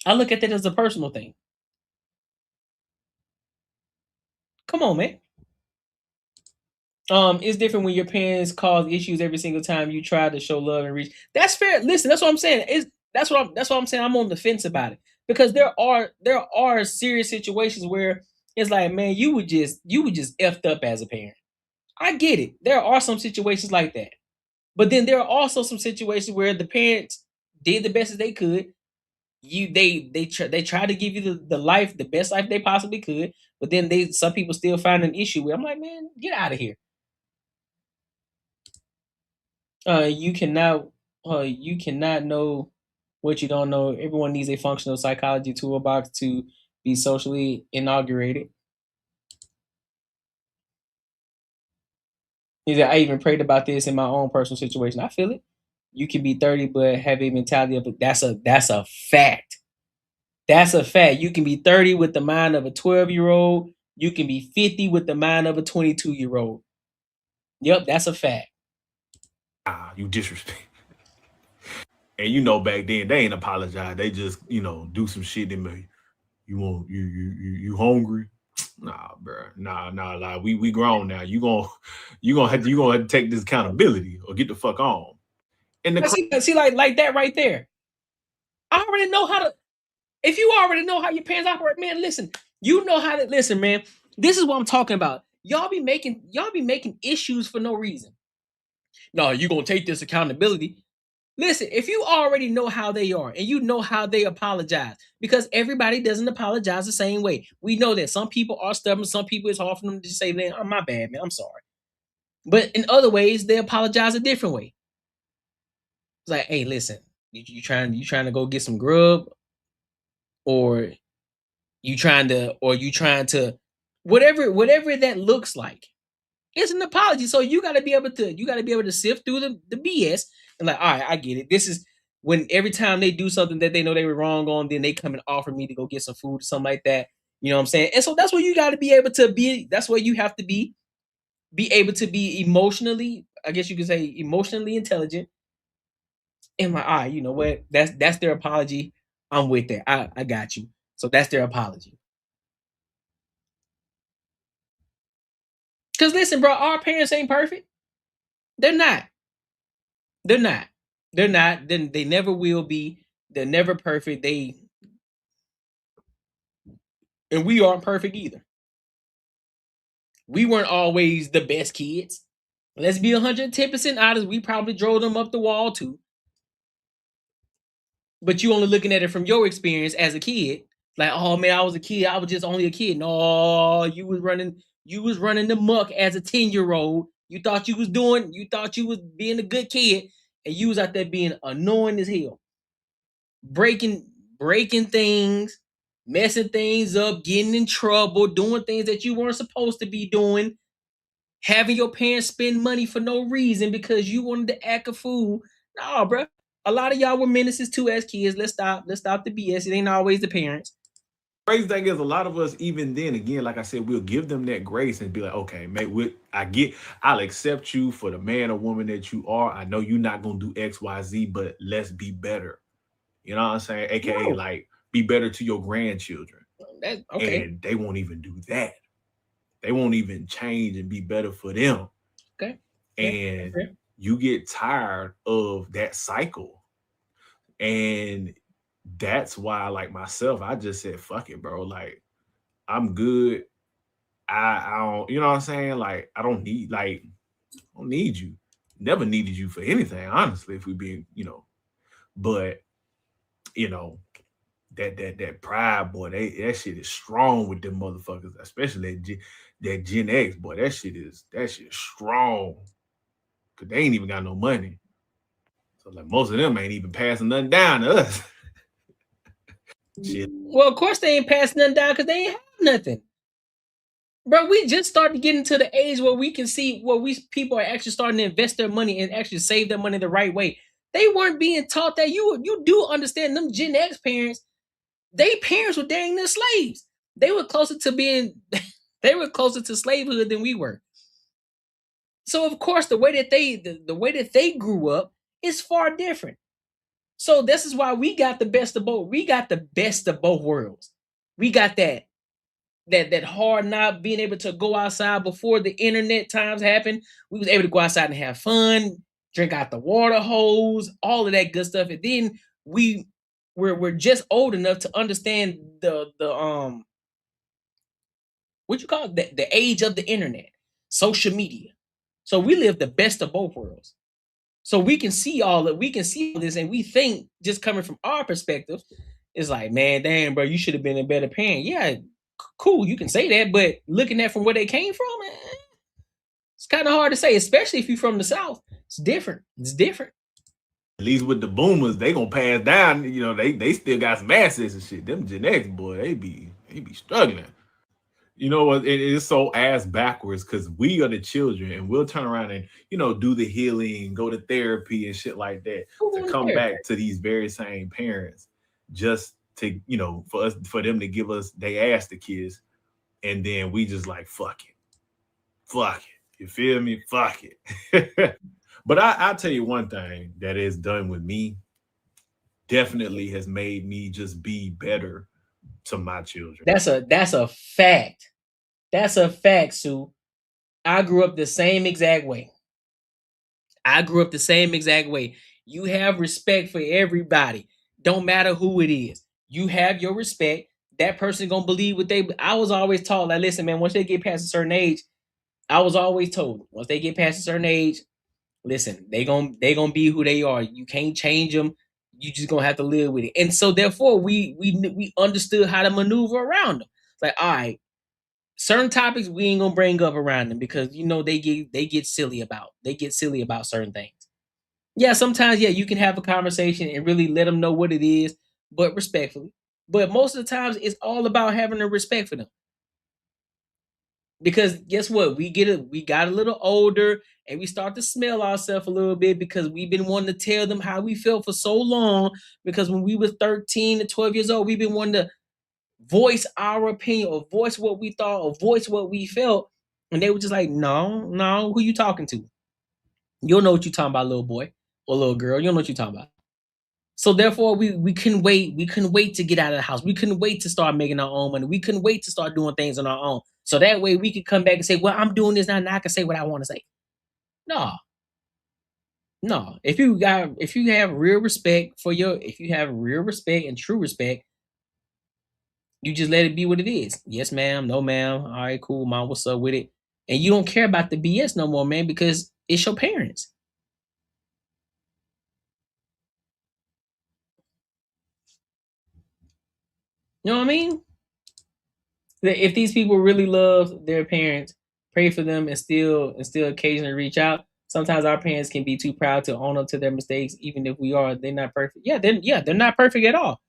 I look at that as a personal thing. Come on, man. It's different when your parents cause issues every single time you try to show love and reach. That's fair. Listen, that's what I'm saying. That's what I'm saying. I'm on the fence about it because there are serious situations where it's like, man, you would just effed up as a parent. I get it. There are some situations like that, but then there are also some situations where the parents did the best as they could. They try to give you the best life they possibly could, but then some people still find an issue with. I'm like, man, get out of here. You cannot know what you don't know. Everyone needs a functional psychology toolbox to be socially inaugurated. He said, I even prayed about this in my own personal situation. I feel it. You can be 30 but have a mentality of that's a fact. That's a fact. You can be 30 with the mind of a 12-year-old. You can be 50 with the mind of a 22-year-old. Yep, that's a fact. You disrespect. And you know, back then they ain't apologize. They just, do some shit that make you hungry. Nah, bro. Nah, like we grown now. You gonna have to take this accountability or get the fuck on. And see like that right there. I already know how to. If you already know how your parents operate, man, listen. You know how to listen, man. This is what I'm talking about. Y'all be making issues for no reason. No, you gonna take this accountability. Listen, if you already know how they are and you know how they apologize, because everybody doesn't apologize the same way. We know that some people are stubborn. Some people, it's hard for them to say, man, oh, my bad, man, I'm sorry. But in other ways, they apologize a different way. It's like, hey, listen, you trying to go get some grub, or you trying to whatever that looks like. It's an apology. So you gotta be able to sift through the BS and like, all right, I get it. This is when every time they do something that they know they were wrong on, then they come and offer me to go get some food or something like that. You know what I'm saying? And so that's where you gotta be able to be, that's where you have to be able to be emotionally, I guess you could say emotionally intelligent. And like, all right, you know what? That's their apology. I'm with that. I got you. So that's their apology. Cause listen, bro, our parents ain't perfect. They're not. They're not. They're not. Then they never will be. They're never perfect. And we aren't perfect either. We weren't always the best kids. Let's be 110% honest. We probably drove them up the wall too. But you only looking at it from your experience as a kid. Like, oh man, I was a kid. I was just only a kid. No, you was running the muck as a 10-year-old. You thought you was being a good kid, and you was out there being annoying as hell. Breaking things, messing things up, getting in trouble, doing things that you weren't supposed to be doing, having your parents spend money for no reason because you wanted to act a fool. No, bro. A lot of y'all were menaces too as kids. Let's stop the BS. It ain't always the parents. Crazy thing is, a lot of us, even then, again, like I said, we'll give them that grace and be like, okay, mate, I'll accept you for the man or woman that you are. I know you're not gonna do X, Y, Z, but let's be better. You know what I'm saying? AKA, like, be better to your grandchildren. Okay. And they won't even do that. They won't even change and be better for them. Okay. And you get tired of that cycle. And that's why, like myself, I just said, fuck it, bro. Like, I'm good. I don't, you know what I'm saying? Like, I don't need you. Never needed you for anything, honestly, if we being, but that pride, boy, that shit is strong with them motherfuckers, especially that Gen X, boy. That shit is strong. Cause they ain't even got no money. So like most of them ain't even passing nothing down to us. Shit. Well, of course they ain't passing nothing down because they ain't have nothing. Bro, we just started getting to the age where we can see people are actually starting to invest their money and actually save their money the right way. They weren't being taught that. You do understand them Gen X parents, they parents were dang near slaves. They were closer to slavehood than we were. So of course the way that they grew up is far different. So this is why we got the best of both. We got the best of both worlds. We got that hard not being able to go outside before the internet times happened. We was able to go outside and have fun, drink out the water hose, all of that good stuff. And then we're just old enough to understand the what you call it? The age of the internet, social media. So we live the best of both worlds. So we can see all this, and we think, just coming from our perspective, it's like, man, damn, bro, you should have been a better parent. Yeah, cool, you can say that, but looking at from where they came from, it's kind of hard to say, especially if you're from the South. It's different. At least with the boomers, they gonna pass down. They still got some assets and shit. Them Gen X, boy, they be struggling. You know what? It is so ass backwards because we are the children, and we'll turn around and do the healing, go to therapy and shit like that to come back to these very same parents, just to for them to give us they ass the kids, and then we just like fuck it. You feel me? Fuck it. But I'll tell you one thing that is done with me. Definitely has made me just be better to my children. That's a fact. That's a fact, Sue. I grew up the same exact way. You have respect for everybody. Don't matter who it is. You have your respect. That person gonna believe what they. I was always taught, like, listen, man, once they get past a certain age, I was always told, once they get past a certain age, listen, they gonna be who they are. You can't change them. You just gonna have to live with it. And so therefore, we understood how to maneuver around them. It's like, all right, certain topics we ain't gonna bring up around them because they get silly about certain things. Yeah, sometimes you can have a conversation and really let them know what it is, but respectfully. But most of the times it's all about having a respect for them. Because guess what? We got a little older and we start to smell ourselves a little bit because we've been wanting to tell them how we felt for so long. Because when we were 13 to 12 years old, we've been wanting to voice our opinion or voice what we thought or voice what we felt. And they were just like, no, who you talking to? You don't know what you're talking about, little boy or little girl. You don't know what you're talking about. So therefore, we couldn't wait. We couldn't wait to get out of the house. We couldn't wait to start making our own money. We couldn't wait to start doing things on our own. So that way we could come back and say, well, I'm doing this now, and I can say what I want to say. No. If you have real respect if you have real respect and true respect, you just let it be what it is. Yes, ma'am. No, ma'am. All right, cool, mom. What's up with it? And you don't care about the BS no more, man, because it's your parents. You know what I mean? If these people really love their parents, pray for them and still occasionally reach out. Sometimes our parents can be too proud to own up to their mistakes, even if they're not perfect. They're not perfect at all.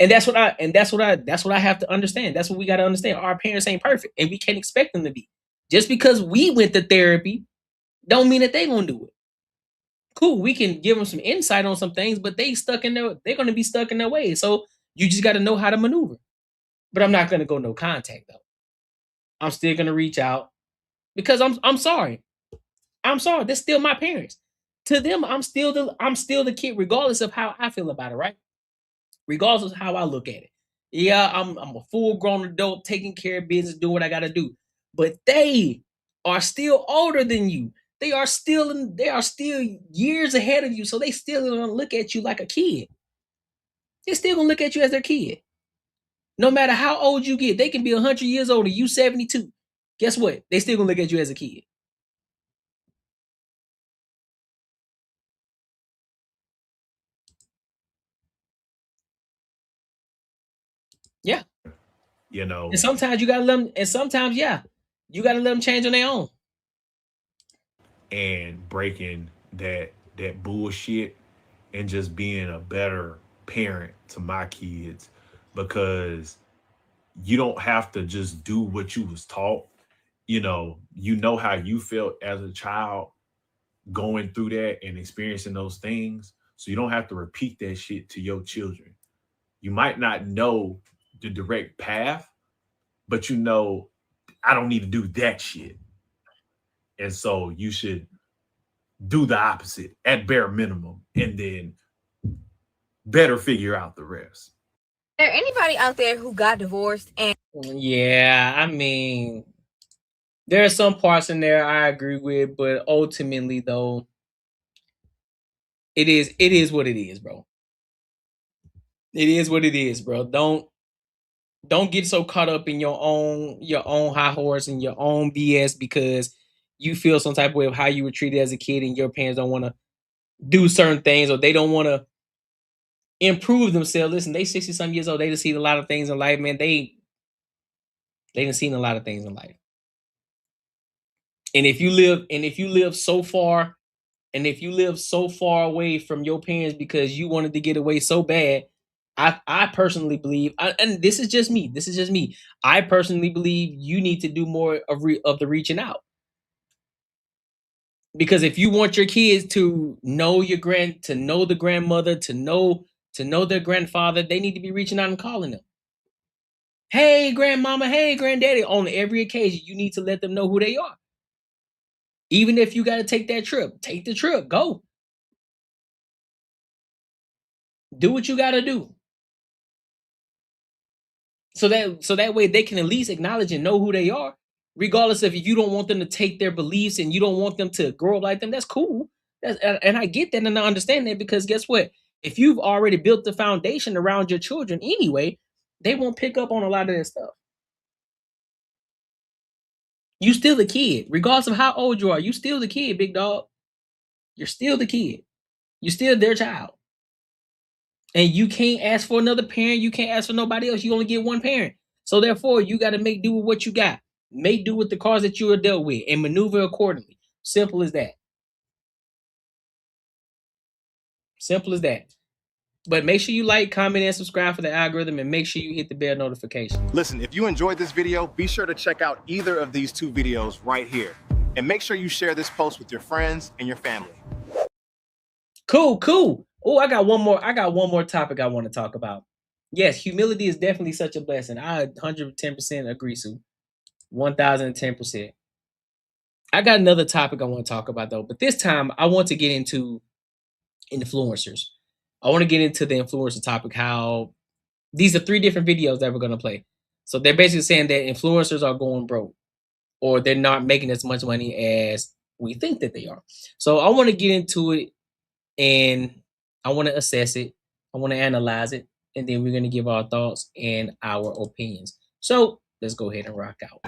And that's what I have to understand. That's what we got to understand. Our parents ain't perfect, and we can't expect them to be. Just because we went to therapy, don't mean that they gonna do it. Cool, we can give them some insight on some things, but they're gonna be stuck in their ways. So you just got to know how to maneuver. But I'm not gonna go no contact though. I'm still gonna reach out because I'm sorry. I'm sorry. They're still my parents. To them, I'm still the kid, regardless of how I feel about it, right? Regardless of how I look at it. Yeah, I'm a full grown adult taking care of business, doing what I gotta do. But they are still older than you. They are still years ahead of you. So they still gonna look at you like a kid. They're still gonna look at you as their kid. No matter how old you get, they can be 100 years old and you 72. Guess what? They still gonna look at you as a kid. Yeah. And sometimes you gotta let them, and sometimes, you gotta let them change on their own. And breaking that bullshit and just being a better parent to my kids, because you don't have to just do what you was taught. You know how you felt as a child going through that and experiencing those things. So you don't have to repeat that shit to your children. You might not know the direct path, but I don't need to do that shit. And so you should do the opposite at bare minimum and then better figure out the rest. Is there anybody out there who got divorced and Yeah, I mean, there are some parts in there I agree with, but ultimately though, it is what it is, bro. It is what it is, bro. Don't get so caught up in your own high horse and your own BS because you feel some type of way of how you were treated as a kid and your parents don't want to do certain things or they don't want to improve themselves. Listen, they 60 some years old. They done seen a lot of things in life, man. They done seen a lot of things in life. And if you live so far away from your parents because you wanted to get away so bad, I personally believe, and this is just me. I personally believe you need to do more of the reaching out. Because if you want your kids to know to know the grandmother, to know their grandfather, they need to be reaching out and calling them. Hey, grandmama. Hey, granddaddy. On every occasion, you need to let them know who they are. Even if you got to take that trip, take the trip. Go. Do what you got to do. So that way they can at least acknowledge and know who they are, regardless of if you don't want them to take their beliefs and you don't want them to grow up like them. That's cool. And I get that and I understand that because guess what? If you've already built the foundation around your children anyway, they won't pick up on a lot of that stuff. You still the kid, regardless of how old you are. You still the kid, big dog. You're still the kid. You're still their child. And you can't ask for another parent. You can't ask for nobody else. You only get one parent. So therefore, you got to make do with what you got. Make do with the cards that you are dealt with and maneuver accordingly. Simple as that. Simple as that. But make sure you like, comment, and subscribe for the algorithm, and make sure you hit the bell notification. Listen, if you enjoyed this video, be sure to check out either of these 2 videos right here. And make sure you share this post with your friends and your family. Cool, cool. Oh, I got one more topic I want to talk about. Yes, humility is definitely such a blessing. I 110% agree, Sue. 1010%. I got another topic I want to talk about though, but this time I want to get into influencers. I want to get into the influencer topic, how these are 3 different videos that we're going to play. So they're basically saying that influencers are going broke or they're not making as much money as we think that they are. So I want to get into it and I want to assess it. I want to analyze it. And then we're going to give our thoughts and our opinions. So let's go ahead and rock out.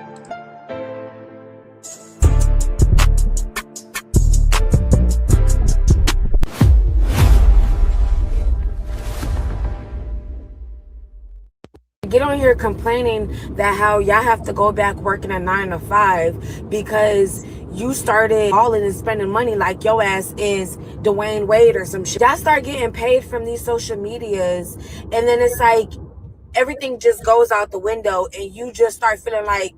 Get on here complaining that how y'all have to go back working a 9 to 5 because you started hauling and spending money like your ass is Dwayne Wade or some shit. Y'all start getting paid from these social medias and then it's like everything just goes out the window and you just start feeling like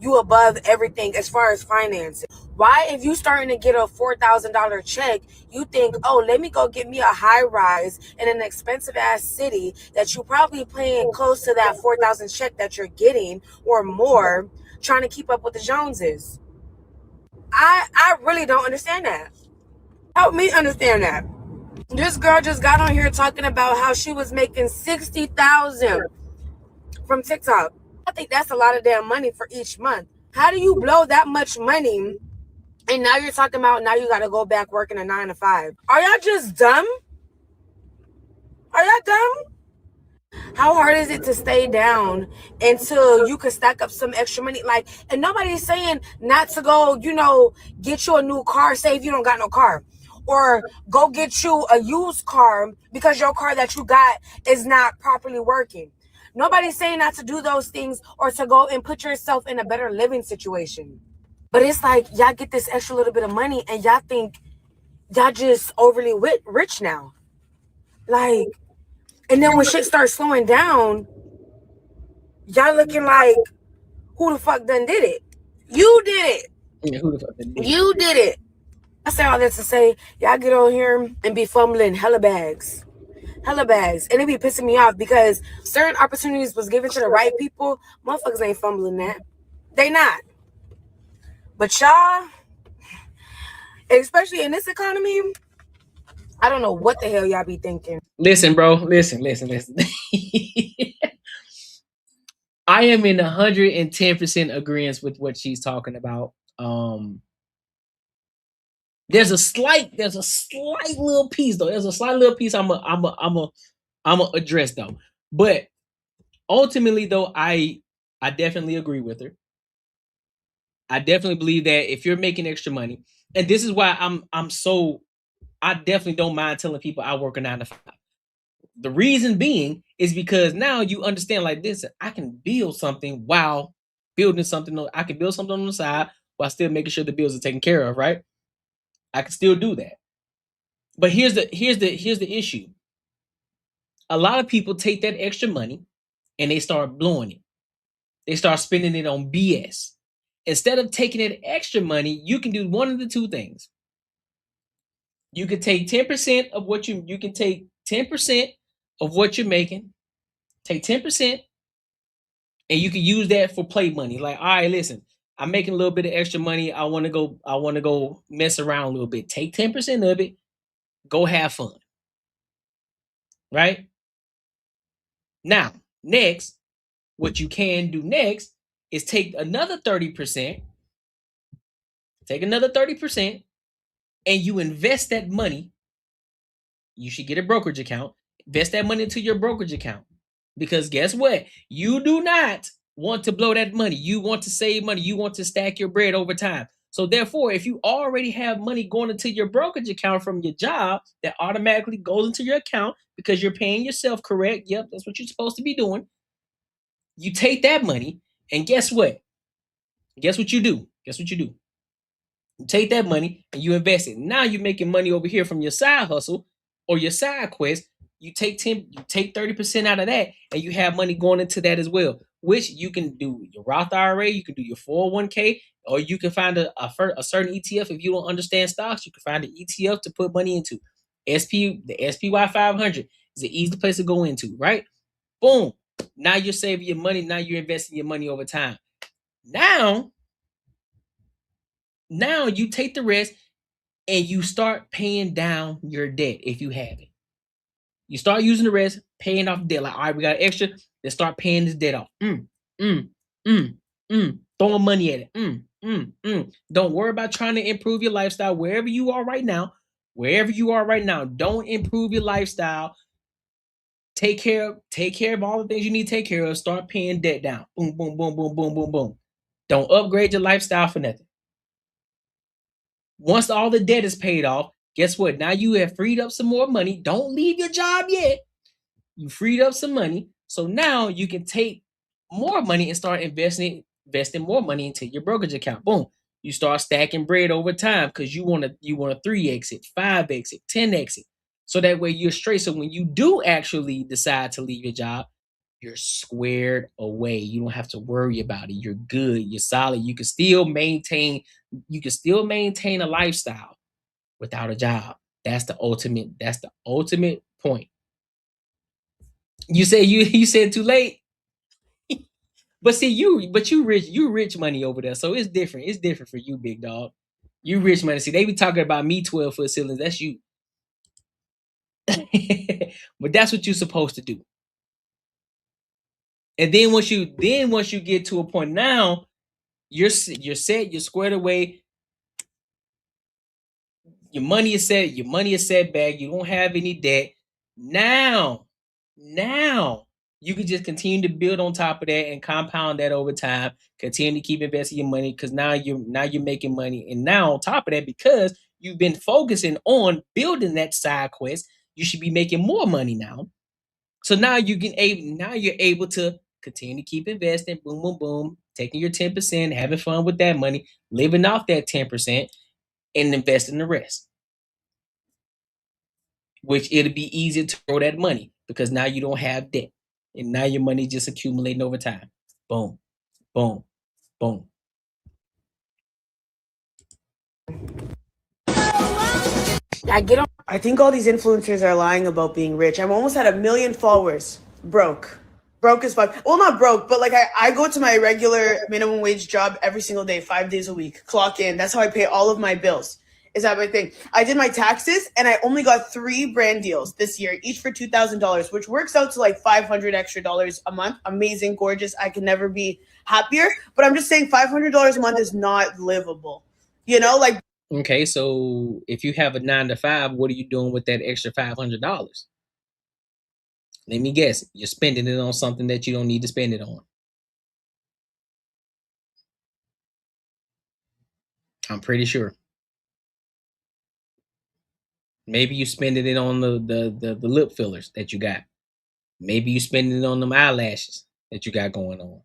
you above everything as far as finances. Why, if you starting to get a $4,000 check, you think, oh, let me go get me a high rise in an expensive ass city that you probably paying close to that 4,000 check that you're getting or more, trying to keep up with the Joneses. I really don't understand that. Help me understand that. This girl just got on here talking about how she was making $60,000 from TikTok. I think that's a lot of damn money for each month. How do you blow that much money and now you're talking about now you got to go back working a 9 to 5? Are y'all just dumb? Are y'all dumb? How hard is it to stay down until you can stack up some extra money? Like, and nobody's saying not to go, you know, get you a new car, say if you don't got no car. Or go get you a used car because your car that you got is not properly working. Nobody's saying not to do those things or to go and put yourself in a better living situation. But it's like y'all get this extra little bit of money and y'all think y'all just overly rich now. Like, and then when shit starts slowing down, y'all looking like, who the fuck done did it? You did it. Yeah, who the fuck did it? You did it. I say all that to say, y'all get on here and be fumbling hella bags. Hella bags. And it be pissing me off because certain opportunities was given to the right people. Motherfuckers ain't fumbling that. They not. But y'all, especially in this economy, I don't know what the hell y'all be thinking. Listen, bro. Listen. I am in 110% agreement with what she's talking about. There's a slight little piece though. There's a slight little piece I'm a address though. But ultimately though, I definitely agree with her. I definitely believe that if you're making extra money, and this is why I definitely don't mind telling people I work a 9 to 5. The reason being is because now you understand like this, I can build something while building something. I can build something on the side while still making sure the bills are taken care of, right? I can still do that. But here's the issue. A lot of people take that extra money and they start blowing it. They start spending it on BS. Instead of taking that extra money, you can do one of the 2 things. You can take 10% of what you can take 10% of what you're making. Take 10% and you can use that for play money. Like, all right, listen, I'm making a little bit of extra money. I want to go mess around a little bit. Take 10% of it. Go have fun. Right? Now, next, what you can do next is take another 30%. Take another 30% and you invest that money. You should get a brokerage account. Invest that money into your brokerage account. Because guess what? You do not want to blow that money. You want to save money. You want to stack your bread over time. So therefore, if you already have money going into your brokerage account from your job, that automatically goes into your account because you're paying yourself, correct? Yep, that's what you're supposed to be doing. You take that money and guess what? Guess what you do? You take that money and you invest it. Now you're making money over here from your side hustle or your side quest You take 30% out of that, and you have money going into that as well, which you can do your Roth IRA, you can do your 401k, or you can find a certain ETF. If you don't understand stocks, you can find an ETF to put money into. The SPY 500 is an easy place to go into, right? Boom. Now you're saving your money. Now you're investing your money over time. Now you take the rest and you start paying down your debt if you have it. You start using the rest, paying off debt. Like, all right, we got extra. Let's start paying this debt off. Throwing money at it. Don't worry about trying to improve your lifestyle wherever you are right now. Wherever you are right now, don't improve your lifestyle. Take care of all the things you need to take care of. Start paying debt down. Boom, boom, boom, boom, boom, boom, boom. Don't upgrade your lifestyle for nothing. Once all the debt is paid off, guess what? Now you have freed up some more money. Don't leave your job yet. You freed up some money. So now you can take more money and start investing more money into your brokerage account. Boom. You start stacking bread over time because you want a 3 exit, 5 exit, 10 exit. So that way you're straight. So when you do actually decide to leave your job, you're squared away. You don't have to worry about it. You're good. You're solid. You can still maintain a lifestyle without a job. That's the ultimate point. You said too late. But see, you rich money over there. So it's different. It's different for you, big dog. You rich money. See, they be talking about me 12-foot ceilings. That's you. But that's what you're supposed to do. And then once you get to a point, now you're set, you're squared away. Your money is set back. You don't have any debt. Now you can just continue to build on top of that and compound that over time. Continue to keep investing your money because now you're making money. And now on top of that, because you've been focusing on building that side quest, you should be making more money now. So now you're able to continue to keep investing, boom, boom, boom, taking your 10%, having fun with that money, living off that 10%, and investing the rest. Which it'll be easier to grow that money because now you don't have debt. And now your money just accumulating over time. Boom, boom, boom. I think all these influencers are lying about being rich. I'm almost at 1 million followers. Broke as fuck. Well, not broke, but like I go to my regular minimum wage job every single day, 5 days a week. Clock in. That's how I pay all of my bills. Is that my thing? I did my taxes and I only got 3 brand deals this year, each for $2,000, which works out to like $500 extra a month. Amazing, gorgeous. I can never be happier. But I'm just saying $500 a month is not livable. You know, like. Okay, so if you have a 9-to-5, what are you doing with that extra $500? Let me guess. You're spending it on something that you don't need to spend it on. I'm pretty sure. Maybe you spending it on the lip fillers that you got. Maybe you spending it on them eyelashes that you got going on.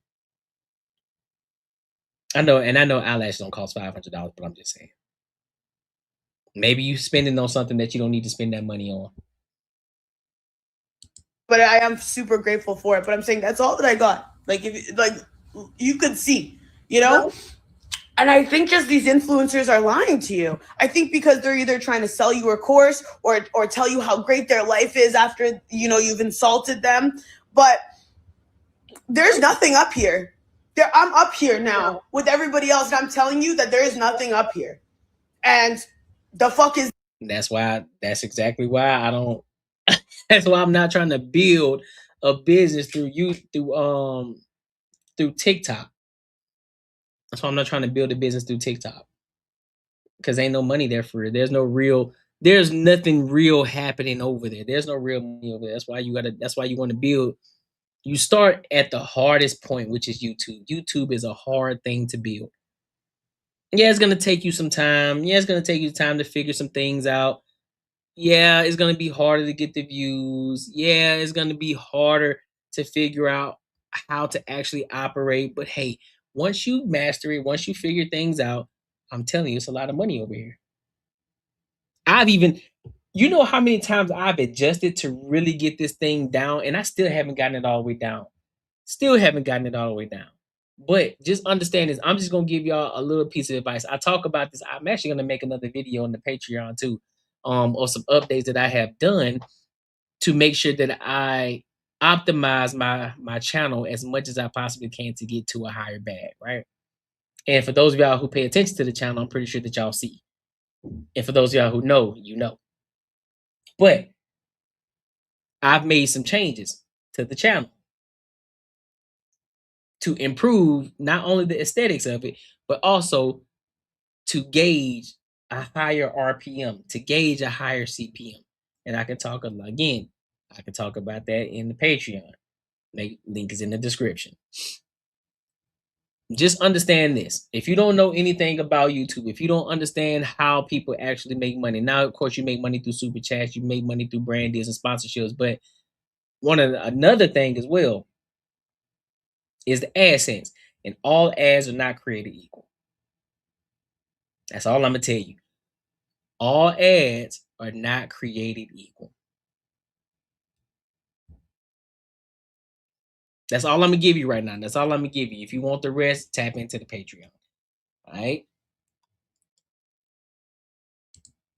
I know eyelashes don't cost $500, but I'm just saying. Maybe you spending on something that you don't need to spend that money on. But I am super grateful for it. But I'm saying that's all that I got. Like you could see, you know? And I think just these influencers are lying to you. I think because they're either trying to sell you a course or tell you how great their life is after, you know, you've insulted them. But there's nothing up here. I'm up here now with everybody else. And I'm telling you that there is nothing up here. And the fuck is. That's exactly why I don't. That's why I'm not trying to build a business through TikTok. That's why I'm not trying to build a business through TikTok. Because ain't no money there for it. There's nothing real happening over there. There's no real money over there. That's why you want to build. You start at the hardest point, which is YouTube. YouTube is a hard thing to build. Yeah, it's gonna take you some time. Yeah, it's gonna take you time to figure some things out. Yeah, it's gonna be harder to get the views. Yeah, it's gonna be harder to figure out how to actually operate. But hey, once you master it, once you figure things out, I'm telling you, it's a lot of money over here. You know how many times I've adjusted to really get this thing down, and I still haven't gotten it all the way down. Still haven't gotten it all the way down. But just understand this. I'm just gonna give y'all a little piece of advice. I talk about this. I'm actually gonna make another video on the Patreon too, or some updates that I have done to make sure that I optimize my channel as much as I possibly can to get to a higher bag, right? And for those of y'all who pay attention to the channel, I'm pretty sure that y'all see. And for those of y'all who know, you know. But I've made some changes to the channel to improve not only the aesthetics of it, but also to gauge a higher RPM, to gauge a higher CPM. And I can talk again, I can talk about that in the Patreon. Link is in the description. Just understand this. If you don't know anything about YouTube, if you don't understand how people actually make money, now of course you make money through super chats, you make money through brand deals and sponsorships, but another thing as well is the AdSense, and all ads are not created equal. That's all I'm gonna tell you. All ads are not created equal. That's all I'm gonna give you right now. That's all I'm gonna give you. If you want the rest, tap into the Patreon. All right.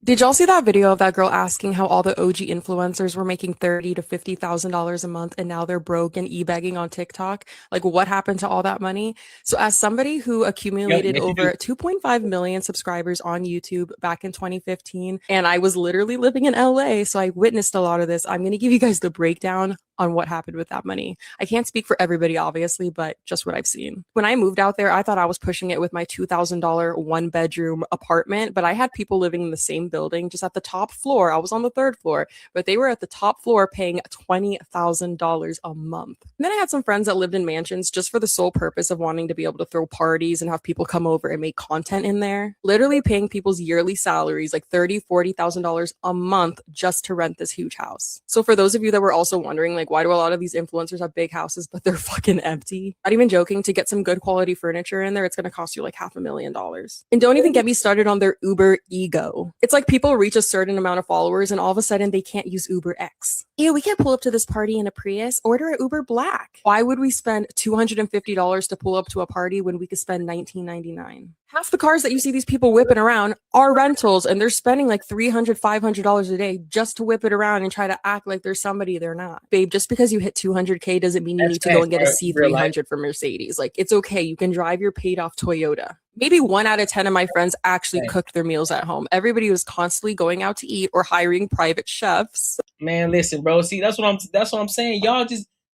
Did y'all see that video of that girl asking how all the OG influencers were making $30,000 to $50,000 a month and now they're broke and e-bagging on TikTok? Like, what happened to all that money? So as somebody who accumulated yes, you over do. 2.5 million subscribers on YouTube back in 2015, and I was literally living in LA, so I witnessed a lot of this, I'm going to give you guys the breakdown on what happened with that money. I can't speak for everybody, obviously, but just what I've seen. When I moved out there, I thought I was pushing it with my $2,000 one-bedroom apartment, but I had people living in the same building, just at the top floor. I was on the 3rd floor, but they were at the top floor paying $20,000 a month. And then I had some friends that lived in mansions just for the sole purpose of wanting to be able to throw parties and have people come over and make content in there. Literally paying people's yearly salaries, like $30,000, $40,000 a month just to rent this huge house. So for those of you that were also wondering, like, why do a lot of these influencers have big houses, but they're fucking empty? Not even joking, to get some good quality furniture in there, it's going to cost you like $500,000. And don't even get me started on their Uber ego. It's like people reach a certain amount of followers and all of a sudden they can't use Uber X. Ew, we can't pull up to this party in a Prius. Order an Uber Black. Why would we spend $250 to pull up to a party when we could spend $19.99? Half the cars that you see these people whipping around are rentals, and they're spending like $300, $500 a day just to whip it around and try to act like there's somebody they're not. Babe, just because you hit 200K doesn't mean you need to go and get a C300 for Mercedes. Like, it's okay. You can drive your paid off Toyota. Maybe 1 out of 10 of my friends actually cooked their meals at home. Everybody was constantly going out to eat or hiring private chefs. Man, listen, bro. See, that's what I'm saying.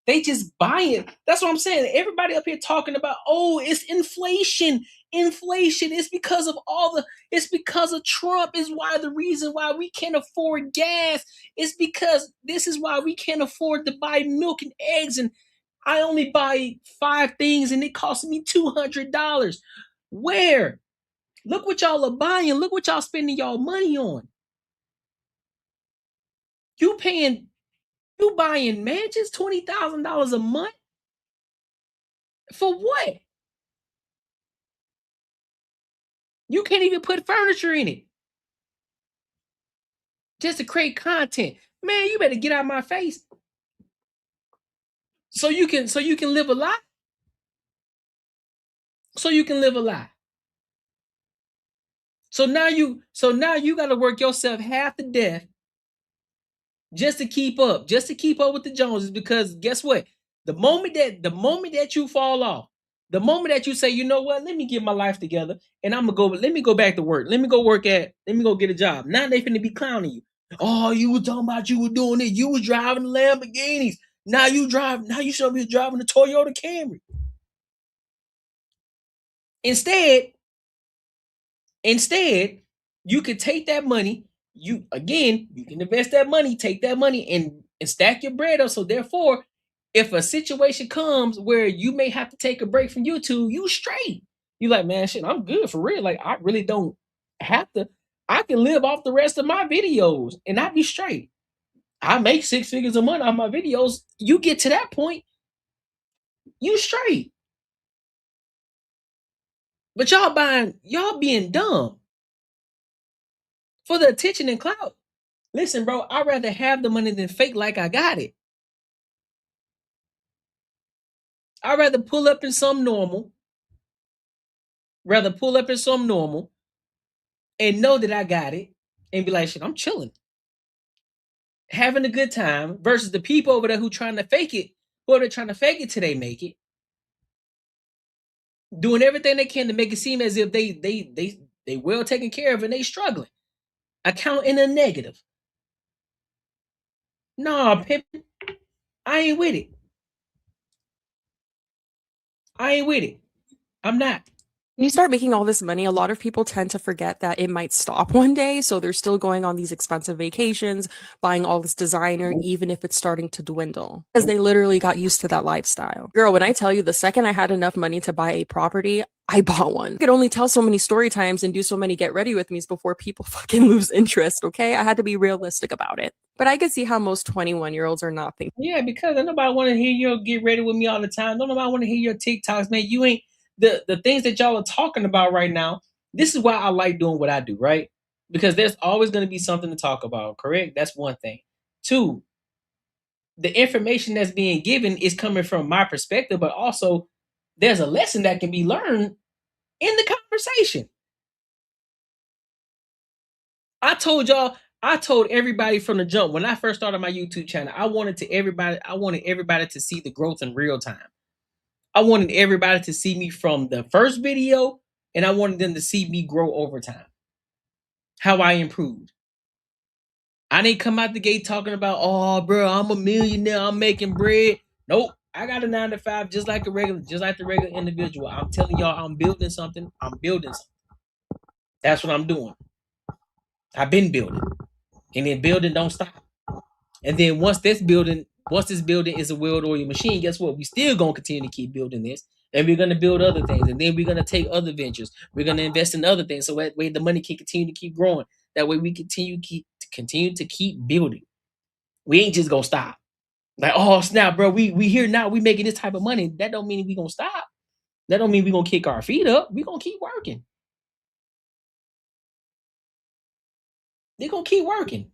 They just buy it. That's what I'm saying. Everybody up here talking about, oh, it's inflation. Inflation. It's because of it's because of Trump is why the reason why we can't afford gas. It's because this is why we can't afford to buy milk and eggs. And I only buy 5 things and it costs me $200. Where? Look what y'all are buying. Look what y'all spending y'all money on. You buying mansions, $20,000 a month? For what? You can't even put furniture in it. Just to create content. Man, you better get out of my face. So you can live a lie? So you can live a lie. So now you gotta work yourself half to death just to keep up with the Joneses, because guess what? The moment that you fall off, the moment that you say, you know what, let me get my life together and let me go back to work. Let me go get a job. Now they finna be clowning you. Oh, you were talking about you were doing it. You was driving Lamborghinis. Now you should be driving a Toyota Camry. Instead, you could take that money. You can invest that money, take that money and stack your bread up. So therefore, if a situation comes where you may have to take a break from YouTube, you straight. You like, man, shit, I'm good for real. Like, I really don't have to. I can live off the rest of my videos and I be straight. I make 6 figures a month off my videos. You get to that point, you straight. But y'all being dumb for the attention and clout. Listen, bro, I'd rather have the money than fake like I got it. I'd rather pull up in some normal, and know that I got it and be like, shit, I'm chilling, having a good time, versus the people over there who trying to fake it, who are trying to fake it till they make it, doing everything they can to make it seem as if they well taken care of and they struggling. Account in a negative. Nah, pimp, I ain't with it. I ain't with it. I'm not. When you start making all this money, a lot of people tend to forget that it might stop one day. So they're still going on these expensive vacations, buying all this designer, even if it's starting to dwindle, because they literally got used to that lifestyle. Girl, when I tell you, the second I had enough money to buy a property, I bought one. I could only tell so many story times and do so many get ready with me's before people fucking lose interest, okay? I had to be realistic about it. But I could see how most 21-year-olds are not thinking. Yeah, because nobody want to hear you get ready with me all the time. Don't nobody want to hear your TikToks, man. You ain't the things that y'all are talking about right now. This is why I like doing what I do, right? Because there's always going to be something to talk about, correct? That's one thing. Two, the information that's being given is coming from my perspective, but also there's a lesson that can be learned in the conversation. I told everybody from the jump when I first started my YouTube channel, I wanted everybody to see the growth in real time. I wanted everybody to see me from the first video, and I wanted them to see me grow over time. How I improved. I didn't come out the gate talking about, oh, bro, I'm a millionaire, I'm making bread. Nope. I got a 9 to 5 just like the regular individual. I'm telling y'all, I'm building something. That's what I'm doing. I've been building. And then building don't stop. And then once this building is a well-oiled machine, guess what? We still gonna continue to keep building this. And we're gonna build other things. And then we're gonna take other ventures. We're gonna invest in other things. So that way the money can continue to keep growing. That way we continue to keep building. We ain't just gonna stop. Like, oh snap, bro. We here now. We making this type of money. That don't mean we gonna stop. That don't mean we gonna kick our feet up. We gonna keep working. They gonna keep working.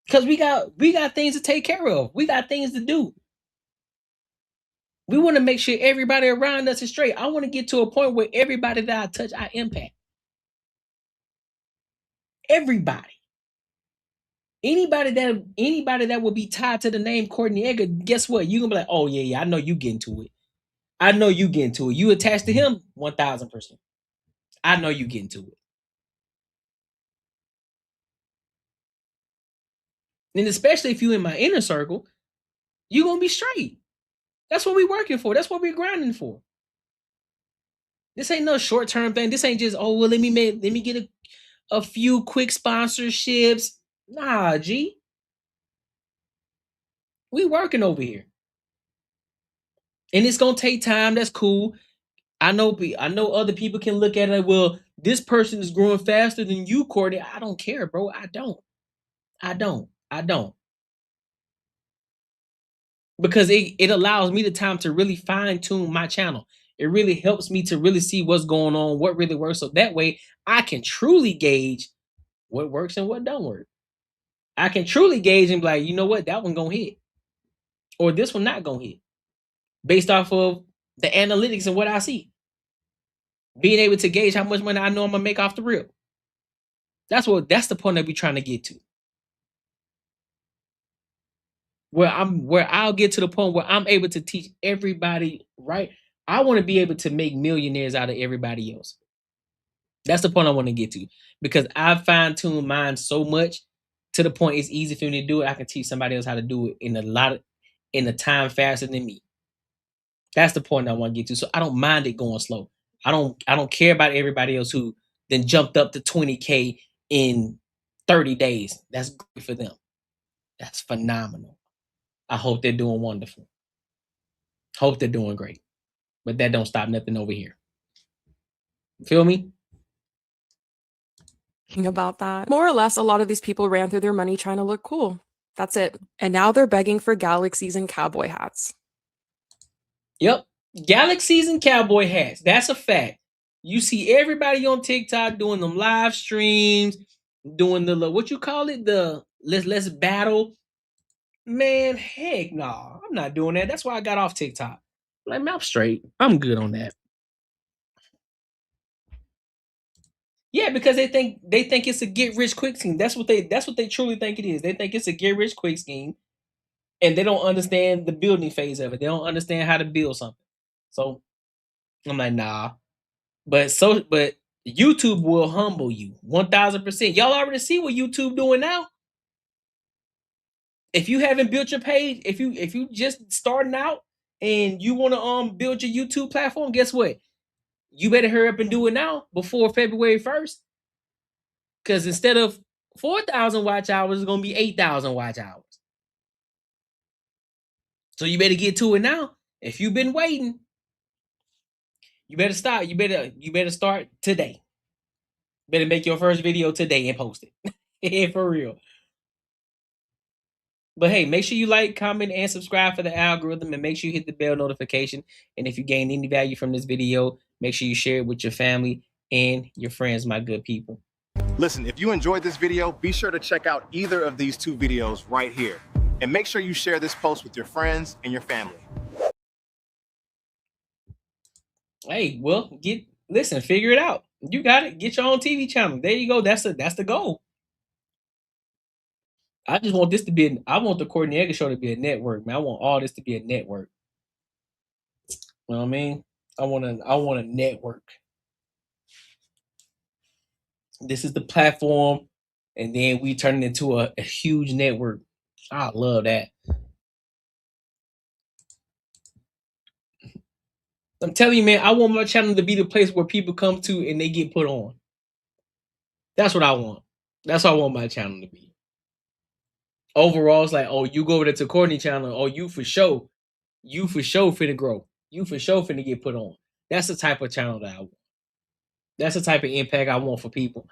Because we got things to take care of. We got things to do. We want to make sure everybody around us is straight. I want to get to a point where everybody that I touch, I impact. Everybody. Anybody that will be tied to the name Courtney Iger, guess what? You're gonna be like, oh yeah, I know you get into it. I know you get into it. You attached to him 1000%. I know you get into it. And especially if you in my inner circle, you're gonna be straight. That's what we're working for. That's what we're grinding for. This ain't no short-term thing. This ain't just, oh well, let me get a few quick sponsorships. Nah, G. We working over here. And it's gonna take time. That's cool. I know other people can look at it like, well, this person is growing faster than you, Courtney. I don't care, bro. I don't. Because it allows me the time to really fine-tune my channel. It really helps me to really see what's going on, what really works. So that way I can truly gauge what works and what don't work. I can truly gauge and be like, you know what, that one gonna hit. Or this one not gonna hit. Based off of the analytics and what I see. Being able to gauge how much money I know I'm gonna make off the rip. That's the point that we're trying to get to. Where I'll get to the point where I'm able to teach everybody, right? I want to be able to make millionaires out of everybody else. That's the point I want to get to. Because I've fine-tuned mine so much to the point it's easy for me to do it. I can teach somebody else how to do it in a time faster than me. That's the point I want to get to. So I don't mind it going slow. I don't care about everybody else who then jumped up to 20K in 30 days. That's great for them. That's phenomenal. I hope they're doing wonderful. Hope they're doing great. But that don't stop nothing over here. Feel me? About that. More or less, a lot of these people ran through their money trying to look cool. That's it. And now they're begging for galaxies and cowboy hats. Yep. Galaxies and cowboy hats. That's a fact. You see everybody on TikTok doing them live streams, doing the what you call it, the let's battle. Man, heck no, I'm not doing that. That's why I got off TikTok. Like, man, I'm straight. I'm good on that. Yeah, because they think it's a get rich quick scheme. That's what they truly think it is. They think it's a get rich quick scheme, and they don't understand the building phase of it. They don't understand how to build something. So I'm like, nah. But YouTube will humble you 1000%. Y'all already see what YouTube doing now. If you haven't built your page, if you just starting out and you want to build your YouTube platform, guess what? You better hurry up and do it now before February 1st. Because instead of 4,000 watch hours, it's gonna be 8,000 watch hours. So you better get to it now. If you've been waiting, you better start. You better start today. Better make your first video today and post it. For real. But hey, make sure you like, comment, and subscribe for the algorithm, and make sure you hit the bell notification. And if you gain any value from this video, make sure you share it with your family and your friends, my good people. Listen, if you enjoyed this video, be sure to check out either of these two videos right here. And make sure you share this post with your friends and your family. Hey, well, listen, figure it out. You got it. Get your own TV channel. There you go. That's the goal. I just want this to be I want the Courtney Iger show to be a network, man. I want all this to be a network. You know what I mean? I want a network. This is the platform, and then we turn it into a huge network. I love that. I'm telling you, man, I want my channel to be the place where people come to and they get put on. That's what I want. That's what I want my channel to be. Overall, it's like, oh, you go over to Courtney channel. Oh, you for sure finna grow. You for sure finna get put on. That's the type of channel that I want. That's the type of impact I want for people.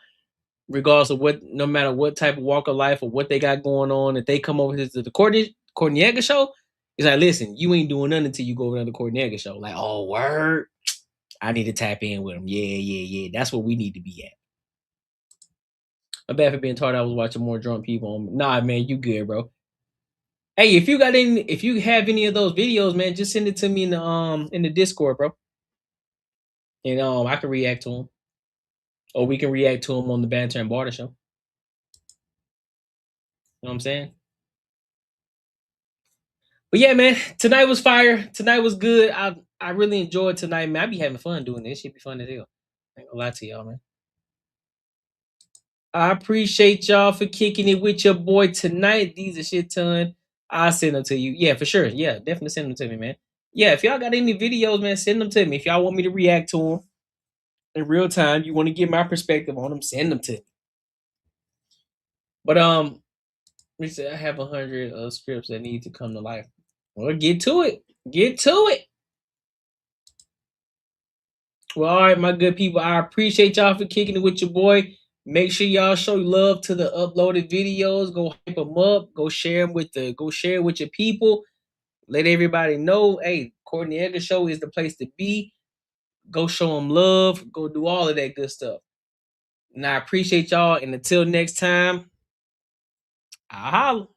Regardless of no matter what type of walk of life or what they got going on, if they come over here to the Courtney Iger show, it's like, listen, you ain't doing nothing until you go over to the Courtney Iger show. Like, oh, word, I need to tap in with them. Yeah. That's what we need to be at. I'm bad for being tired. I was watching more drunk people. Nah, man, you good, bro. Hey, if you have any of those videos, man, just send it to me in the Discord, bro. And I can react to them, or we can react to them on the Banter and Barter show. You know what I'm saying? But yeah, man, tonight was fire. Tonight was good. I really enjoyed tonight, man. I be having fun doing this. Should be fun as hell. I ain't gonna lie to y'all, man. I appreciate y'all for kicking it with your boy tonight. These are shit ton. I'll send them to you. Yeah, for sure. Yeah, definitely send them to me, man. Yeah, if y'all got any videos, man, send them to me. If y'all want me to react to them in real time, you want to get my perspective on them, send them to me. But we said I have 100 scripts that need to come to life. Well, get to it. Get to it. Well, all right, my good people. I appreciate y'all for kicking it with your boy. Make sure y'all show love to the uploaded videos. Go hype them up. Go share them with your people. Let everybody know, hey, Courtney Iger show is the place to be. Go show them love. Go do all of that good stuff. And I appreciate y'all. And until next time, I'll holla.